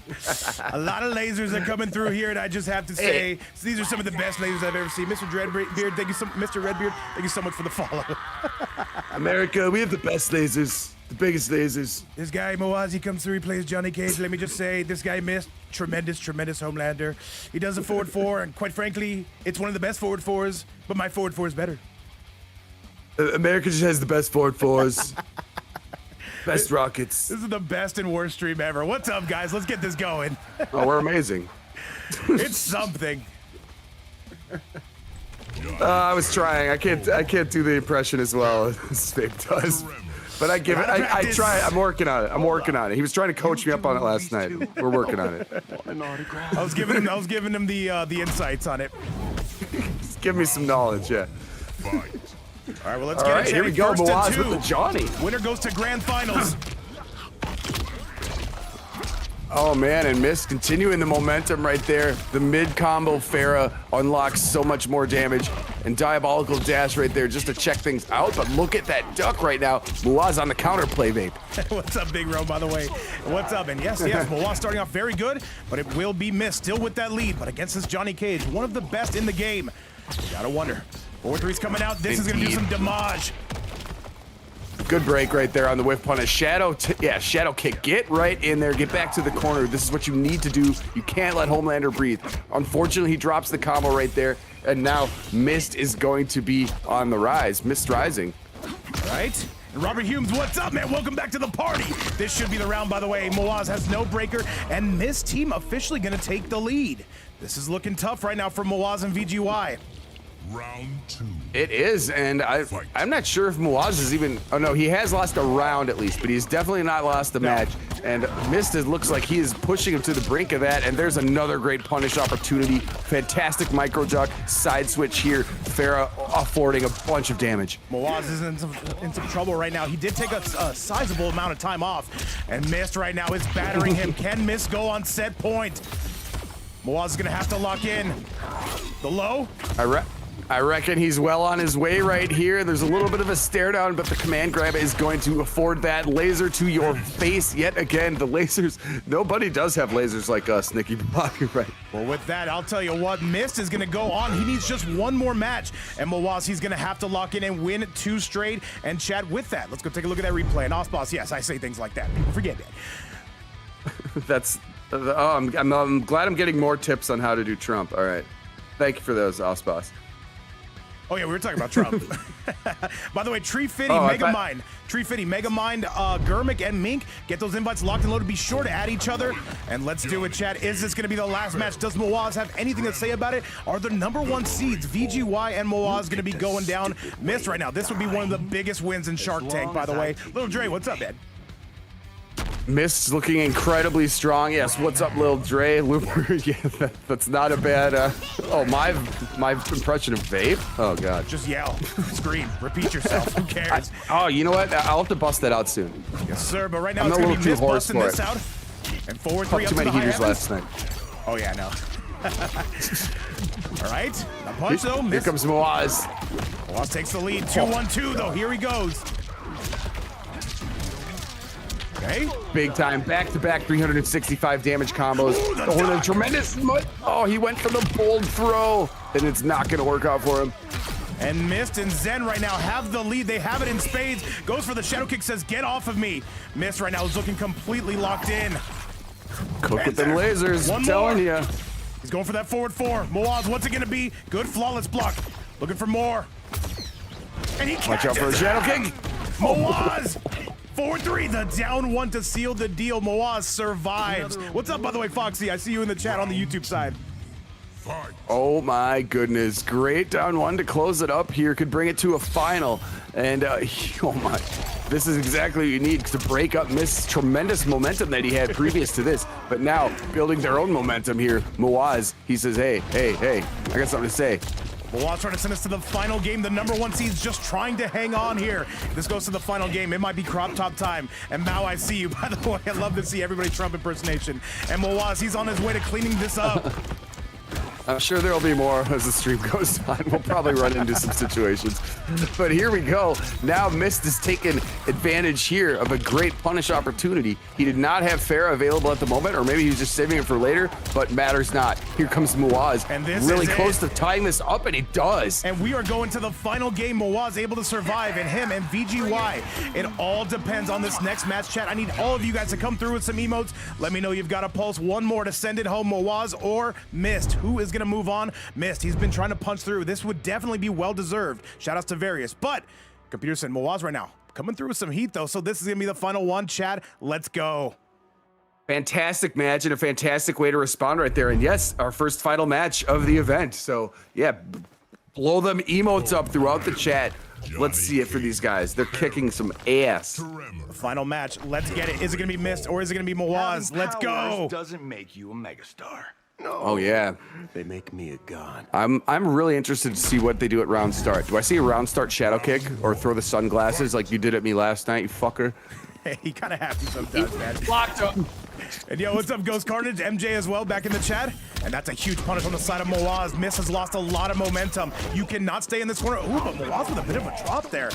A lot of lasers are coming through here, and I just have to say, these are some of the best lasers I've ever seen. Mr. Redbeard, thank you so, Mr. Redbeard, thank you so much for the follow. America, we have the best lasers, the biggest lasers. This guy, Mouaz, he comes through, he plays Johnny Cage. Let me just say, this guy Mist, tremendous Homelander. He does a forward 4, and quite frankly, it's one of the best forward 4s, but my forward 4 is better. America just has the best forward 4s. Best rockets. This is the best and worst stream ever. What's up, guys? Let's get this going. Oh, we're amazing. It's something. I was trying. I can't do the impression as well as Vic does. But I give it. I try. I'm working on it. He was trying to coach me up on it last night. We're working on it. I was giving him the insights on it. Just give me some knowledge, yeah. All right, well, let's All get right, it. here we go. First to Mouaz two. with the Johnny. Winner goes to grand finals. Oh man, and Mist continuing the momentum right there. The mid combo Farah unlocks so much more damage, and Diabolical Dash right there just to check things out. But look at that duck right now. Mouaz on the counterplay, babe. What's up, Big Ro, by the way? What's up? And yes, Mouaz starting off very good, but it will be Mist still with that lead. But against this Johnny Cage, one of the best in the game. Gotta wonder. 4-3's coming out. This is gonna do some damage. Good break right there on the whiff punish. Shadow kick. Get right in there. Get back to the corner. This is what you need to do. You can't let Homelander breathe. Unfortunately, he drops the combo right there. And now Mist is going to be on the rise. Mist rising. Right? And Robert Humes, what's up, man? Welcome back to the party. This should be the round, by the way. Mouaz has no breaker, and Mist team officially gonna take the lead. This is looking tough right now for Mouaz and VGY. Round 2. It is, and I'm not sure if Mouaz is even. Oh no, he has lost a round at least, but he's definitely not lost the match. And Mist looks like he is pushing him to the brink of that. And there's another great punish opportunity. Fantastic micro duck, side switch here. Farah affording a bunch of damage. Mouaz is in some trouble right now. He did take a sizable amount of time off, and Mist right now is battering him. Can Mist go on set point? Mouaz is gonna have to lock in. The low. I reckon he's well on his way right here. There's a little bit of a stare down, but the command grab is going to afford that laser to your face yet again. The lasers, nobody does have lasers like us, Nikki. Right. Well, with that, I'll tell you what, Mist is gonna go on. He needs just one more match, and Mouaz, he's gonna have to lock in and win 2 straight. And Chad, with that, let's go take a look at that replay. And Osboss, yes, I say things like that. People forget that. That's. Oh, I'm glad I'm getting more tips on how to do Trump. All right. Thank you for those, Osboss. Oh yeah, we were talking about Trump. By the way, Tree Fitty, Megamind, Germik, and Mink, get those invites locked and loaded. Be sure to add each other. And let's do it, chat. Is this going to be the last match? Does Mouaz have anything to say about it? Are the #1 seeds, VGY and Mouaz, going to be going down? Missed right now. This would be one of the biggest wins in Shark Tank, by the way. Little Dre, what's up, man? Mist looking incredibly strong. Yes, what's up, Lil Dre? Looper, yeah, that's not a bad. Oh, my impression of vape. Oh God. Just yell, scream, repeat yourself. Who cares? Oh, you know what? I'll have to bust that out soon. Yes, sir. But right now I'm it's a gonna little be too Mist hoarse busting for this it. out. And 4-3 Popped up too to many the high heaters heavens. last night. Oh yeah, no. All right, now punch though. Here Mist. comes Mouaz. Mouaz takes the lead. 2-1-2 though. Here he goes. Okay. Big time, back-to-back 365 damage combos. Ooh, the The duck. tremendous. Oh, he went for the bold throw, and it's not going to work out for him. And Mist and Zen right now have the lead. They have it in spades. Goes for the shadow kick, says, get off of me. Mist right now is looking completely locked in. Cook with them lasers, One I'm telling more. you. He's going for that forward 4. Mouaz, what's it going to be? Good flawless block. Looking for more. And he Watch out for a catches shadow that. kick. Mouaz. 4-3, the down 1 to seal the deal. Mouaz survives. What's up, by the way, Foxy? I see you in the chat on the YouTube side. Oh my goodness, great down 1 to close it up here. Could bring it to a final. And oh my, this is exactly what you need to break up Mist's tremendous momentum that he had previous to this. But now, building their own momentum here, Mouaz, he says, hey, I got something to say. Mouaz trying to send us to the final game. The #1 seed's just trying to hang on here. If this goes to the final game, it might be crop top time. And Mao, I see you. By the way, I love to see everybody Trump impersonation. And Mouaz, he's on his way to cleaning this up. I'm sure there'll be more as the stream goes on. We'll probably run into some situations. But here we go. Now Mist is taking advantage here of a great punish opportunity. He did not have Farah available at the moment, or maybe he was just saving it for later, but matters not. Here comes Mouaz. And this really is close to tying this up, and he does. And we are going to the final game. Mouaz able to survive, and him and VGY. It all depends on this next match, chat. I need all of you guys to come through with some emotes. Let me know you've got a pulse. One more to send it home. Mouaz or Mist. Who is going to move on? Mist. He's been trying to punch through. This would definitely be well deserved. Shout outs to Various. But Computer said Mouaz right now. coming through with some heat, though. So this is going to be the final one, Chad. Let's go. Fantastic match and a fantastic way to respond right there. And yes, our first final match of the event. So yeah, blow them emotes up throughout the chat. Let's see it for these guys. They're kicking some ass. The final match. Let's get it. Is it going to be Mist or is it going to be Mouaz? Let's go. Doesn't make you a megastar. No. Oh yeah. They make me a god. I'm really interested to see what they do at round start. Do I see a round start shadow kick or throw the sunglasses like you did at me last night, you fucker? Hey, he kind of happy sometimes, man. Blocked him. And yo, what's up, Ghost Carnage? MJ as well, back in the chat. And that's a huge punish on the side of Mouaz. Mist has lost a lot of momentum. You cannot stay in this corner. Ooh, but Mouaz with a bit of a drop there.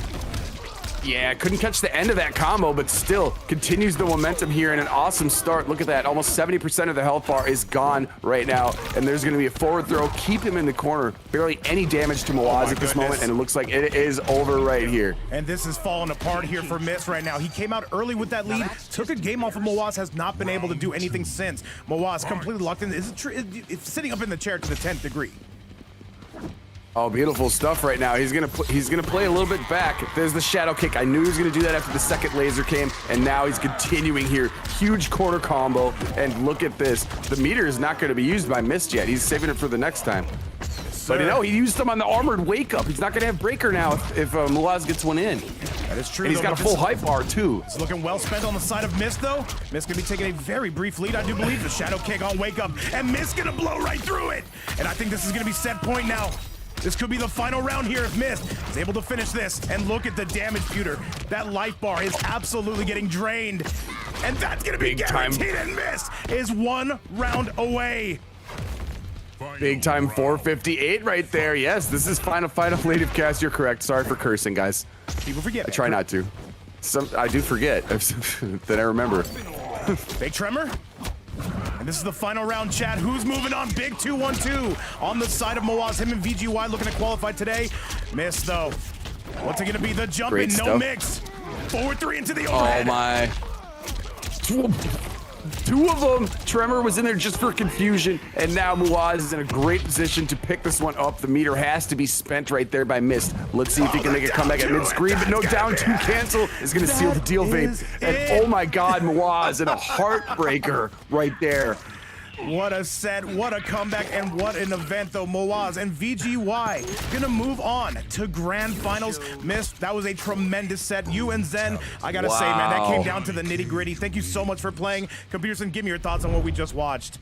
Yeah, couldn't catch the end of that combo, but still continues the momentum here and an awesome start. Look at that, almost 70% of the health bar is gone right now, and there's gonna be a forward throw. Keep him in the corner. Barely any damage to Mouaz at this moment, and it looks like it is over right here. And this is falling apart here for Mist right now. He came out early with that lead, took a game off of Mouaz, has not been able to do anything since. Mouaz completely locked in. It's sitting up in the chair to the 10th degree. Oh, beautiful stuff right now. He's gonna play a little bit back. There's the shadow kick. I knew he was gonna do that after the second laser came, and now he's continuing here. Huge corner combo, and look at this. The meter is not gonna be used by Mist yet. He's saving it for the next time. But no, he used them on the armored wake up. He's not gonna have breaker now if Mouaz gets one in. That is true. And he's got a full hype bar too. It's looking well spent on the side of Mist though. Mist gonna be taking a very brief lead, I do believe. The shadow kick on wake up, and Mist gonna blow right through it. And I think this is gonna be set point now. This could be the final round here if Mist is able to finish this. And look at the damage pewter. That life bar is absolutely getting drained. And that's gonna be guaranteed, and Mist is 1 round away. Big time 458 right there. Yes, this is final native cast. You're correct. Sorry for cursing, guys. People forget. I try not to. I do forget. Then I remember. Big tremor. And this is the final round, chat. Who's moving on? Big 2-1-2 on the side of Mouaz. Him and VGY looking to qualify today. Miss though. What's it gonna be? The jump in, no mix. Forward 3 into the overhead. Oh my. Two of them. Tremor was in there just for confusion, and now Mouaz is in a great position to pick this one up. The meter has to be spent right there by Mist. Let's see if he can make a comeback at mid-screen, but no, down 2 cancel is going to seal the deal, vape. And oh my God, Mouaz in a heartbreaker right there. What a set, what a comeback, and what an event though. Mouaz and VGY gonna move on to grand finals. Mist, that was a tremendous set. You and Zen, I gotta say, man, that came down to the nitty gritty. Thank you so much for playing. Computerson, give me your thoughts on what we just watched.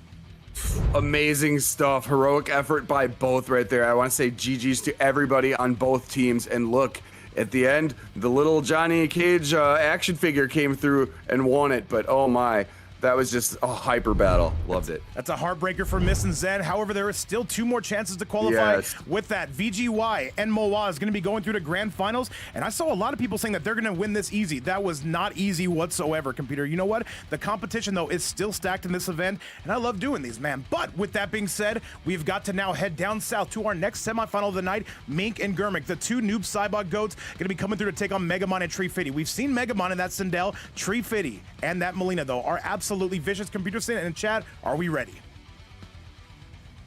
Amazing stuff, heroic effort by both right there. I want to say GG's to everybody on both teams. And look, at the end, the little Johnny Cage action figure came through and won it, but oh my. That was just a hyper battle. Loved it. That's a heartbreaker for Mist and Zen. However, there is still 2 more chances to qualify. Yes. With that, VGY and Mouaz going to be going through the grand finals. And I saw a lot of people saying that they're going to win this easy. That was not easy whatsoever, computer. You know what? The competition, though, is still stacked in this event. And I love doing these, man. But with that being said, we've got to now head down south to our next semifinal of the night. Mink and Germik, the 2 noob Cybot goats, going to be coming through to take on Megamon and Tree Fitty. We've seen Megamon and that Sindel. Tree Fitty and that Melina, though, are absolutely vicious. Computer Sin and chat, are we ready?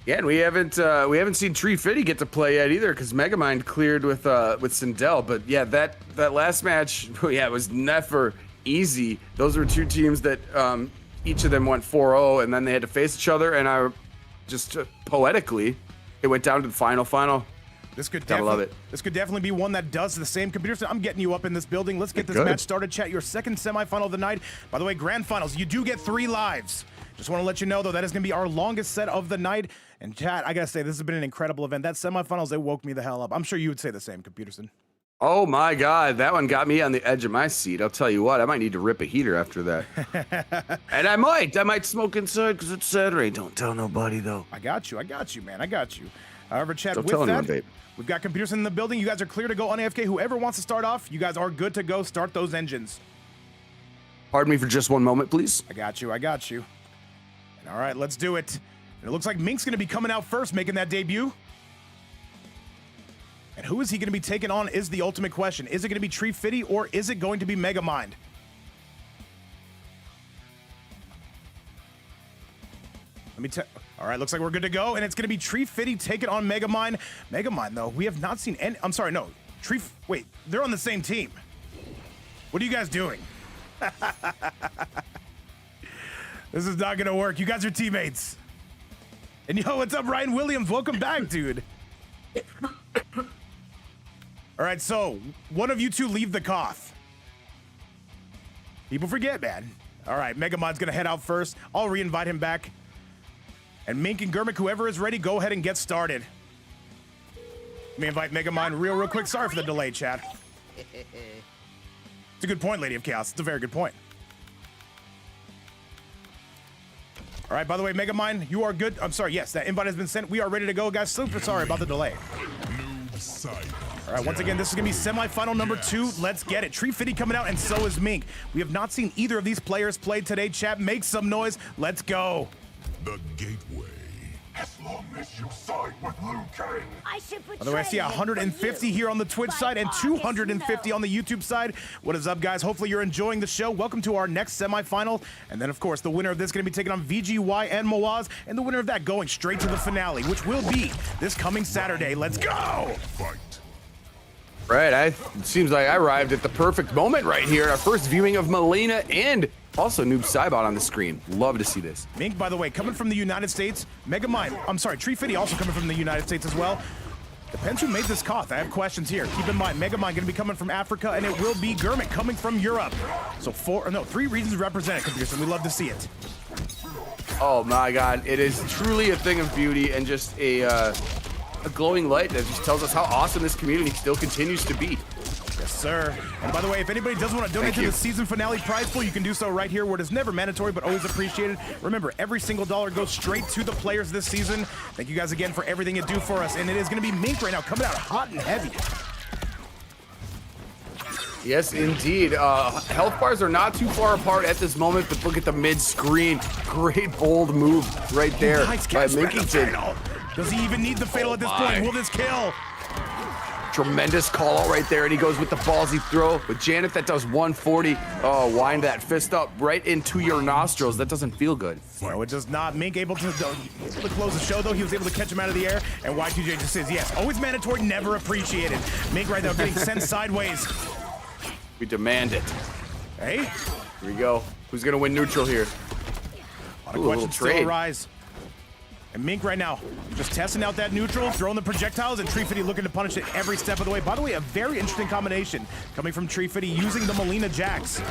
Yeah, and we haven't seen Tree Fitty get to play yet either, because Megamind cleared with Sindel. But yeah, that last match, yeah, it was never easy. Those were 2 teams that each of them went 4-0, and then they had to face each other. And I just poetically, it went down to the final. This could love it. This could definitely be one that does the same. Computer, I'm getting you up in this building. Let's get this match started. Chat, your second semifinal of the night. By the way, grand finals, you do get 3 lives. Just want to let you know, though, that is going to be our longest set of the night. And chat, I got to say, this has been an incredible event. That semifinals, they woke me the hell up. I'm sure you would say the same, Computerson. Oh my God, that one got me on the edge of my seat. I'll tell you what, I might need to rip a heater after that. And I might smoke inside because it's Saturday. Don't tell nobody, though. I got you, man. I got you. However, chat, Don't with tell that, anyone, babe. We've got Computerson in the building. You guys are clear to go on AFK. Whoever wants to start off, you guys are good to go. Start those engines. Pardon me for just one moment, please. I got you. And all right, let's do it. And it looks like Mink's going to be coming out first, making that debut. And who is he going to be taking on is the ultimate question. Is it going to be Tree Fitty or is it going to be Megamind? All right, looks like we're good to go, and it's going to be Tree Fitty taking on Megamind. Megamind, though, we have not seen any. I'm sorry, no. Wait, they're on the same team. What are you guys doing? This is not gonna work. You guys are teammates. And yo, what's up, Ryan Williams? Welcome back, dude. All right, so one of you two leave the Koth. People forget, man. All right, Megamod's gonna head out first. I'll re-invite him back. And Mink and Germik, whoever is ready, go ahead and get started. Let me invite Megamind real quick. Sorry for the delay, chat. It's a good point, Lady of Chaos. It's a very good point. All right, by the way, Megamind, you are good. I'm sorry, yes, that invite has been sent. We are ready to go, guys. Super sorry about the delay. All right, once again, this is gonna be semifinal number 2. Let's get it. Tree Fitty coming out, and so is Mink. We have not seen either of these players play today. Chat, make some noise. Let's go. The gateway. As long as you side with Liu Kang. By the way, I see 150 here on the Twitch side and 250 on the YouTube side. What is up, guys? Hopefully you're enjoying the show. Welcome to our next semifinal. And then, of course, the winner of this is going to be taking on VGY and Mouaz. And the winner of that going straight to the finale, which will be this coming Saturday. Let's go! Fight. Right, it seems like I arrived at the perfect moment right here. Our first viewing of Melina and also Noob Saibot on the screen. Love to see this. Mink, by the way, coming from the United States. Megamind, I'm sorry, Tree Fitty also coming from the United States as well. Depends who made this Koth. I have questions here. Keep in mind, Megamind going to be coming from Africa, and it will be Germik coming from Europe. So 3 regions represented, Computer, and we love to see it. Oh my God, it is truly a thing of beauty and just a glowing light that just tells us how awesome this community still continues to be. Yes, sir. And by the way, if anybody does want to donate to the season finale prize pool, you can do so right here, where it is never mandatory but always appreciated. Remember, every single dollar goes straight to the players this season. Thank you guys again for everything you do for us. And it is going to be Mink right now, coming out hot and heavy. Yes, indeed. Health bars are not too far apart at this moment, but look at the mid-screen. Great bold move right there Nice by catch, the Minkington. fatal. Does he even need the fatal at this point? Will this kill? Tremendous call out right there, and he goes with the ballsy throw. With Janet, that does 140. Oh, wind that fist up right into your nostrils. That doesn't feel good. No, it does not. Mink able to close the show, though. He was able to catch him out of the air. And Y2J just says, yes, always mandatory, never appreciated. Mink right now getting sent sideways. We demand it. Hey. Here we go. Who's going to win neutral here? A lot of questions still arise. And Mink right now just testing out that neutral, throwing the projectiles, and Tree Fitty looking to punish it every step of the way. By the way, a very interesting combination coming from Tree Fitty using the Melina Jax.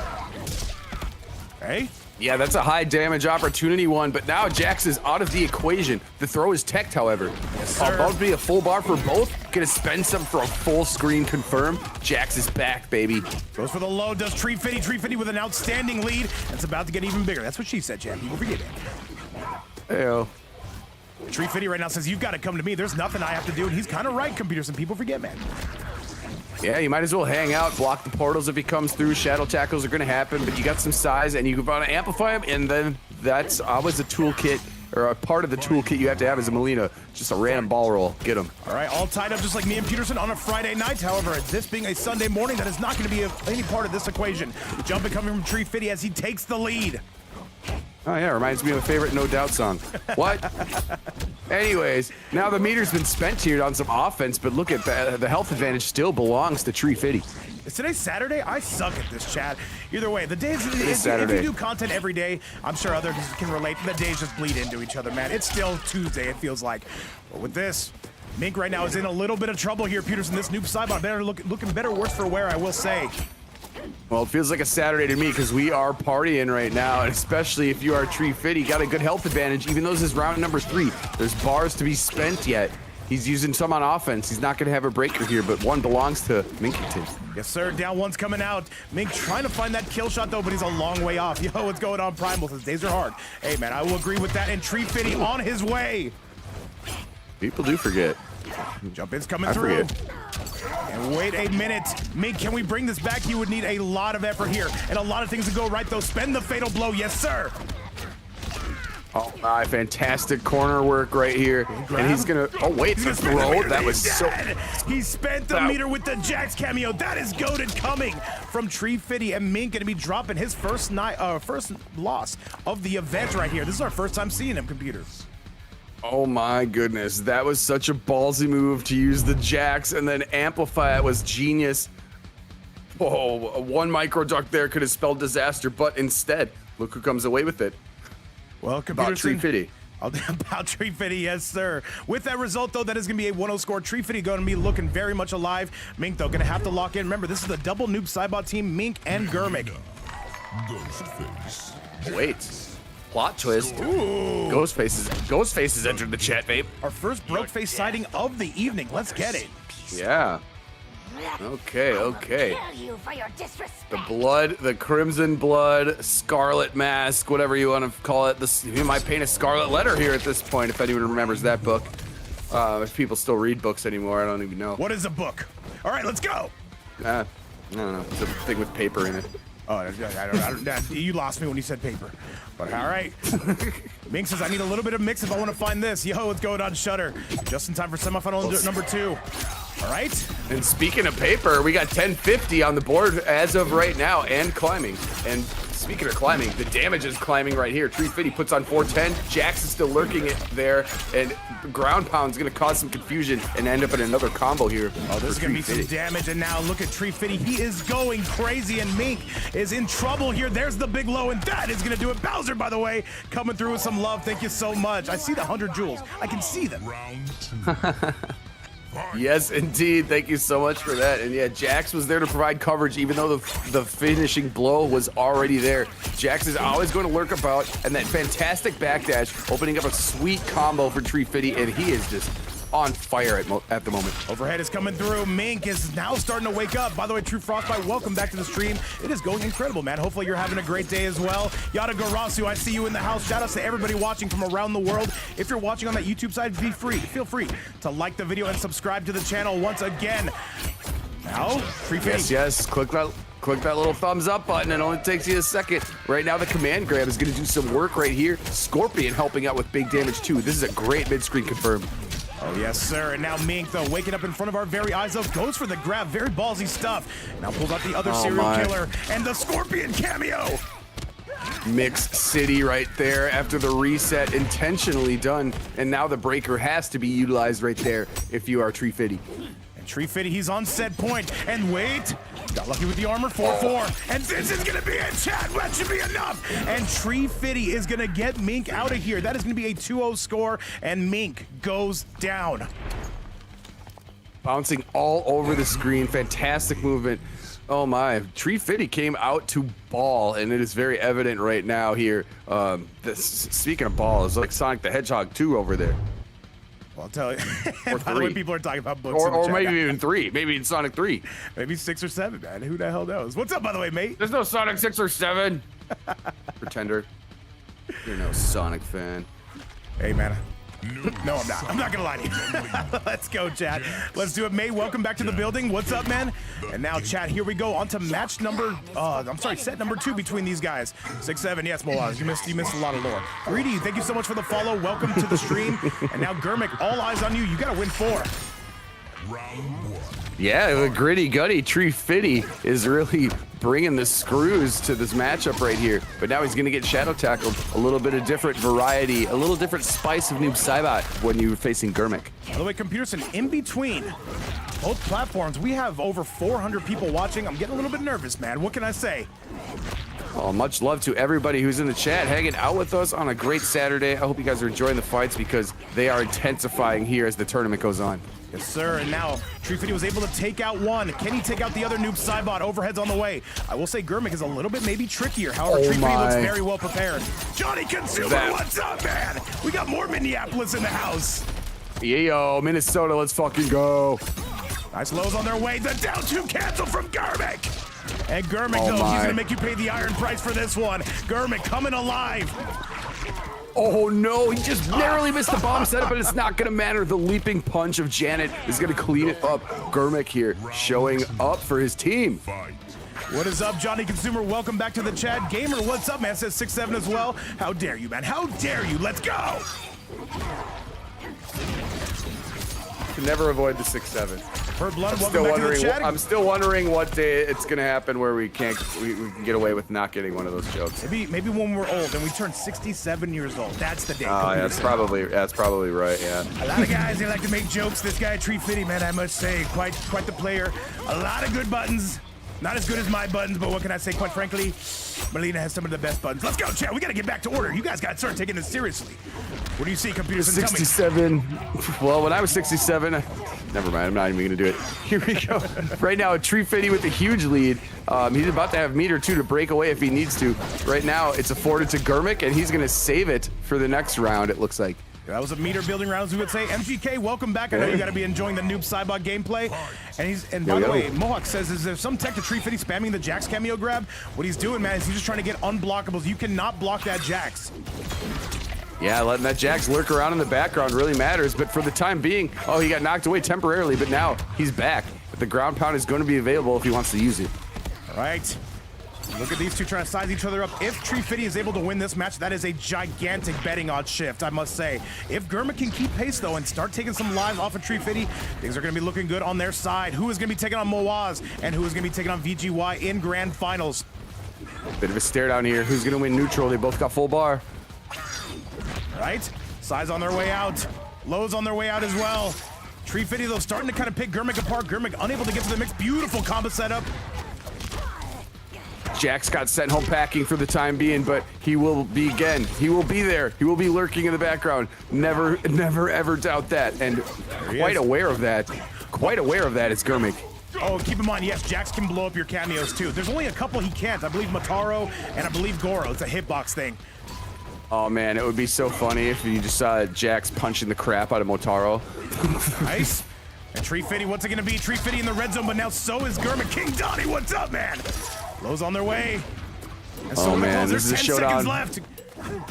Hey. Yeah, that's a high damage opportunity one, but now Jax is out of the equation. The throw is teched, however. Yes, sir. About to be a full bar for both. Gonna spend some for a full screen confirm. Jax is back, baby. Goes for the low, does Tree Fitty. Tree Fitty with an outstanding lead. It's about to get even bigger. That's what she said, champ. People forget it. Hey-o. Tree Fitty right now says, you've got to come to me. There's nothing I have to do. And he's kind of right, Computers, and people forget, man. Yeah, you might as well hang out, block the portals if he comes through. Shadow tackles are going to happen, but you got some size, and you want to amplify him, and then that's always a toolkit, or a part of the toolkit you have to have as a Melina. Just a random ball roll. Get him. All right, all tied up just like me and Peterson on a Friday night. However, this being a Sunday morning, that is not going to be any part of this equation. Jumping coming from Tree Fitty as he takes the lead. Oh yeah, reminds me of a favorite No Doubt song. What? Anyways, now the meter's been spent here on some offense, but look at that. The health advantage still belongs to Tree Fitty. Is today Saturday? I suck at this, chat. Either way, the days, Saturday. if you do content every day, I'm sure others can relate. The days just bleed into each other, man. It's still Tuesday, it feels like. But with this, Mink right now is in a little bit of trouble here, Peterson. This Noob Saibot looking better, worse for wear, I will say. Well, it feels like a Saturday to me because we are partying right now, and especially if you are Tree Fitty, got a good health advantage, even though this is round number 3. There's bars to be spent yet. He's using some on offense. He's not going to have a breaker here, but one belongs to Minkington. Yes, sir. Down one's coming out. Mink trying to find that kill shot, though, but he's a long way off. Yo, what's going on, Primal? His days are hard. Hey, man, I will agree with that. And Tree Fitty on his way. People do forget. Jump in's coming through. Forget. And wait a minute. Mink, can we bring this back? You would need a lot of effort here. And a lot of things to go right, though. Spend the fatal blow. Yes, sir. Oh, my fantastic corner work right here. And he's going to... Oh, wait, the throw. That was so... He spent the meter with the Jax cameo. That is goated coming from Tree Fitty. And Mink going to be dropping his first loss of the event right here. This is our first time seeing him, Computers. Oh my goodness, that was such a ballsy move to use the Jax and then amplify it. Was genius. Oh, one micro duck there could have spelled disaster, but instead, look who comes away with it. Well, About Tree Fitty. About Tree Fitty, yes, sir. With that result, though, that is going to be a 1-0 score. Tree Fitty going to be looking very much alive. Mink, though, going to have to lock in. Remember, this is the double noob Cybot team, Mink and Germik. Wait. Plot twist. Ooh. Ghostface has entered the chat, babe. Our first broke face sighting of the evening. Let's get it. Yeah. Okay. Kill you for your disrespect. The blood, the crimson blood, scarlet mask, whatever you want to call it. You might paint a scarlet letter here at this point, if anyone remembers that book. If people still read books anymore, I don't even know. What is a book? All right, let's go. I don't know. It's a thing with paper in it. Oh, I don't, you lost me when you said paper. But all right. Mink says, I need a little bit of mix if I want to find this. Yo, what's going on, Shutter? Just in time for semifinal number 2. All right. And speaking of paper, we got 1050 on the board as of right now and climbing. And speaking of climbing, the damage is climbing right here. Tree Fitty puts on 410. Jax is still lurking it there. And ground pound's going to cause some confusion and end up in another combo here. Oh, this is going to be some damage. And now look at Tree Fitty. He is going crazy. And Mink is in trouble here. There's the big low. And that is going to do it. Bowser, by the way, coming through with some love. Thank you so much. I see the 100 jewels. I can see them. Yes, indeed. Thank you so much for that. And yeah, Jax was there to provide coverage, even though the finishing blow was already there. Jax is always going to lurk about, and that fantastic backdash, opening up a sweet combo for Tree Fitty, and he is just on fire at the moment. Overhead is coming through. Mink is now starting to wake up. By the way, True Frostbite, welcome back to the stream. It is going incredible, man. Hopefully you're having a great day as well. Yada Garasu, I see you in the house. Shout outs to everybody watching from around the world. If you're watching on that YouTube side, feel free to like the video and subscribe to the channel once again. Now, Tree Fitty. Yes, click that little thumbs up button. It only takes you a second. Right now, the command grab is going to do some work right here. Scorpion helping out with big damage too. This is a great mid-screen confirm. Oh, yes, sir. And now Mink, though, waking up in front of our very eyes, though, goes for the grab. Very ballsy stuff. Now pulls out the other serial killer and the Scorpion cameo. Mix City right there after the reset intentionally done. And now the breaker has to be utilized right there if you are Tree Fitty. And Tree Fitty, he's on set point. And wait. Got lucky with the armor, 4-4. And this is going to be it, chat. That should be enough. And Tree Fitty is going to get Mink out of here. That is going to be a 2-0 score, and Mink goes down. Bouncing all over the screen. Fantastic movement. Oh, my. Tree Fitty came out to ball, and it is very evident right now here. Speaking of ball, it's like Sonic the Hedgehog 2 over there. Well, I'll tell you. Or By the way, people are talking about books. Or maybe even 3. Maybe in Sonic 3. Maybe 6 or 7, man. Who the hell knows? What's up, by the way, mate? There's no Sonic 6 or 7. Pretender. You're no Sonic fan. Hey, man. No, I'm not. I'm not gonna lie to you. Let's go, chat. Let's do it, mate. Welcome back to the building. What's up, man? And now, chat, here we go on to match number, set number 2 between these guys. 6-7, yes, Mouaz. You missed a lot of lore. Greedy, thank you so much for the follow. Welcome to the stream. And now, Germik, all eyes on you. You gotta win 4. Yeah, the gritty gutty Tree Fitty is really bringing the screws to this matchup right here. But now he's going to get shadow tackled. A little bit of different variety, a little different spice of Noob Saibot when you're facing Germik. By the way, Computerson, in between both platforms, we have over 400 people watching. I'm getting a little bit nervous, man. What can I say? Oh, much love to everybody who's in the chat, hanging out with us on a great Saturday. I hope you guys are enjoying the fights because they are intensifying here as the tournament goes on. Yes, sir. And now, Tree Fitty was able to take out one. Can he take out the other Noob Saibot? Overhead's on the way. I will say Germik is a little bit maybe trickier. However, Tree Fitty looks very well prepared. Johnny Consumer, what's up, man? We got more Minneapolis in the house. Yo, Minnesota, let's fucking go. Nice lows on their way. The down 2 cancel from Germik. And Germik, though, he's going to make you pay the iron price for this one. Germik coming alive. Oh no, he just narrowly missed the bomb setup, but it's not gonna matter. The leaping punch of Janet is gonna clean it up. Germik here showing up for his team. What is up, Johnny Consumer? Welcome back to the chat. Gamer, what's up, man? Says 6-7 as well. How dare you, man? How dare you? Let's go. Can never avoid the 6-7. Per Blood, welcome back to the chat. I'm still wondering what day it's gonna happen where we can get away with not getting one of those jokes. Maybe when we're old and we turn 67 years old. That's the day. Oh, yeah, that's probably right. Yeah. A lot of guys, they like to make jokes. This guy, Tree Fitty, man, I must say, quite the player. A lot of good buttons. Not as good as my buttons, but what can I say? Quite frankly, Melina has some of the best buttons. Let's go, chat. We got to get back to order. You guys got to start taking this seriously. What do you see, computers? 67. Well, when I was 67, never mind. I'm not even going to do it. Here we go. Right now, Tree Fitty with a huge lead. He's about to have meter or two to break away if he needs to. Right now, it's afforded to Germik, and he's going to save it for the next round, it looks like. That was a meter building round, as we would say. MGK, welcome back. I know you got to be enjoying the Noob Cybot gameplay. And by the way, Mohawk says, is there some tech to Tree Fitty spamming the Jax cameo grab? What he's doing, man, is he's just trying to get unblockables. You cannot block that Jax. Yeah, letting that Jax lurk around in the background really matters. But for the time being, oh, he got knocked away temporarily, but now he's back. But the ground pound is going to be available if he wants to use it. All right. Look at these two trying to size each other up. If Tree Fitty is able to win this match, that is a gigantic betting odds shift, I must say. If Germik can keep pace, though, and start taking some lives off of Tree Fitty, things are going to be looking good on their side. Who is going to be taking on Mouaz, and who is going to be taking on VGY in grand finals? Bit of a stare down here. Who's going to win neutral? They both got full bar. Right? Size on their way out. Lowe's on their way out as well. Tree Fitty, though, starting to kind of pick Germik apart. Germik unable to get to the mix. Beautiful combo setup. Jax got sent home packing for the time being, but he will be again. He will be there. He will be lurking in the background. Never ever doubt that. And quite aware of that. Quite aware of that is Germik. Oh, keep in mind, yes, Jax can blow up your cameos too. There's only a couple he can't. I believe Mataro and I believe Goro. It's a hitbox thing. Oh man, it would be so funny if you just saw Jax punching the crap out of Motaro. Nice. And Tree Fitty, what's it gonna be? Tree Fitty in the red zone, but now so is Germik. King Donnie, what's up, man? Lowe's on their way. And so man, there's this is a 10 seconds showdown. left.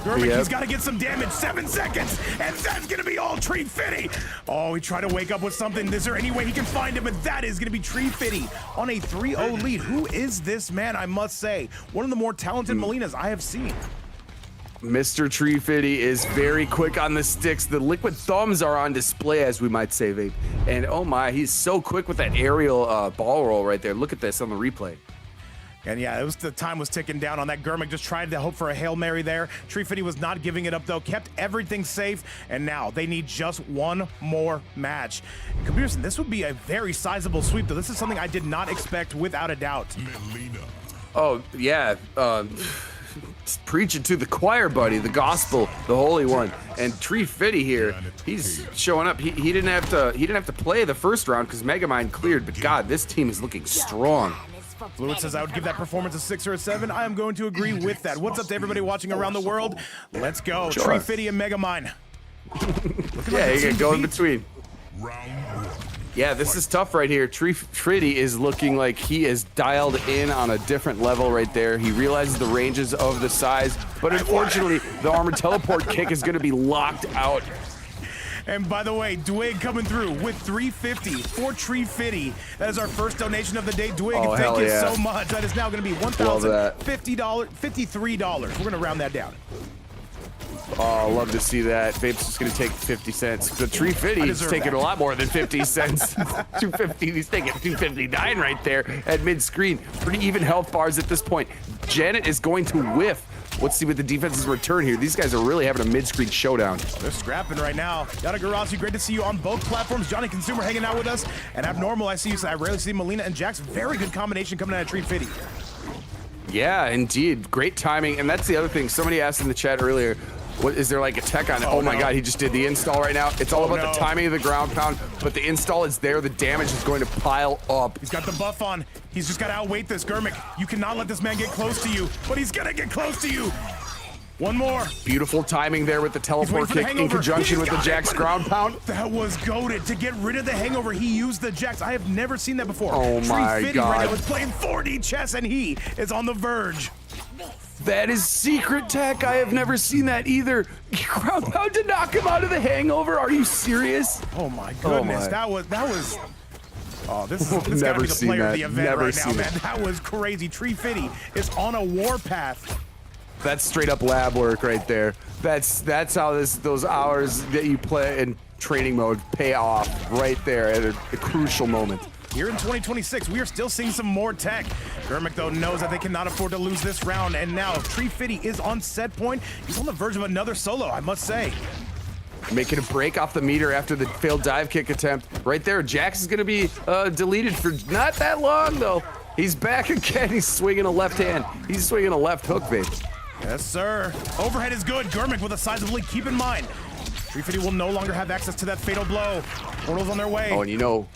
Germik, he's got to get some damage. 7 seconds, and that's going to be all Tree Fitty. Oh, he tried to wake up with something. Is there any way he can find him? And that is going to be Tree Fitty on a 3-0 lead. Who is this man, I must say? One of the more talented Melinas I have seen. Mr. Tree Fitty is very quick on the sticks. The liquid thumbs are on display, as we might say, Vape. And oh my, he's so quick with that aerial ball roll right there. Look at this on the replay. And yeah, the time was ticking down on that. Germik just tried to hope for a Hail Mary there. Tree Fitty was not giving it up, though. Kept everything safe. And now they need just one more match. Computerson, this would be a very sizable sweep, though. This is something I did not expect, without a doubt. Oh, yeah. Preach it to the choir, buddy. The gospel, the holy one. And Tree Fitty here, he's showing up. He didn't have to play the first round because Megamind cleared. But God, this team is looking strong. Fluid says I would give that performance a 6 or a 7. I am going to agree with that. What's up to everybody watching around the world? Let's go. Sure. Tree Fitty and Megamind. Yeah, you can go in between. Yeah, this is tough right here. Tree Fitty is looking like he is dialed in on a different level right there. He realizes the ranges of the size, but unfortunately, the armored teleport kick is going to be locked out. And by the way, Dwig coming through with $350 for Tree Fitty. That is our first donation of the day. Dwig, thank you so much. That is now going to be $1,053. We're going to round that down. Oh, love to see that. Vape's just going to take 50 cents. The Tree Fitty is taking a lot more than 50 cents. 250. He's taking 259 right there at mid-screen. Pretty even health bars at this point. Janet is going to whiff. Let's see what the defenses return here. These guys are really having a mid-screen showdown. They're scrapping right now. Yada Garasi, great to see you on both platforms. Johnny Consumer hanging out with us. And Abnormal, I see you. So I rarely see Melina and Jax. Very good combination coming out of Tree Fitty. Yeah, indeed. Great timing. And that's the other thing. Somebody asked in the chat earlier, what is there like a tech on it? Oh my God, he just did the install right now. It's all about the timing of the ground pound, but the install is there. The damage is going to pile up. He's got the buff on. He's just got to outweight this. Germik, you cannot let this man get close to you, but he's going to get close to you. One more. Beautiful timing there with the teleport kick in conjunction with the Jax ground pound. That was goated. To get rid of the hangover, he used the Jax. I have never seen that before. Oh my Tree Fitty God. right now is playing 4D chess, and he is on the verge. That is secret tech. I have never seen that either. Ground pound to knock him out of the hangover. Are you serious? Oh my goodness. That was. Oh, this gotta be the player of the event right now, man. That was crazy. Tree Fitty is on a warpath. That's straight up lab work right there. That's how those hours that you play in training mode pay off right there at a crucial moment. Here in 2026, we are still seeing some more tech. Germik, though, knows that they cannot afford to lose this round, and now Tree Fitty is on set point. He's on the verge of another solo, I must say. Making a break off the meter after the failed dive kick attempt. Right there, Jax is going to be deleted for not that long, though. He's back again. He's swinging a left hand. He's swinging a left hook, babe. Yes, sir. Overhead is good. Germik with a sizable lead. Keep in mind, 350 will no longer have access to that fatal blow. Portal's on their way. Oh, and you know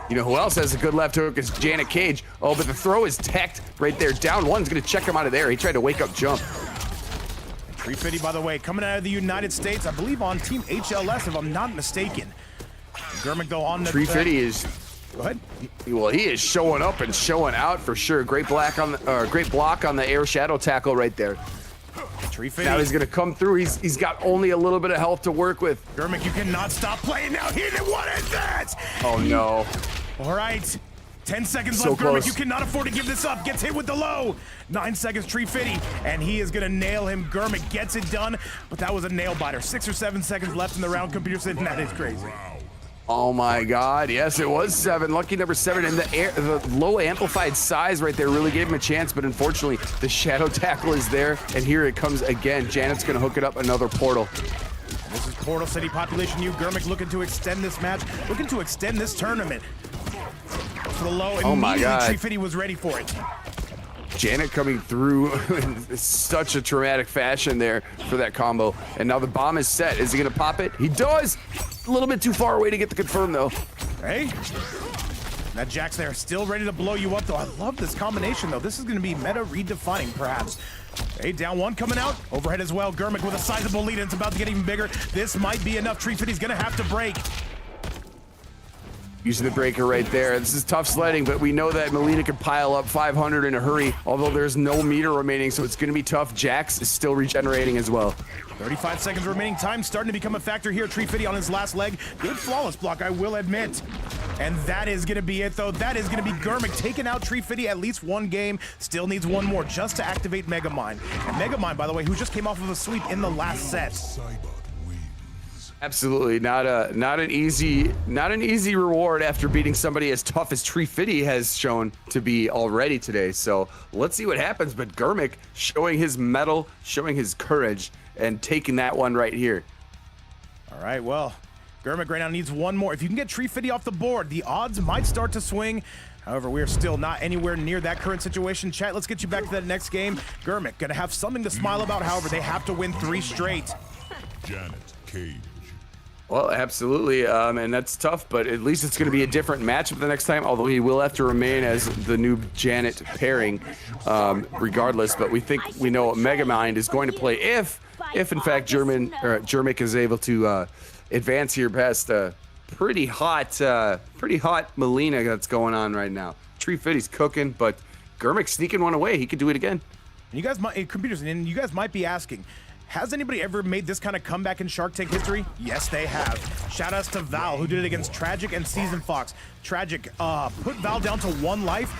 who else has a good left hook is Janet Cage. Oh, but the throw is teched right there. Down one's gonna check him out of there. He tried to wake up jump. 350, by the way, coming out of the United States, I believe on Team HLS, if I'm not mistaken. Germik, though, on the 350 is. Go ahead. Well, he is showing up and showing out for sure. Great block on the air shadow tackle right there. 350. Now he's gonna come through. He's got only a little bit of health to work with. Germik, you cannot stop playing now. What is that? Oh no. All right. 10 seconds So left, close. Germik. You cannot afford to give this up. Gets hit with the low. 9 seconds, 350, and he is gonna nail him. Germik gets it done, but that was a nail biter. 6 or 7 seconds left in the round. Computer said that is crazy. Oh my God! Yes, it was 7. Lucky number 7, and the low amplified size right there really gave him a chance. But unfortunately, the shadow tackle is there, and here it comes again. Janet's gonna hook it up another portal. This is Portal City Population U. Germik looking to extend this match, looking to extend this tournament. For the low, Oh my God! 350 was ready for it. Janet coming through in such a traumatic fashion there for that combo. And now the bomb is set. Is he gonna pop it? He does! A little bit too far away to get the confirm though. Hey, that Jack's there, still ready to blow you up though. I love this combination though. This is gonna be meta redefining perhaps. Hey, down one coming out. Overhead as well. Germik with a sizable lead and it's about to get even bigger. This might be enough. 350's gonna have to break. Using the breaker right there. This is tough sledding, but we know that Melina can pile up 500 in a hurry, although there's no meter remaining, so it's going to be tough. Jax is still regenerating as well. 35 seconds remaining. Time starting to become a factor here. 350 on his last leg. Good flawless block, I will admit. And that is going to be it, though. That is going to be Germik taking out 350 at least one game. Still needs one more just to activate Megamind. And Megamind, by the way, who just came off of a sweep in the last set. Absolutely not an easy reward after beating somebody as tough as 350 has shown to be already today. So let's see what happens. But Germik showing his mettle, showing his courage, and taking that one right here. All right, well, Germik right now needs one more. If you can get 350 off the board, the odds might start to swing. However, we are still not anywhere near that current situation. Chat, let's get you back to that next game. Germik gonna have something to smile about. However, they have to win 3 straight. Janet Cage. Well, absolutely, and that's tough, but at least it's going to be a different matchup the next time, although he will have to remain as the new Janet pairing regardless, but we know Megamind is going to play if in fact Germik is able to advance here past pretty hot Melina that's going on right now. 350's cooking, but Germik sneaking one away. He could do it again. And you guys might, computers, and you guys might be asking, has anybody ever made this kind of comeback in Shark Tank history? Yes, they have. Shout outs to Val, who did it against Tragic and Season Fox. Tragic put Val down to 1 life,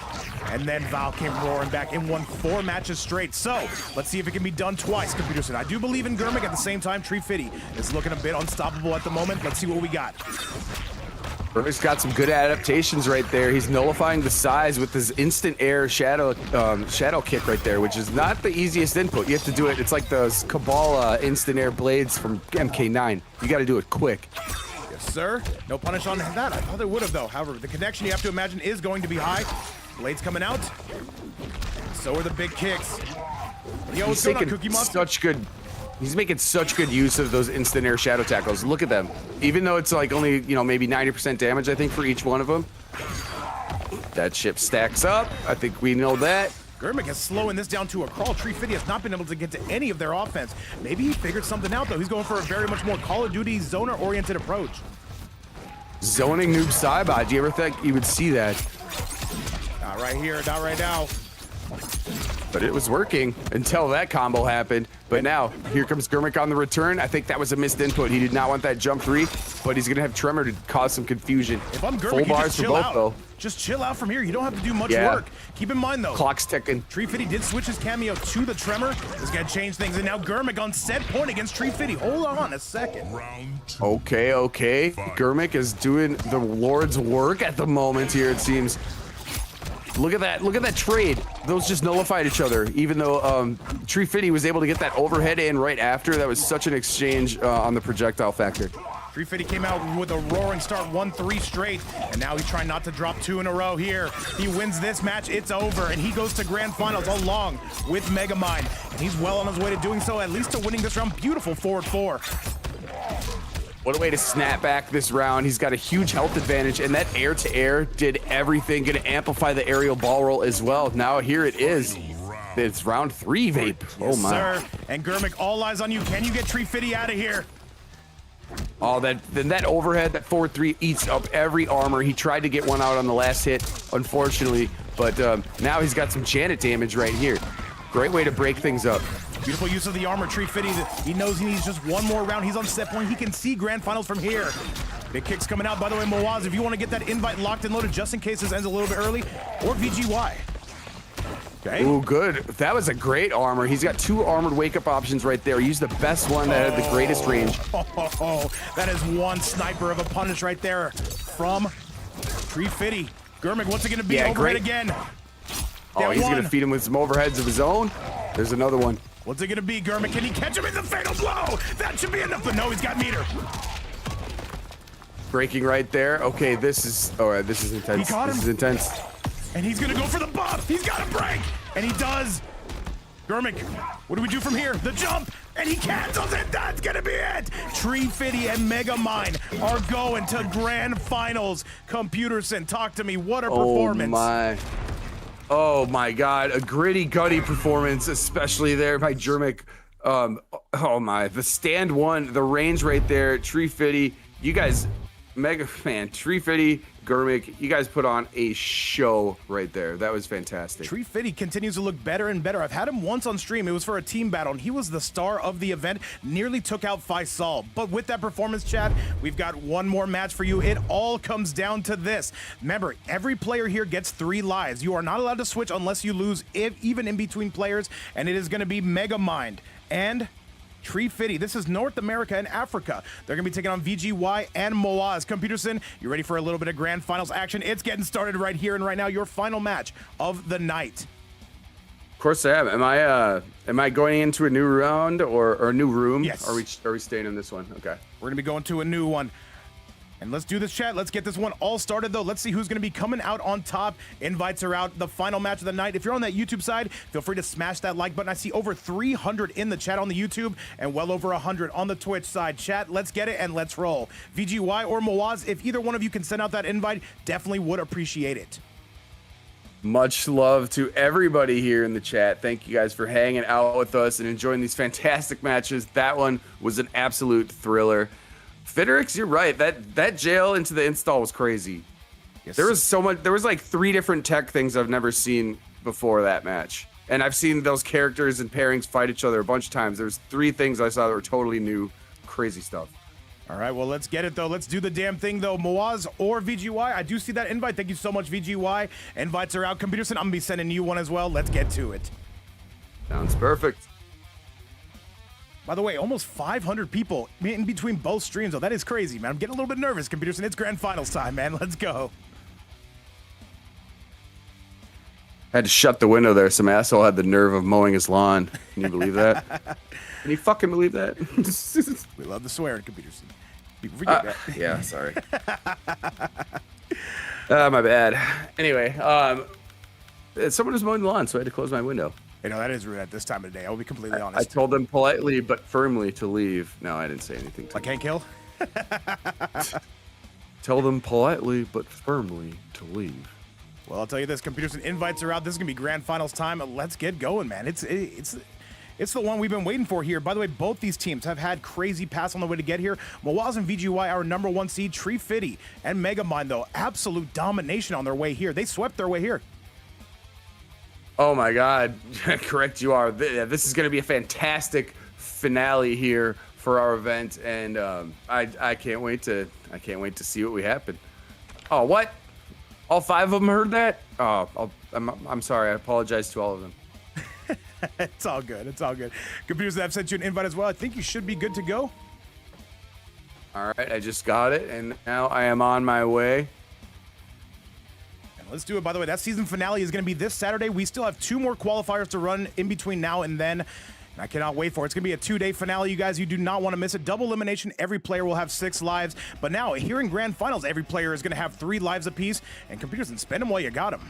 and then Val came roaring back and won 4 matches straight. So, let's see if it can be done twice, computers. I do believe in Germik. At the same time, 350 is looking a bit unstoppable at the moment. Let's see what we got. Germik's got some good adaptations right there. He's nullifying the size with his instant air shadow kick right there, which is not the easiest input. You have to do it. It's like those Cabal instant air blades from MK9. You got to do it quick. Yes, sir. No punish on that. I thought they would have, though. However, the connection you have to imagine is going to be high. Blades coming out. So are the big kicks. Yo, what's going on, Cookie Monster? He's making such good use of those instant air shadow tackles. Look at them. Even though it's like only, maybe 90% damage, I think, for each one of them. That ship stacks up. I think we know that. Germik is slowing this down to a crawl. 350 has not been able to get to any of their offense. Maybe he figured something out, though. He's going for a very much more Call of Duty zoner-oriented approach. Zoning Noob Saibot. Do you ever think you would see that? Not right here, not right now. But it was working until that combo happened. But now, here comes Germik on the return. I think that was a missed input. He did not want that jump 3, but he's going to have Tremor to cause some confusion. If I'm Germik, full bars for both, though. Just chill out from here. You don't have to do much work. Keep in mind, though. Clock's ticking. 350 did switch his cameo to the Tremor. It's going to change things. And now Germik on set point against 350. Hold on a second. Okay. Germik is doing the Lord's work at the moment here, it seems. Look at that trade. Those just nullified each other, even though 350 was able to get that overhead in right after. That was such an exchange on the projectile factor. 350 came out with a roaring start, 1-3 straight, and now he's trying not to drop 2 in a row here. He wins this match, it's over, and he goes to grand finals along with Megamind. And he's well on his way to doing so, at least to winning this round. Beautiful forward 4. What a way to snap back this round. He's got a huge health advantage, and that air-to-air did everything. Gonna amplify the aerial ball roll as well. Now here it is. It's round 3, Vape. Oh my. Sir. And Germik, all eyes on you. Can you get Tree Fitty out of here? Oh, that overhead, that forward 3 eats up every armor. He tried to get one out on the last hit, unfortunately, but now he's got some Janet damage right here. Great way to break things up. Beautiful use of the armor. Tree Fitty, he knows he needs just one more round. He's on set point. He can see grand finals from here. Big kicks coming out. By the way, Mouaz, if you want to get that invite locked and loaded just in case this ends a little bit early, or VGY. Okay. Ooh, good. That was a great armor. He's got 2 armored wake-up options right there. Use the best one that had the greatest range. That is one sniper of a punish right there from Tree Fitty. Germik, what's it going to be? Overhead again. Oh, he's going to feed him with some overheads of his own. There's another one. What's it going to be, Germik? Can he catch him in the fatal blow? That should be enough, but no, he's got meter. Breaking right there. Okay, this is intense. He caught him. This is intense. And he's gonna go for the buff. He's got a break, and he does. Germik, what do we do from here? The jump, and he cancels it. That's gonna be it. Tree Fitty and Megamind are going to grand finals. Computerson, talk to me. What a performance. Oh my God, a gritty, gutty performance, especially there by Germik. Oh my, the stand 1, the range right there. Tree Fitty, you guys, Tree Fitty, Germik, you guys put on a show right there. That was fantastic. Tree Fitty continues to look better and better. I've had him once on stream. It was for a team battle, and he was the star of the event. Nearly took out Faisal. But with that performance, Chad, we've got one more match for you. It all comes down to this. Remember, every player here gets 3 lives. You are not allowed to switch unless you lose, even in between players, and it is going to be Megamind and Tree Fitty. This is North America and Africa. They're going to be taking on VGY and Mouaz. Computerson, you ready for a little bit of grand finals action? It's getting started right here and right now. Your final match of the night. Of course I am. Am I going into a new round or a new room? Yes. Are we staying in this one? Okay. We're going to be going to a new one. And let's do this, chat. Let's get this one all started, though. Let's see who's going to be coming out on top. Invites are out. The final match of the night. If you're on that YouTube side, feel free to smash that like button. I see over 300 in the chat on the YouTube and well over 100 on the Twitch side. Chat, let's get it and let's roll. VGY or Mouaz, if either one of you can send out that invite, definitely would appreciate it. Much love to everybody here in the chat. Thank you guys for hanging out with us and enjoying these fantastic matches. That one was an absolute thriller. Fitterix, you're right. That jail into the install was crazy. Yes. There was so much. There was like 3 different tech things I've never seen before that match, and I've seen those characters and pairings fight each other a bunch of times. There's 3 things I saw that were totally new, crazy stuff. All right, well, let's get it, though. Let's do the damn thing, though. Mouaz or VGY, I do see that invite. Thank you so much, VGY. Invites are out. Computerson, I'm going to be sending you one as well. Let's get to it. Sounds perfect. By the way, almost 500 people in between both streams. Oh, that is crazy, man. I'm getting a little bit nervous, Computerson. It's grand finals time, man. Let's go. I had to shut the window there. Some asshole had the nerve of mowing his lawn. Can you believe that? Can you fucking believe that? We love the swearing, Computerson. People forget that. Yeah, sorry. My bad. Anyway, someone was mowing the lawn, so I had to close my window. You know, that is rude at this time of the day. I'll be completely honest. I told them politely but firmly to leave. No, I didn't say anything to I can't kill? Tell them politely but firmly to leave. Well, I'll tell you this, Computerson, invites are out. This is going to be grand finals time. Let's get going, man. It's the one we've been waiting for here. By the way, both these teams have had crazy pass on the way to get here. Mouaz and VGY, our number 1 seed. Tree Fitty and Megamind, though, absolute domination on their way here. They swept their way here. Oh my God, correct you are. This is going to be a fantastic finale here for our event, and I can't wait to see what we happen. Oh, what? All 5 of them heard that? Oh, I'm sorry. I apologize to all of them. It's all good. It's all good. Computers, I've sent you an invite as well. I think you should be good to go. All right, I just got it, and now I am on my way. Let's do it. By the way, that season finale is going to be this Saturday. We still have 2 more qualifiers to run in between now and then. I cannot wait for it. It's going to be a 2-day finale, you guys. You do not want to miss it. Double elimination. Every player will have 6 lives. But now, here in Grand Finals, every player is going to have 3 lives apiece. And computers, and spend them while you got them.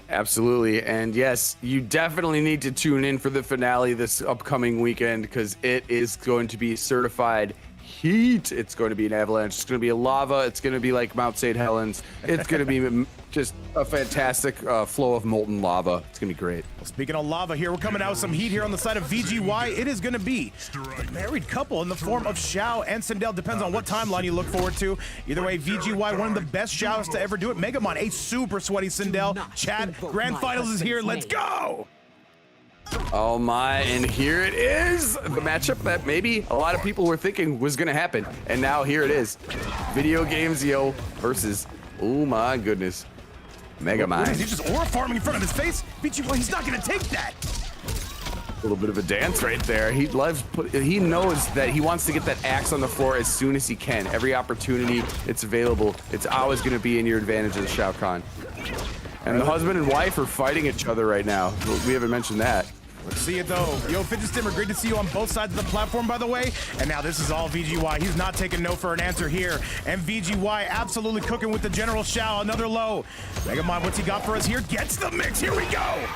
Absolutely. And yes, you definitely need to tune in for the finale this upcoming weekend because it is going to be certified heat. It's going to be an avalanche. It's going to be a lava. It's going to be like Mount St. Helens. It's going to be just a fantastic flow of molten lava. It's going to be great. Well, speaking of lava here, we're coming out with some heat here on the side of VGY. It is going to be a married couple in the form of Xiao and Sindel. Depends on what timeline you look forward to. Either way, VGY, one of the best Xiaos to ever do it. Megamon, a super sweaty Sindel. Chat, Grand Finals is here. Let's go! Oh my, and here it is, the matchup that maybe a lot of people were thinking was gonna happen, and now here it is. VideoGamezYo versus, oh my goodness, Megamon. He's just aura farming in front of his face. VGY, he's not gonna take that. A little bit of a dance right there. He knows that he wants to get that axe on the floor as soon as he can. Every opportunity it's available, it's always gonna be in your advantage as Shao Kahn. And the husband and wife are fighting each other right now. We haven't mentioned that. Let's see it though. Yo, Fidget Stimmer, great to see you on both sides of the platform, by the way. And now this is all VGY. He's not taking no for an answer here. And VGY absolutely cooking with the General Shao. Another low. Megamon, what's he got for us here? Gets the mix. Here we go.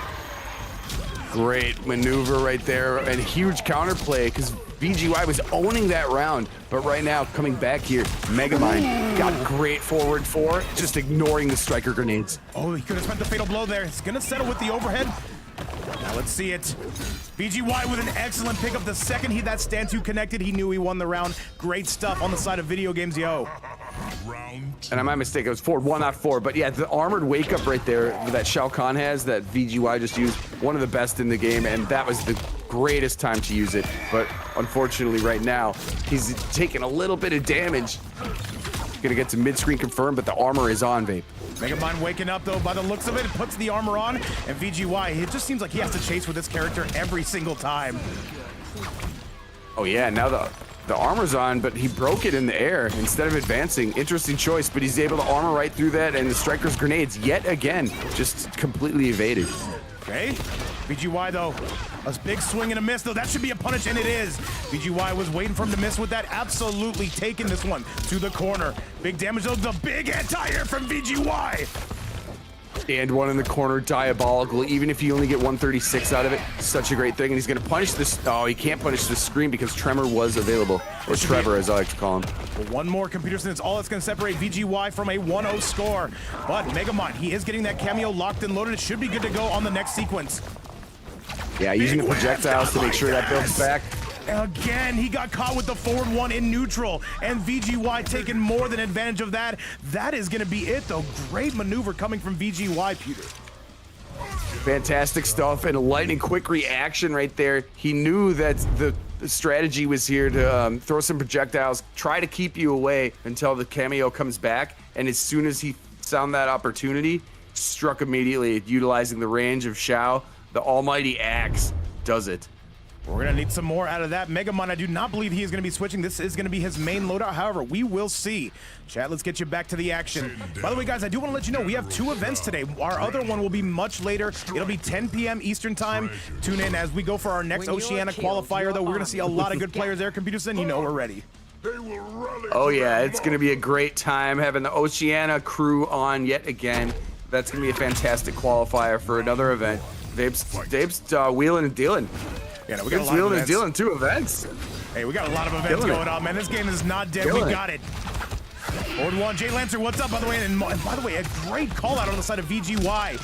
Great maneuver right there and huge counterplay because VGY was owning that round. But right now, coming back here, Megamon got great forward 4, just ignoring the striker grenades. Oh, he could have spent the fatal blow there. He's gonna settle with the overhead. Now let's see it. VGY with an excellent pickup. The second that stand 2 connected, he knew he won the round. Great stuff on the side of VideoGamezYo. And my mistake, it was forward 1, not 4. But yeah, the armored wake up right there that Shao Kahn has, that VGY just used, one of the best in the game, and that was the greatest time to use it. But unfortunately right now, he's taking a little bit of damage. Gonna get to mid-screen confirmed, but the armor is on, Vape. Megamon waking up though by the looks of it, puts the armor on, and VGY, it just seems like he has to chase with this character every single time. Oh yeah, now the armor's on, but he broke it in the air instead of advancing. Interesting choice, but he's able to armor right through that, and the striker's grenades yet again just completely evaded. Okay, VGY though, a big swing and a miss though. That should be a punish, and it is. VGY was waiting for him to miss with that, absolutely taking this one to the corner. Big damage though, the big anti-air from VGY. And one in the corner, diabolical. Even if you only get 136 out of it, such a great thing. And he's gonna punish this. Oh, he can't punish the screen because Tremor was available, or Trevor as I like to call him. Well, one more Computer Sense, all that's gonna separate VGY from a 1-0 score. But Megamon, he is getting that cameo locked and loaded. It should be good to go on the next sequence. Yeah, using the projectiles to make sure that builds back. Again, he got caught with the forward 1 in neutral, and VGY taking more than advantage of that. That is going to be it, though. Great maneuver coming from VGY, Peter. Fantastic stuff and a lightning quick reaction right there. He knew that the strategy was here to throw some projectiles, try to keep you away until the cameo comes back, and as soon as he found that opportunity, struck immediately, utilizing the range of Shao. The almighty axe does it. We're going to need some more out of that. Megamon, I do not believe he is going to be switching. This is going to be his main loadout. However, we will see. Chat, let's get you back to the action. By the way, guys, I do want to let you know we have 2 events today. Our other one will be much later. It'll be 10 p.m. Eastern time. Tune in as we go for our next Oceania qualifier, though. We're going to see a lot of good players there. Computers, and you know we're ready. Oh, yeah, it's going to be a great time having the Oceania crew on yet again. That's going to be a fantastic qualifier for another event. Dave's wheeling and dealing. Yeah, no, we got a lot of events. Dealing 2 events. Hey, we got a lot of events going on, man. This game is not dead. We got it. Forward 1, Jay Lancer, what's up, by the way? And by the way, a great call out on the side of VGY.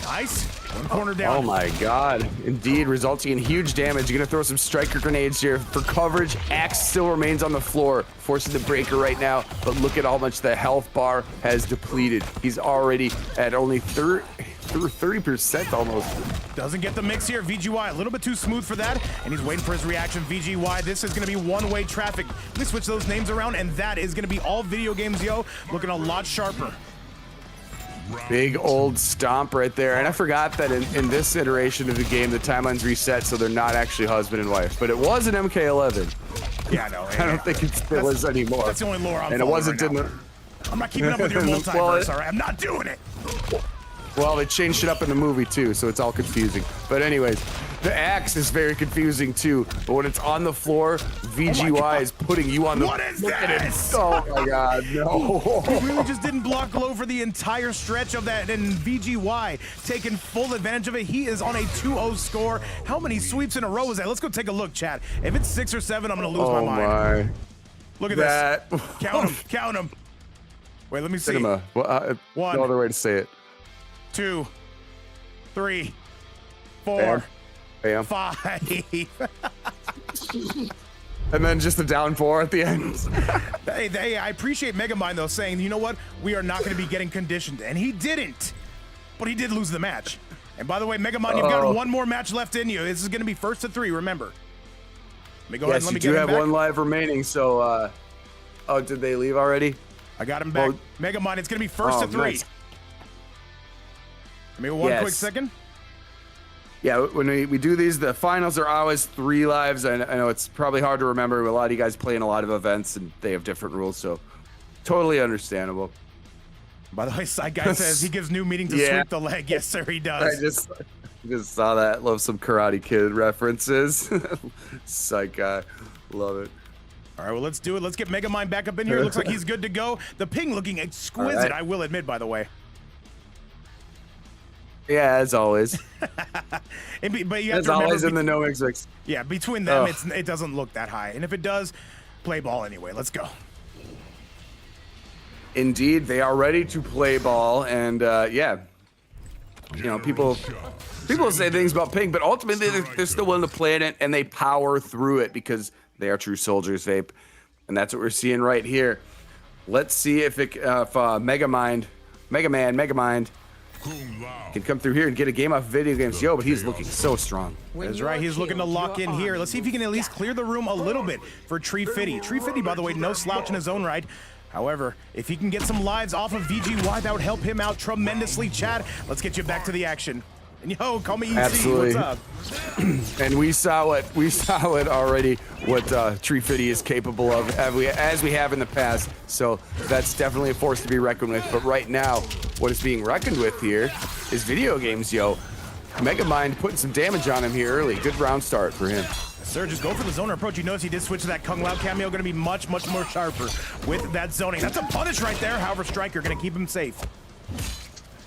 Nice. One corner down. Oh my god. Indeed, resulting in huge damage. You're gonna throw some striker grenades here for coverage. Axe still remains on the floor, forcing the breaker right now. But look at how much the health bar has depleted. He's already at only 30% almost. Doesn't get the mix here. VGY a little bit too smooth for that, and he's waiting for his reaction. VGY, this is going to be one-way traffic. Let me switch those names around, and that is going to be all VideoGamezYo, looking a lot sharper. Big old stomp right there. And I forgot that in this iteration of the game, the timeline's reset, so they're not actually husband and wife. But it was an MK11. Yeah, no. I don't think it still is anymore. That's the only lore I'm and it wasn't right in now. the... I'm not keeping up with your multiverse, all right? I'm not doing it. Well, they changed it up in the movie too, so it's all confusing. But anyways, The axe is very confusing too, but when it's on the floor, VGY is putting you on the. What is Look at it. this? Oh my God, no! He really just didn't block low for the entire stretch of that, and VGY taking full advantage of it. He is on a 2-0 score. How many sweeps in a row is that? Let's go take a look, chat. If it's 6 or 7, I'm gonna lose my mind. My. Look at That. this. Count them, count them. Wait, let me see. Cinema. Well, One. no other way to say it. 2, 3, 4, Bam. 5. And then just a down 4 at the end. Hey, I appreciate Megamind though saying, you know what, we are not going to be getting conditioned, and he didn't, but he did lose the match. And by the way, Megamind, you've got one more match left in you. This is going to be 1st to 3. Remember. Let me go ahead and let me you get do him have back. 1 live remaining. So, oh, did they leave already? I got him back. Well, Megamind, it's going to be 1st to 3. Nice. Give me one quick Yes. second. Yeah, when we do these, the finals are always 3 lives. I know it's probably hard to remember, but a lot of you guys play in a lot of events and they have different rules, so totally understandable. By the way, Side Guy says he gives new meaning to Yeah. sweep the leg. Yes, sir, he I does. just saw that. Love some Karate Kid references. Psych guy. Love it. All right, well, let's do it. Let's get Megamind back up in here. Looks like he's good to go. The ping looking exquisite, All right. I will admit, by the way. Yeah, as always. But you have As to remember, always in the no mix. yeah, between them, Oh. it doesn't look that high. And if it does, play ball anyway. Let's go. Indeed, they are ready to play ball, and yeah, you know, people say things about Pink, but ultimately they're still willing to play it, and they power through it because they are true soldiers, Vape, and that's what we're seeing right here. Let's see if Megamind can come through here and get a game off VideoGamezYo, but he's looking so strong. That's right. He's looking to lock in here. Let's see if he can at least clear the room a little bit for Tree Fitty. Tree Fitty, by the way, no slouch in his own right. However, if he can get some lives off of VGY, that would help him out tremendously. Chad, let's get you back to the action. And yo, call me EC. Absolutely. What's up? And we saw it already, what Tree Fitty is capable of, as we have in the past. So that's definitely a force to be reckoned with. But right now, what is being reckoned with here is VideoGamezYo. Megamind putting some damage on him here early. Good round start for him. Sir, just go for the zoner approach. You notice he did switch to that Kung Lao cameo. Going to be much, much more sharper with that zoning. That's a punish right there. However, Striker going to keep him safe.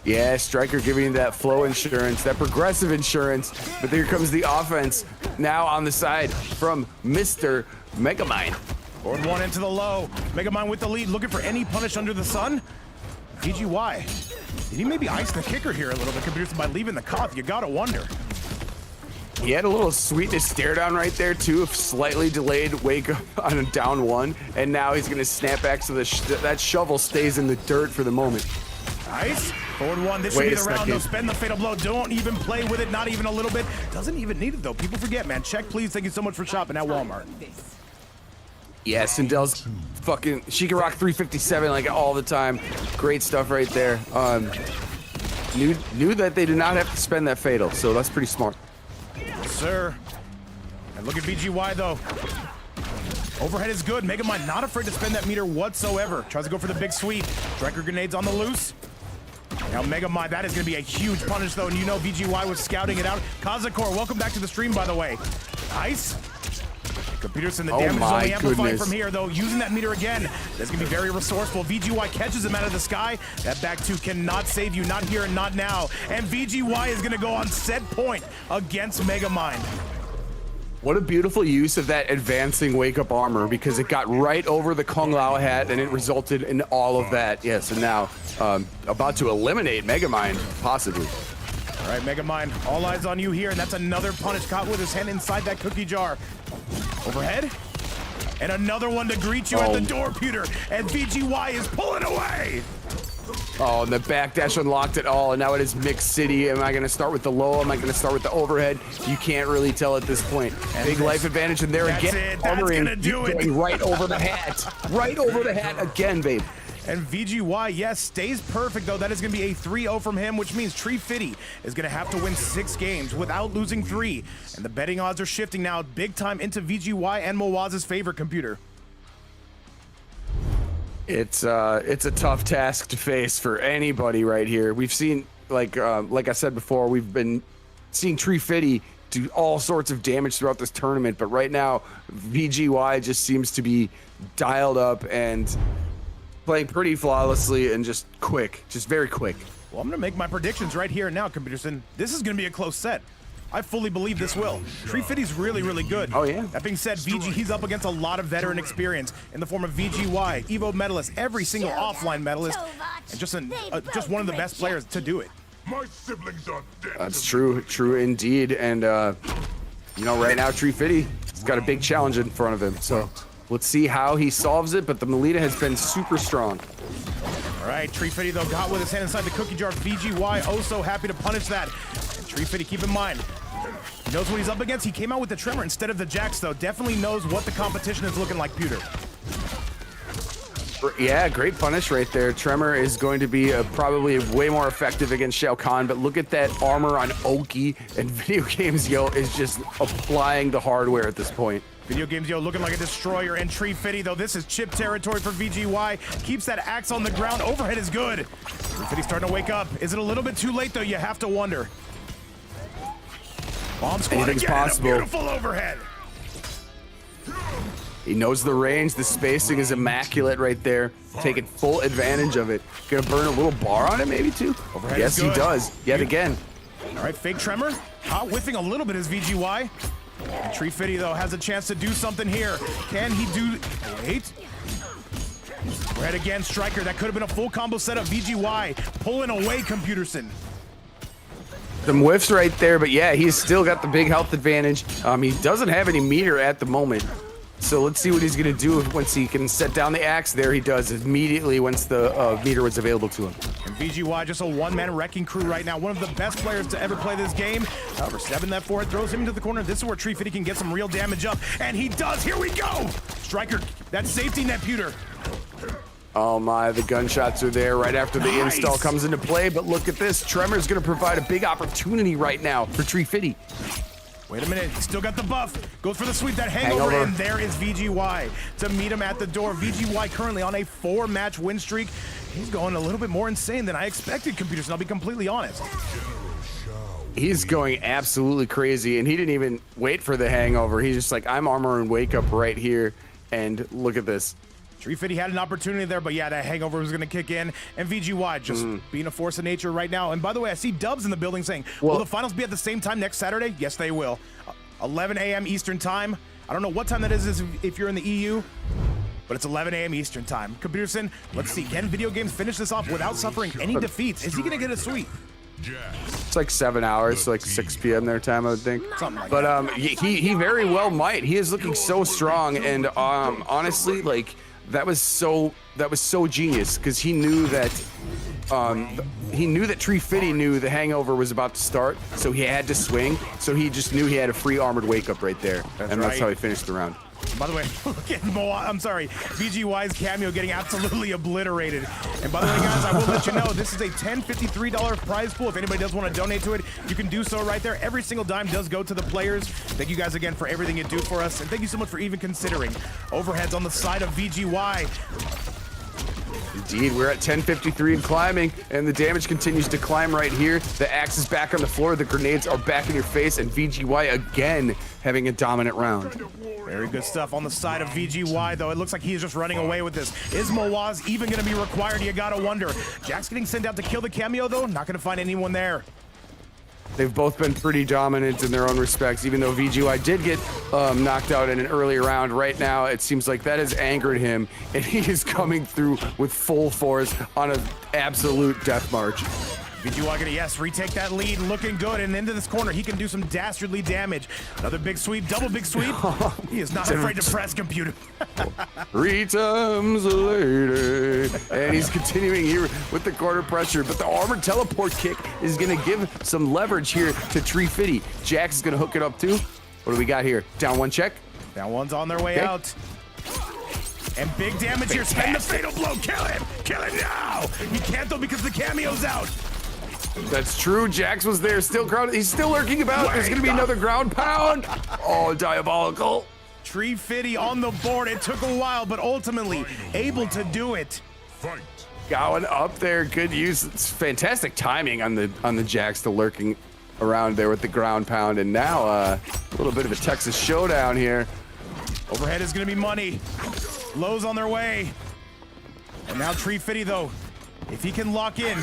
Yeah, Striker giving you that flow insurance, that progressive insurance. But here comes the offense now on the side from Mr. Megamind. Board 1 into the low. Megamind with the lead, looking for any punish under the sun. VGY. Did he maybe ice the kicker here a little bit, Computer, by leaving the Koth? You gotta wonder. He had a little sweetness stare down right there too, slightly delayed wake up on a down 1, and now he's gonna snap back so that shovel stays in the dirt for the moment. Nice. Forward 1, this should Wait be a the round. second. No, spend the fatal blow. Don't even play with it, not even a little bit. Doesn't even need it though. People forget, man. Check, please. Thank you so much for shopping at Walmart. Yeah, Sindel's fucking Shigarok 357 like all the time. Great stuff right there. Knew that they did not have to spend that fatal, so that's pretty smart. Yes, sir. And look at VGY though. Overhead is good. Megamind not afraid to spend that meter whatsoever. Tries to go for the big sweep. Striker grenades on the loose. Now Megamind, that is going to be a huge punish though, and you know VGY was scouting it out. Kazakor, welcome back to the stream, by the way. Nice. Peterson, the damage is only amplified from here, though. Using that meter again, that's going to be very resourceful. VGY catches him out of the sky. That back two cannot save you, not here and not now. And VGY is going to go on set point against Megamind. What a beautiful use of that advancing wake-up armor, because it got right over the Kung Lao hat and it resulted in all of that. Yes, and now about to eliminate Megamind, possibly. All right, Megamind, all eyes on you here, and that's another punish caught with his hand inside that cookie jar. Overhead, and another one to greet you at the door, Peter, and VGY is pulling away. Oh, and the backdash unlocked it all, and now it is Mix City. Am I going to start with the low? Am I going to start with the overhead? You can't really tell at this point. And Big life advantage, and there that's again. it. That's gonna do it. Going right over the hat. Right over the hat again, babe. And VGY, yes, stays perfect, though. That is going to be a 3-0 from him, which means Tree Fitty is going to have to win 6 games without losing 3. And the betting odds are shifting now big time into VGY and Mouaz's favor, Computer. It's a tough task to face for anybody right here. We've seen, like I said before, we've been seeing Tree Fitty do all sorts of damage throughout this tournament, but right now VGY just seems to be dialed up and playing pretty flawlessly and just quick, just very quick. Well, I'm gonna make my predictions right here and now, Computerson. This is gonna be a close set. I fully believe this will. Treefitty's really, really good. Oh, yeah. That being said, VG, he's up against a lot of veteran experience in the form of VGY, Evo medalist, every single offline medalist, and just one of the best players to do it. My siblings are dead. That's true indeed. And you know, right now Treefitty's got a big challenge in front of him. So let's see how he solves it. But the Melita has been super strong. All right, Treefitty though got with his hand inside the cookie jar. VGY oh so happy to punish that. And Treefitty, keep in mind, he knows what he's up against. He came out with the Tremor instead of the Jax though. Definitely knows what the competition is looking like, Pewter. Yeah, great punish right there. Tremor is going to be probably way more effective against Shao Kahn, but look at that armor on Oki, and VideoGamezYo is just applying the hardware at this point. VideoGamezYo looking like a destroyer, and Treefitty though, this is chip territory for VGY. Keeps that axe on the ground. Overhead is good. Treefitty's starting to wake up. Is it a little bit too late though? You have to wonder. Bomb squad Anything's again, possible. a beautiful overhead. He knows the range. The spacing is immaculate right there. Taking full advantage of it. Gonna burn a little bar on it maybe too? Overhead Yes, is he good. does. Yet again. All right, fake Tremor. Hot whiffing a little bit is VGY. And Treefitty though has a chance to do something here. Can he do? Wait. Red again, Striker. That could have been a full combo setup. VGY pulling away, Computerson. Some whiffs right there, but yeah, he's still got the big health advantage. He doesn't have any meter at the moment. So let's see what he's gonna do once he can set down the axe. There he does immediately once the meter was available to him. And VGY just a one-man wrecking crew right now. One of the best players to ever play this game. However, 7 that forward throws him into the corner. This is where Treefitty can get some real damage up. And he does, here we go! Striker, that safety net, Pewter. Oh my, the gunshots are there right after the install comes into play, but look at this. Tremor's gonna provide a big opportunity right now for Treefitty. Wait a minute, still got the buff. Goes for the sweep, that hangover, and there is VGY to meet him at the door. VGY currently on a 4-match win streak. He's going a little bit more insane than I expected, Computers, and I'll be completely honest. He's going absolutely crazy, and he didn't even wait for the hangover. He's just like, I'm armor and wake up right here, and look at this. Treefitty had an opportunity there, but yeah, that hangover was going to kick in. And VGY just being a force of nature right now. And by the way, I see Dubs in the building saying, will the finals be at the same time next Saturday? Yes, they will. 11 a.m. Eastern time. I don't know what time that is if you're in the EU, but it's 11 a.m. Eastern time. Computerson, let's see. Can Video Games finish this off without suffering any defeats? Is he going to get a sweep? It's like 7 hours, so like 6 p.m. their time, I would think. Something like but that. he very well might. He is looking so strong, and honestly, like, that was so genius because he knew that Treefitty knew the hangover was about to start, so he had to swing. So he just knew he had a free armored wake up right there, that's how he finished the round. By the way, look at Mouaz, I'm sorry, VGY's cameo getting absolutely obliterated. And by the way, guys, I will let you know, this is a $10.53 prize pool. If anybody does want to donate to it, you can do so right there. Every single dime does go to the players. Thank you guys again for everything you do for us. And thank you so much for even considering. Overheads on the side of VGY. Indeed, we're at 10:53 and climbing, and the damage continues to climb right here. The axe is back on the floor, the grenades are back in your face, and VGY again having a dominant round. Very good stuff on the side of VGY, though. It looks like he's just running away with this. Is Mouaz even going to be required? You gotta wonder. Jack's getting sent out to kill the cameo, though. Not going to find anyone there. They've both been pretty dominant in their own respects, even though VGY did get knocked out in an earlier round. Right now, it seems like that has angered him, and he is coming through with full force on an absolute death march. VGY gonna, yes, retake that lead, looking good, and into this corner, he can do some dastardly damage. Another big sweep, double big sweep. He is not afraid to press, Computer. 3 times later, and he's continuing here with the corner pressure, but the armored teleport kick is gonna give some leverage here to Treefitty. Jax is gonna hook it up too. What do we got here? Down one check. Down one's on their way out. And big damage here, spend the fatal blow, kill him now! He can't though because the cameo's out. That's true. Jax was there, still grounded. He's still lurking about. There's gonna be another ground pound. Oh, diabolical. Treefitty on the board. It took a while, but ultimately able to do it. Going up there, good use. It's fantastic timing on the Jax, the lurking. around there with the ground pound, and now a little bit of a Texas showdown here. Overhead is going to be money. Lows on their way. And now Tree Fitty, though, if he can lock in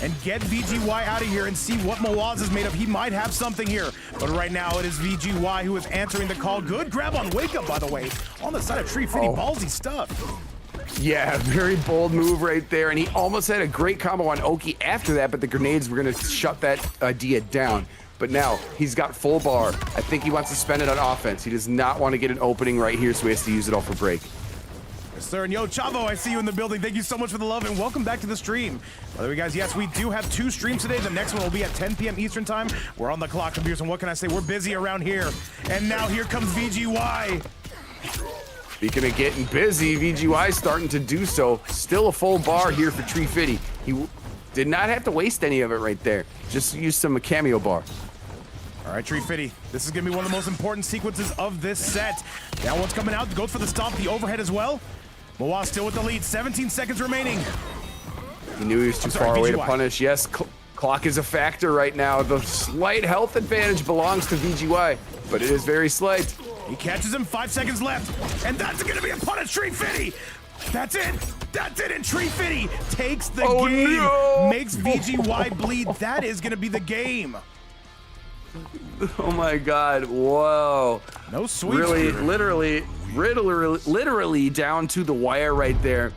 and get VGY out of here and see what Mouaz is made of, he might have something here. But right now, it is VGY who is answering the call. Good grab on Wake Up, by the way, on the side of Tree Fitty. Ballsy stuff. Yeah, very bold move right there, and he almost had a great combo on Oki after that, but the grenades were going to shut that idea down. But now he's got full bar. I think he wants to spend it on offense. He does not want to get an opening right here, so he has to use it all for break. Yes, sir. And yo, Chavo, I see you in the building. Thank you so much for the love, and welcome back to the stream. By the way, guys, yes, we do have 2 streams today. The next one will be at 10 p.m. Eastern time. We're on the clock, computers, and what can I say? We're busy around here. And now here comes VGY. Speaking of getting busy, VGY starting to do so. Still a full bar here for Tree Fitty. He did not have to waste any of it right there. Just use some cameo bar. All right, Tree Fitty, this is going to be one of the most important sequences of this set. Now what's coming out, goes for the stomp, the overhead as well. Mouaz still with the lead, 17 seconds remaining. He knew he was too far away to punish. Yes, clock is a factor right now. The slight health advantage belongs to VGY, but it is very slight. He catches him, 5 seconds left, and that's going to be a punish, Tree Fitty. That's it. That's it, and Tree Fitty takes the game, no. makes VGY bleed. That is going to be the game. Oh my God! Whoa! No sweet. Really, literally down to the wire right there.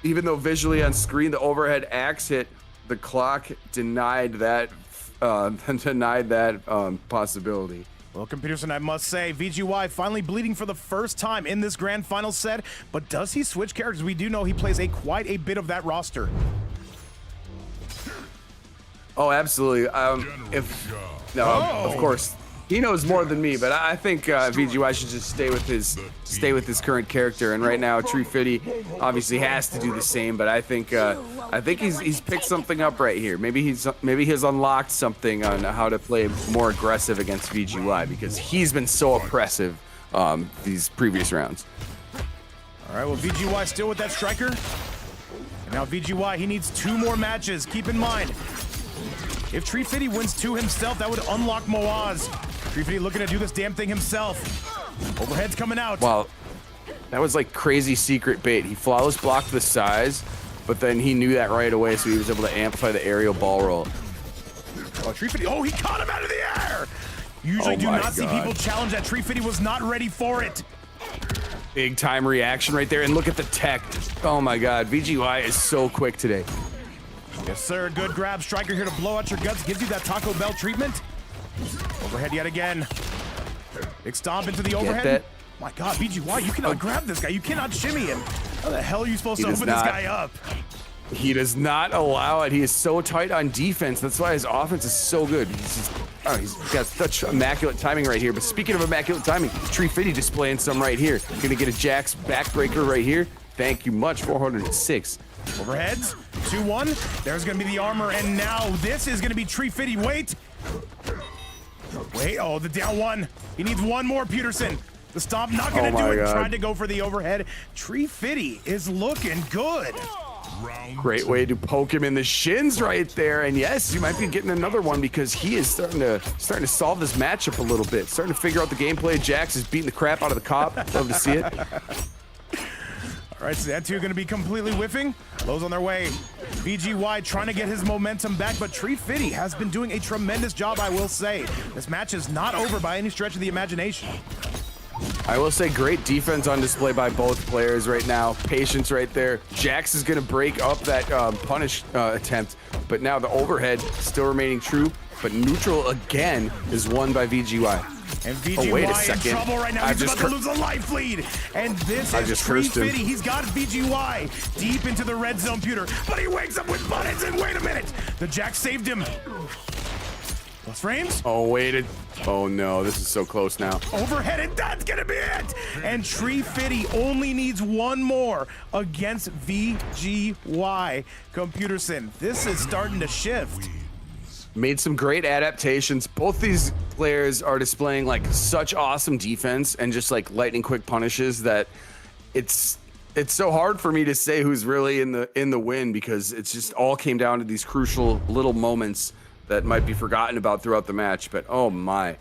Even though visually on screen the overhead axe hit, the clock denied that possibility. Well, computers, and I must say, VGY finally bleeding for the first time in this grand final set. But does he switch characters? We do know he plays quite a bit of that roster. Oh, absolutely. Of course, he knows more than me, but I think VGY should just stay with his current character. And right now, Tree Fitty obviously has to do the same. But I think he's picked something up right here. Maybe he's unlocked something on how to play more aggressive against VGY, because he's been so oppressive these previous rounds. All right, well, VGY still with that striker. And now VGY, he needs 2 more matches. Keep in mind, if Tree Fitty wins 2 himself, that would unlock Mouaz. Tree Fitty looking to do this damn thing himself. Overhead's coming out. Wow, that was like crazy secret bait. He flawless blocked the size, but then he knew that right away, so he was able to amplify the aerial ball roll. Oh, Tree Fitty, he caught him out of the air. Usually do not see people challenge that. Tree Fitty was not ready for it. Big time reaction right there, and look at the tech. Oh my God, VGY is so quick today. Yes, sir. Good grab. Striker here to blow out your guts. Gives you that Taco Bell treatment. Overhead yet again. Big stomp into the overhead. My God, VGY, you cannot grab this guy. You cannot shimmy him. How the hell are you supposed to open this guy up? He does not allow it. He is so tight on defense. That's why his offense is so good. He's got such immaculate timing right here. But speaking of immaculate timing, Tree Fitty displaying some right here. Gonna get a Jax backbreaker right here. Thank you much, 406. Overheads, 2-1. There's gonna be the armor, and now this is gonna be Tree Fitty. Wait, oh, the down 1. He needs 1 more, Peterson. The stomp not gonna do it. God. Tried to go for the overhead. Tree Fitty is looking good. Great way to poke him in the shins right there. And yes, you might be getting another one, because he is starting to solve this matchup a little bit. Starting to figure out the gameplay. Jax is beating the crap out of the cop. Love to see it. All right, so that 2 gonna be completely whiffing. Lows on their way. VGY trying to get his momentum back, but Tree Fitty has been doing a tremendous job, I will say. This match is not over by any stretch of the imagination. I will say great defense on display by both players right now. Patience right there. Jax is going to break up that punish attempt, but now the overhead still remaining true, but neutral again is won by VGY. And VGY in trouble right now. He's about to lose a life lead. And this is Tree Fitty. He's got VGY deep into the red zone, Pewter, but he wakes up with buttons, and wait a minute. The Jax saved him. Plus frames. Oh, wait. Oh, no. This is so close now. Overhead, and that's going to be it. And Tree Fitty only needs 1 more against VGY. Computerson, this is starting to shift. Made some great adaptations. Both these players are displaying like such awesome defense and just like lightning quick punishes that it's so hard for me to say who's really in the win, because it's just all came down to these crucial little moments that might be forgotten about throughout the match. But oh my.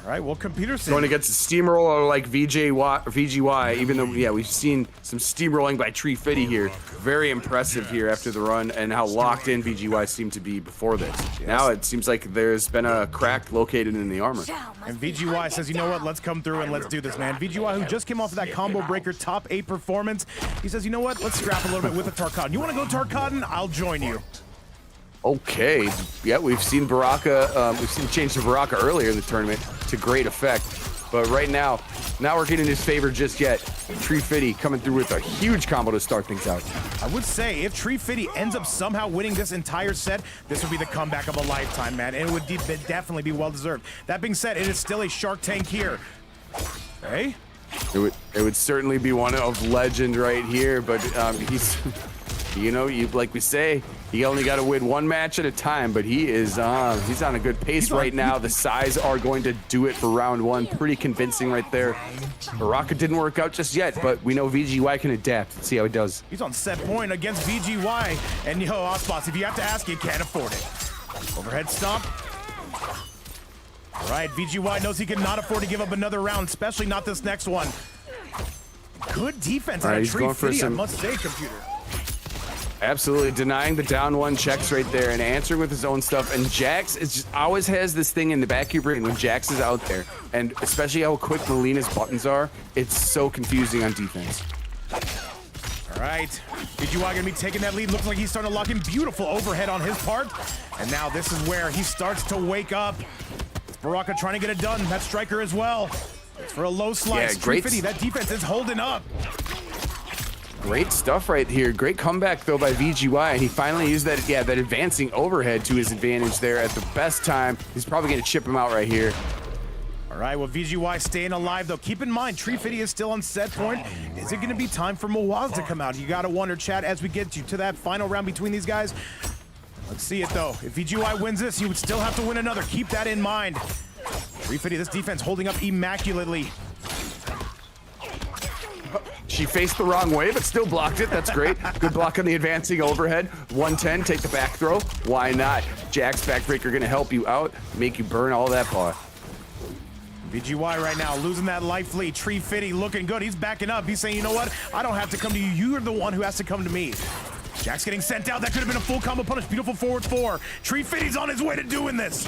All right, well, Computerson Going against a steamroller like VGY, even though, yeah, we've seen some steamrolling by Tree Fitty here. Very impressive here after the run and how locked in VGY seemed to be before this. Yes. Now it seems like there's been a crack located in the armor. And VGY says, you know what, let's come through and let's do this, man. VGY, who just came off of that combo breaker top 8 performance, he says, you know what, let's scrap a little bit with the Tarkatan. You want to go Tarkatan? I'll join you. Okay, yeah, we've seen Baraka, we've seen change to Baraka earlier in the tournament to great effect. But right now, not working in his favor just yet. Tree Fitty coming through with a huge combo to start things out. I would say if Tree Fitty ends up somehow winning this entire set, this would be the comeback of a lifetime, man. And it would definitely be well-deserved. That being said, it is still a Shark Tank here. Hey? It would certainly be one of legend right here, but he's, you know, like we say, he only got to win one match at a time, but he's on a good pace right now. The size are going to do it for round 1. Pretty convincing right there. Baraka didn't work out just yet, but we know VGY can adapt. Let's see how he does. He's on set point against VGY, and yo, Osboss, if you have to ask, you can't afford it. Overhead stomp. All right, VGY knows he cannot afford to give up another round, especially not this next one. Good defense on Tree Fitty, I must say, Computer. Absolutely denying the down 1 checks right there and answering with his own stuff. And Jax is just always has this thing in the back of your brain when Jax is out there, and especially how quick Melina's buttons are. It's so confusing on defense. All right, VGY gonna be taking that lead. Looks like he's starting to lock in. Beautiful overhead on his part, and now this is where he starts to wake up. It's Baraka trying to get it done. That striker as well. It's for a low slice. Yeah, great. Tree Fitty, that defense is holding up. Great stuff right here. Great comeback though by VGY, and he finally used that advancing overhead to his advantage there at the best time. He's probably gonna chip him out right here. All right, well, VGY staying alive though. Keep in mind, Tree Fitty is still on set point. Is it gonna be time for Mouaz to come out? You gotta wonder, chat, as we get you to that final round between these guys. Let's see it though. If VGY wins this, you would still have to win another. Keep that in mind. Tree Fitty, this defense holding up immaculately. She faced the wrong way, but still blocked it. That's great. Good block on the advancing overhead. 110, take the back throw. Why not? Jack's backbreaker gonna help you out, make you burn all that bar. VGY right now losing that life lead. Tree Fitty looking good. He's backing up. He's saying, you know what? I don't have to come to you. You're the one who has to come to me. Jack's getting sent out. That could have been a full combo punish. Beautiful forward 4. Tree Fitty's on his way to doing this.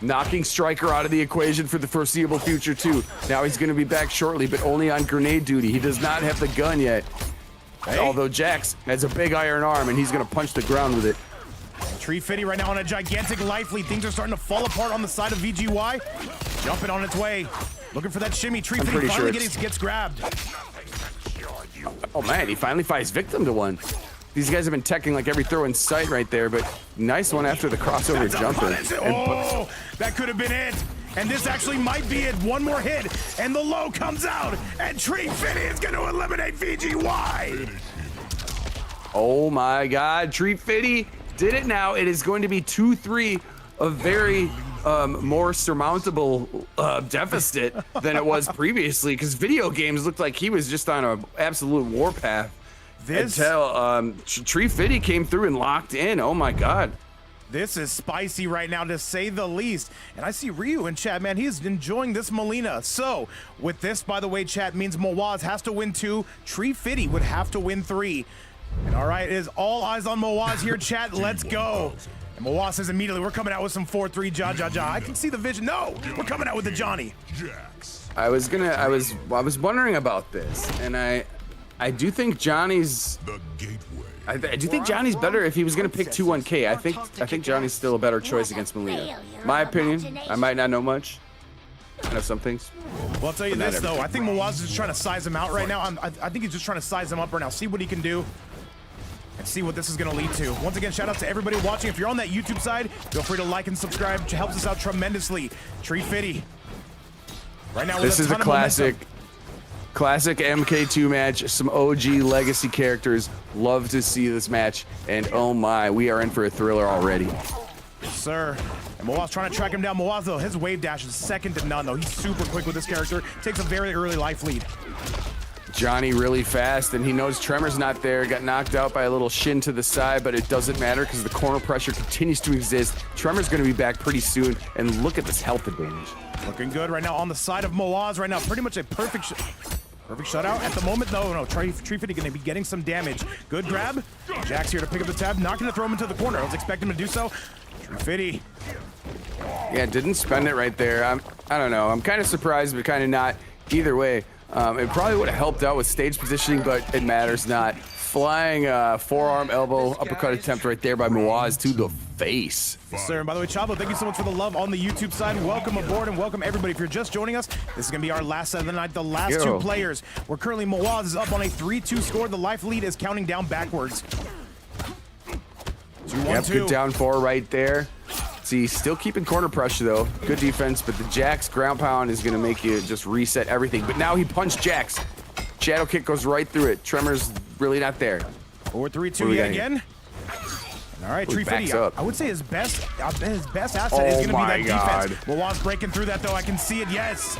Knocking Striker out of the equation for the foreseeable future too. Now he's going to be back shortly, but only on grenade duty. He does not have the gun yet. Hey. Although Jax has a big iron arm and he's going to punch the ground with it. Tree Fitty right now on a gigantic life lead. Things are starting to fall apart on the side of VGY. Jumping on its way. Looking for that shimmy. Tree Fitty finally gets grabbed. Oh man, he finally finds victim to one. These guys have been teching like every throw in sight right there, but nice one after the crossover jumper. Oh, that could have been it. And this actually might be it. One more hit, and the low comes out, and Tree Fitty is going to eliminate VGY. Oh my God, Tree Fitty did it now. It is going to be 2-3, a very more surmountable deficit than it was previously, because Video Games looked like he was just on an absolute warpath. Until Tree Fitty came through and locked in. Oh my God. This is spicy right now, to say the least. And I see Ryu in chat, man. He's enjoying this Melina. So, with this, by the way, chat, means Mouaz has to win 2. Tree Fitty would have to win 3. And all right, it is all eyes on Mouaz here, chat. Let's go. And Mouaz says immediately, we're coming out with some 4-3 ja. I can see the vision. No, we're coming out with the Johnny. I was wondering about this, and I do think Johnny's. I do think Johnny's better if he was gonna pick 2-1K. I think Johnny's still a better choice against Melina. My opinion. I might not know much. I know some things. Well, I'll tell you this though. I think Mouaz is just trying to size him out right now. I think he's just trying to size him up right now. See what he can do. And see what this is going to lead to. Once again, shout out to everybody watching. If you're on that YouTube side, feel free to like and subscribe. It helps us out tremendously. Tree Fitty. Right now, this is a classic MK2 match. Some OG legacy characters. Love to see this match. And oh my, we are in for a thriller already. Yes, sir. And Mouaz trying to track him down. Mouaz, though, his wave dash is second to none, though. He's super quick with this character. Takes a very early life lead. Johnny really fast, and he knows Tremor's not there. Got knocked out by a little shin to the side, but it doesn't matter because the corner pressure continues to exist. Tremor's going to be back pretty soon, and look at this health advantage. Looking good right now on the side of Mouaz right now. Pretty much a perfect shutout at the moment. No, Tree Fitty going to be getting some damage. Good grab. Jax here to pick up the tab. Not going to throw him into the corner. I was expecting him to do so. Tree Fitty. Yeah, didn't spend it right there. I don't know. I'm kind of surprised, but kind of not. Either way, it probably would have helped out with stage positioning, but it matters not. Flying forearm, elbow, uppercut attempt right there by Mouaz to the face. Yes, sir. And by the way, Chavo, thank you so much for the love on the YouTube side. Welcome aboard and welcome everybody. If you're just joining us, this is going to be our last set of the night. The last two players. We're currently, Mouaz is up on a 3-2 score. The life lead is counting down backwards. 2-1-2. Yep, good down 4 right there. See, still keeping corner pressure though. Good defense, but the Jax ground pound is going to make you just reset everything. But now he punched Jax. Shadow kick goes right through it. Tremor's really not there. 4-3-2 yet again. All right, Tree Fitty. I would say his best asset is going to be that defense. Mouaz breaking through that though. I can see it. Yes.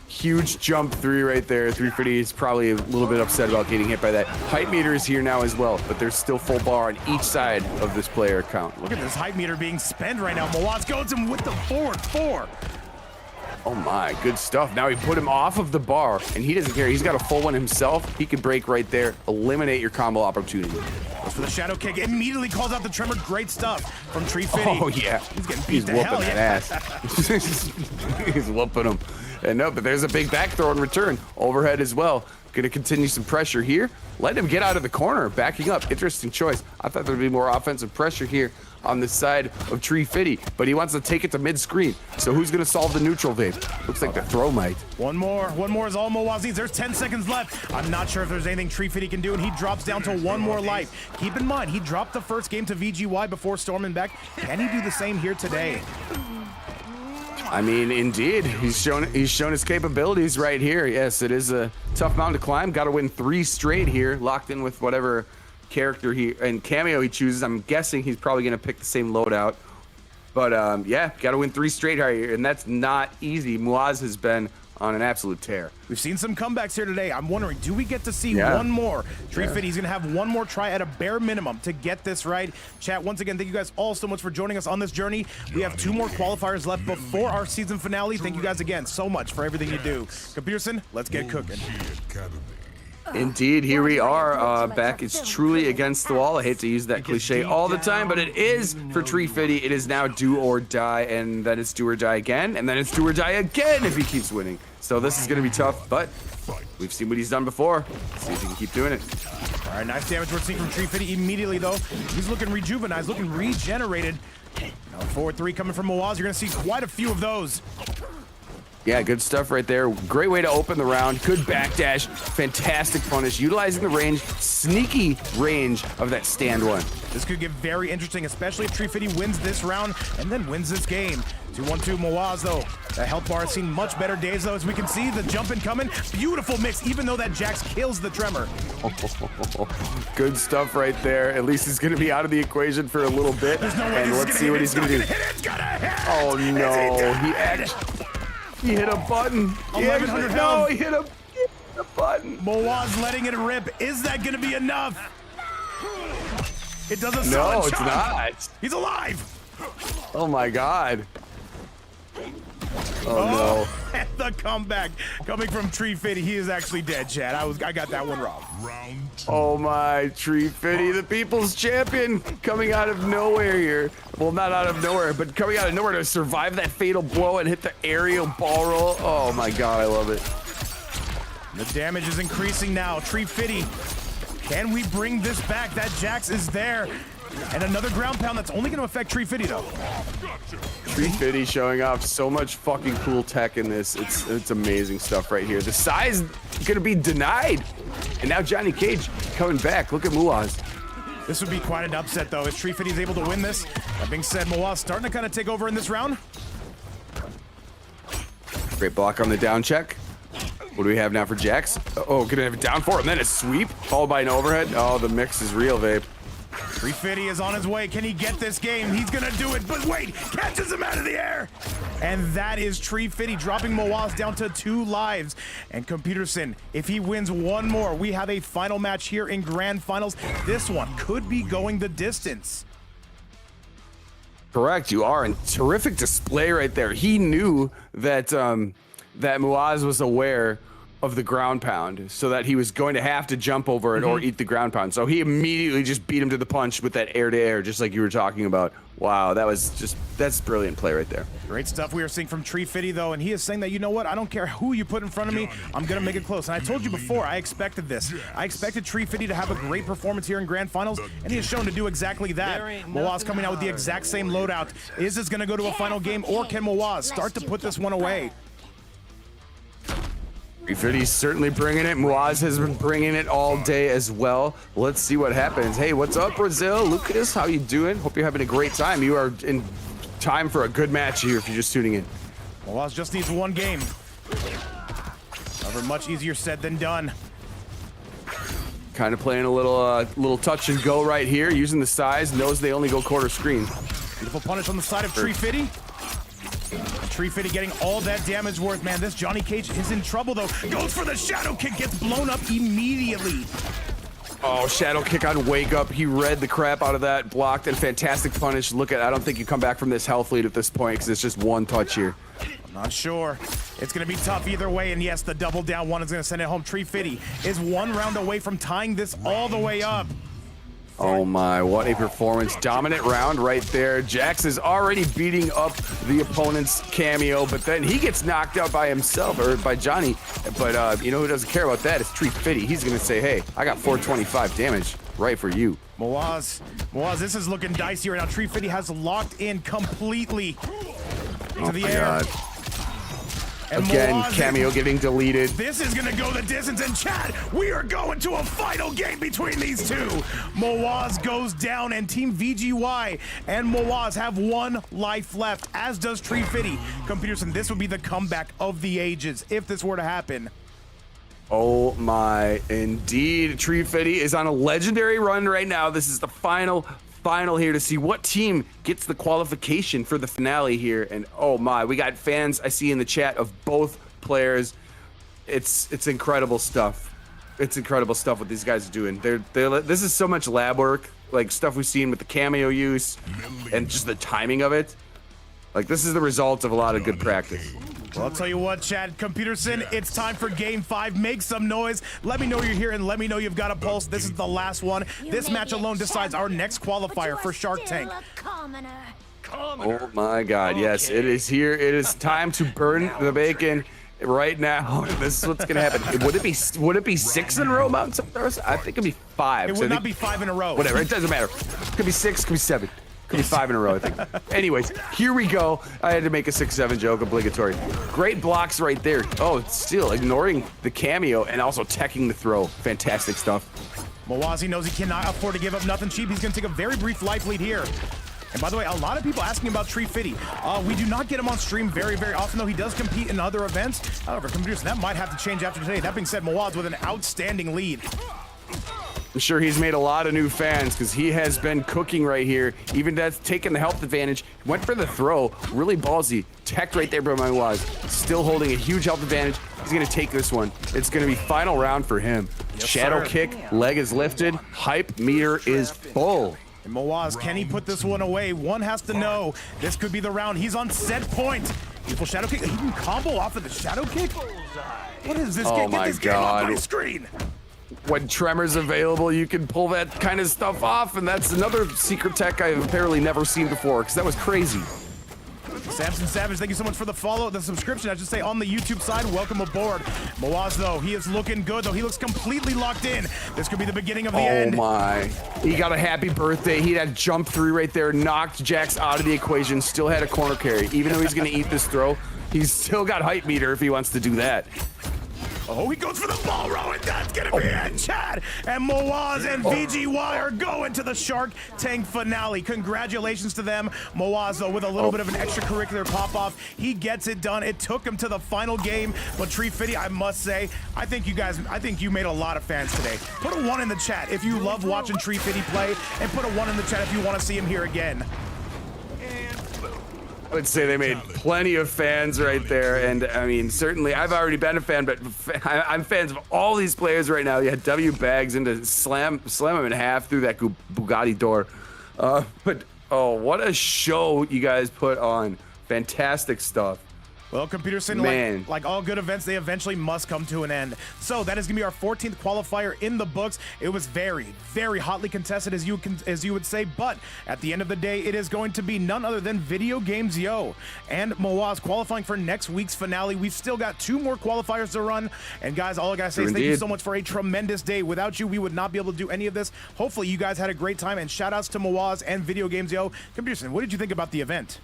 Huge jump 3 right there. 3 Fitty is probably a little bit upset about getting hit by that. Height meter is here now as well, but there's still full bar on each side of this player account. Look at this height meter being spent right now. Mouaz goes him with the forward 4. Oh my, good stuff. Now he put him off of the bar, and he doesn't care. He's got a full one himself. He could break right there, eliminate your combo opportunity. Goes for the shadow kick. Immediately calls out the Tremor. Great stuff from Tree Fitty. Oh yeah, he's getting beat to whooping hell. that ass. He's whooping him. And no, but there's a big back throw in return. Overhead as well. Gonna continue some pressure here. Let him get out of the corner, backing up. Interesting choice. I thought there'd be more offensive pressure here on the side of Tree Fitty, but he wants to take it to mid-screen. So who's gonna solve the neutral vape? Looks like the throw might. One more is all Mouaz needs. There's 10 seconds left. I'm not sure if there's anything Tree Fitty can do, and he drops down to 1 more life. Keep in mind, he dropped the first game to VGY before storming back. Can he do the same here today? I mean, indeed, he's shown his capabilities right here. Yes, it is a tough mountain to climb. Got to win 3 straight here, locked in with whatever character and cameo he chooses. I'm guessing he's probably going to pick the same loadout. But yeah, got to win 3 straight here, and that's not easy. Mouaz has been on an absolute tear. We've seen some comebacks here today. I'm wondering, do we get to see one more? Tree Fitty's gonna have one more try at a bare minimum to get this right. Chat, once again, thank you guys all so much for joining us on this journey. We have 2 more qualifiers left before our season finale. Thank you guys again so much for everything you do. Pearson, let's get cooking. Indeed, here we are back. It's truly against the wall. I hate to use that cliche all the time, but it is for Tree Fitty. It is now do or die, and then it's do or die again, and then it's do or die again if he keeps winning. So this is going to be tough, but we've seen what he's done before. Let's see if he can keep doing it. All right, nice damage we're seeing from Tree Fitty immediately, though. He's looking rejuvenized, looking regenerated. Now 4-3 coming from Mouaz. You're going to see quite a few of those. Yeah, good stuff right there. Great way to open the round. Good backdash. Fantastic punish. Utilizing the range, sneaky range of that stand one. This could get very interesting, especially if Tree Fitty wins this round and then wins this game. 2-1-2 Mouaz, though. The health bar has seen much better days, though, as we can see the jumping coming. Beautiful mix, even though that Jax kills the Tremor. Good stuff right there. At least he's going to be out of the equation for a little bit. There's no way and let's see what he's going to do. Oh, no. He hit a button. 1100 No, health. he hit a button. Mouaz letting it rip. Is that going to be enough? It does a solid No, it's chop. not. He's alive. Oh, my God. Oh, no. And the comeback coming from Tree Fitty. He is actually dead, Chad. I got that one wrong. Oh my, Tree Fitty, the people's champion, coming out of nowhere here. Well, not out of nowhere, but coming out of nowhere to survive that fatal blow and hit the aerial ball roll. Oh my God, I love it. The damage is increasing now. Tree Fitty, can we bring this back? That Jax is there. And another ground pound that's only going to affect Tree Fitty, though. Tree Fitty showing off so much fucking cool tech in this. It's amazing stuff right here. The size gonna be denied. And now Johnny Cage coming back. Look at Mouaz. This would be quite an upset, though, if Tree Fitty's able to win this. That being said, Mouaz starting to kind of take over in this round. Great block on the down check. What do we have now for Jax? Oh, gonna have a down 4 and then a sweep, followed by an overhead. Oh, the mix is real, Vape. Tree Fitty is on his way. Can he get this game? He's gonna do it, but wait, catches him out of the air. And that is Tree Fitty dropping Mouaz down to 2 lives. And Computerson, if he wins one more, we have a final match here in Grand Finals. This one could be going the distance. Correct, you are, and terrific display right there. He knew that that Mouaz was aware of the ground pound, so that he was going to have to jump over it or eat the ground pound. So he immediately just beat him to the punch with that air to air, just like you were talking about. Wow, that's brilliant play right there. Great stuff we are seeing from Tree Fitty, though, and he is saying that, you know what, I don't care who you put in front of me, I'm gonna make it close. And I told you before, I expected this. I expected Tree Fitty to have a great performance here in Grand Finals, and he has shown to do exactly that. Mouaz coming out with the exact same loadout. Is this gonna go to a final game, or can Mouaz start to put this one away? Tree Fitty's certainly bringing it. Mouaz has been bringing it all day as well. Let's see what happens. Hey, what's up, Brazil? Lucas, how you doing? Hope you're having a great time. You are in time for a good match here if you're just tuning in. Mouaz just needs one game. However, much easier said than done. Kind of playing a little touch and go right here, using the size, knows they only go quarter screen. Beautiful punish on the side of Tree Fitty. Tree Fitty getting all that damage worth, man. This Johnny Cage is in trouble, though. Goes for the shadow kick, gets blown up immediately. Oh, shadow kick on wake up. He read the crap out of that, blocked, and fantastic punish. Look at, I don't think you come back from this health lead at this point because it's just one touch here. I'm not sure. It's going to be tough either way, and yes, the double down one is going to send it home. Tree Fitty is 1 round away from tying this all the way up. Oh my, what a performance. Dominant round right there. Jax is already beating up the opponent's cameo, but then he gets knocked out by himself, or by Johnny. But you know who doesn't care about that? It's Tree Fitty. He's gonna say, hey, I got 425 damage right for you. Mouaz, this is looking dicey right now. Tree Fitty has locked in completely to the air. God. And again, Mouaz cameo getting deleted. This is gonna go the distance, and Chad, we are going to a final game between these two. Mouaz goes down, and Team VGY and Mouaz have 1 life left, as does Tree Fitty. Computerson, this would be the comeback of the ages if this were to happen. Oh my, indeed. Tree Fitty is on a legendary run right now. This is the final here to see what team gets the qualification for the finale here. And oh my, we got fans I see in the chat of both players. It's incredible stuff. It's incredible stuff what these guys are doing. This is so much lab work, like stuff we've seen with the cameo use and just the timing of it. Like, this is the result of a lot of good practice. Well, I'll tell you what, Chad Computerson, it's time for Game 5. Make some noise. Let me know you're here, and let me know you've got a pulse. This is the last one. This match alone decides our next qualifier for Shark Tank. Oh my God, yes, it is here. It is time to burn the bacon right now. This is what's gonna happen. Would it be 6 in a row, Mountain Stars? I think it'd be 5. It would not be 5 in a row. Whatever, it doesn't matter. Could be 6, could be 7. Could be 5 in a row, I think. Anyways, here we go. I had to make a 6-7 joke, obligatory. Great blocks right there. Oh, still ignoring the cameo and also teching the throw. Fantastic stuff. Mouaz knows he cannot afford to give up nothing cheap. He's going to take a very brief life lead here. And by the way, a lot of people asking about Tree Fitty. We do not get him on stream very, very often, though. He does compete in other events. However, computers, that might have to change after today. That being said, Mouaz with an outstanding lead. I'm sure he's made a lot of new fans because he has been cooking right here. Even that's taking the health advantage. Went for the throw. Really ballsy. Teched right there by Mouaz. Still holding a huge health advantage. He's going to take this one. It's going to be final round for him. Yes, shadow kick. Leg is lifted. Hype meter is full. And Mouaz, can he put this one away? One has to know. This could be the round. He's on set point. Beautiful shadow kick. He can combo off of the shadow kick? What is this? Oh Get my this game off God. my screen. When Tremor's available, you can pull that kind of stuff off, and that's another secret tech I've apparently never seen before, because that was crazy. Samson Savage, thank you so much for the follow, the subscription, I should say, on the YouTube side. Welcome aboard. Mouaz, though, he is looking good, though. He looks completely locked in. This could be the beginning of the end. Oh my. He got a happy birthday. He had jump 3 right there, knocked Jax out of the equation, still had a corner carry. Even though he's going to eat this throw, he's still got hype meter if he wants to do that. Oh, he goes for the ball row, and that's gonna be it, Chad. And Mouaz and VGY are going to the Shark Tank finale. Congratulations to them. Mouaz, though, with a little bit of an extracurricular pop-off, he gets it done. It took him to the final game, but Tree Fitty, I must say, I think you made a lot of fans today. Put a 1 in the chat if you love watching Tree Fitty play, and put a 1 in the chat if you want to see him here again. I would say they made plenty of fans right there, and I mean, certainly I've already been a fan, but I'm fans of all these players right now. You had W Bags into slam him in half through that Bugatti door, but oh, what a show you guys put on! Fantastic stuff. Well, Computerson, Man. like all good events, they eventually must come to an end. So that is going to be our 14th qualifier in the books. It was very, very hotly contested, as you would say, but at the end of the day, it is going to be none other than VideoGamezYo and Mouaz qualifying for next week's finale. We've still got 2 more qualifiers to run. And guys, all I got to say is thank you so much for a tremendous day. Without you, we would not be able to do any of this. Hopefully, you guys had a great time, and shout outs to Mouaz and VideoGamezYo. Computerson, what did you think about the event?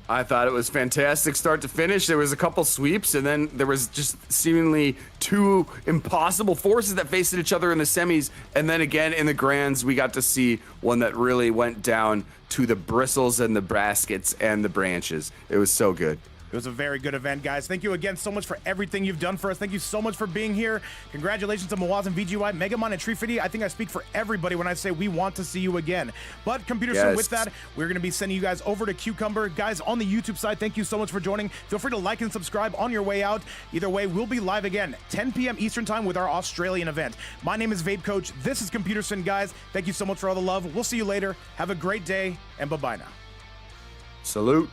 I thought it was fantastic start to finish. There was a couple sweeps, and then there was just seemingly 2 impossible forces that faced each other in the semis. And then again in the grands, we got to see one that really went down to the bristles and the baskets and the branches. It was so good. It was a very good event, guys. Thank you again so much for everything you've done for us. Thank you so much for being here. Congratulations to Mouaz and VGY, Megamon, and Treefitty. I think I speak for everybody when I say we want to see you again. But Computerson, with that, we're going to be sending you guys over to Cucumber. Guys, on the YouTube side, thank you so much for joining. Feel free to like and subscribe on your way out. Either way, we'll be live again, 10 p.m. Eastern time with our Australian event. My name is Vape Coach. This is Computerson, guys. Thank you so much for all the love. We'll see you later. Have a great day, and bye-bye now. Salute.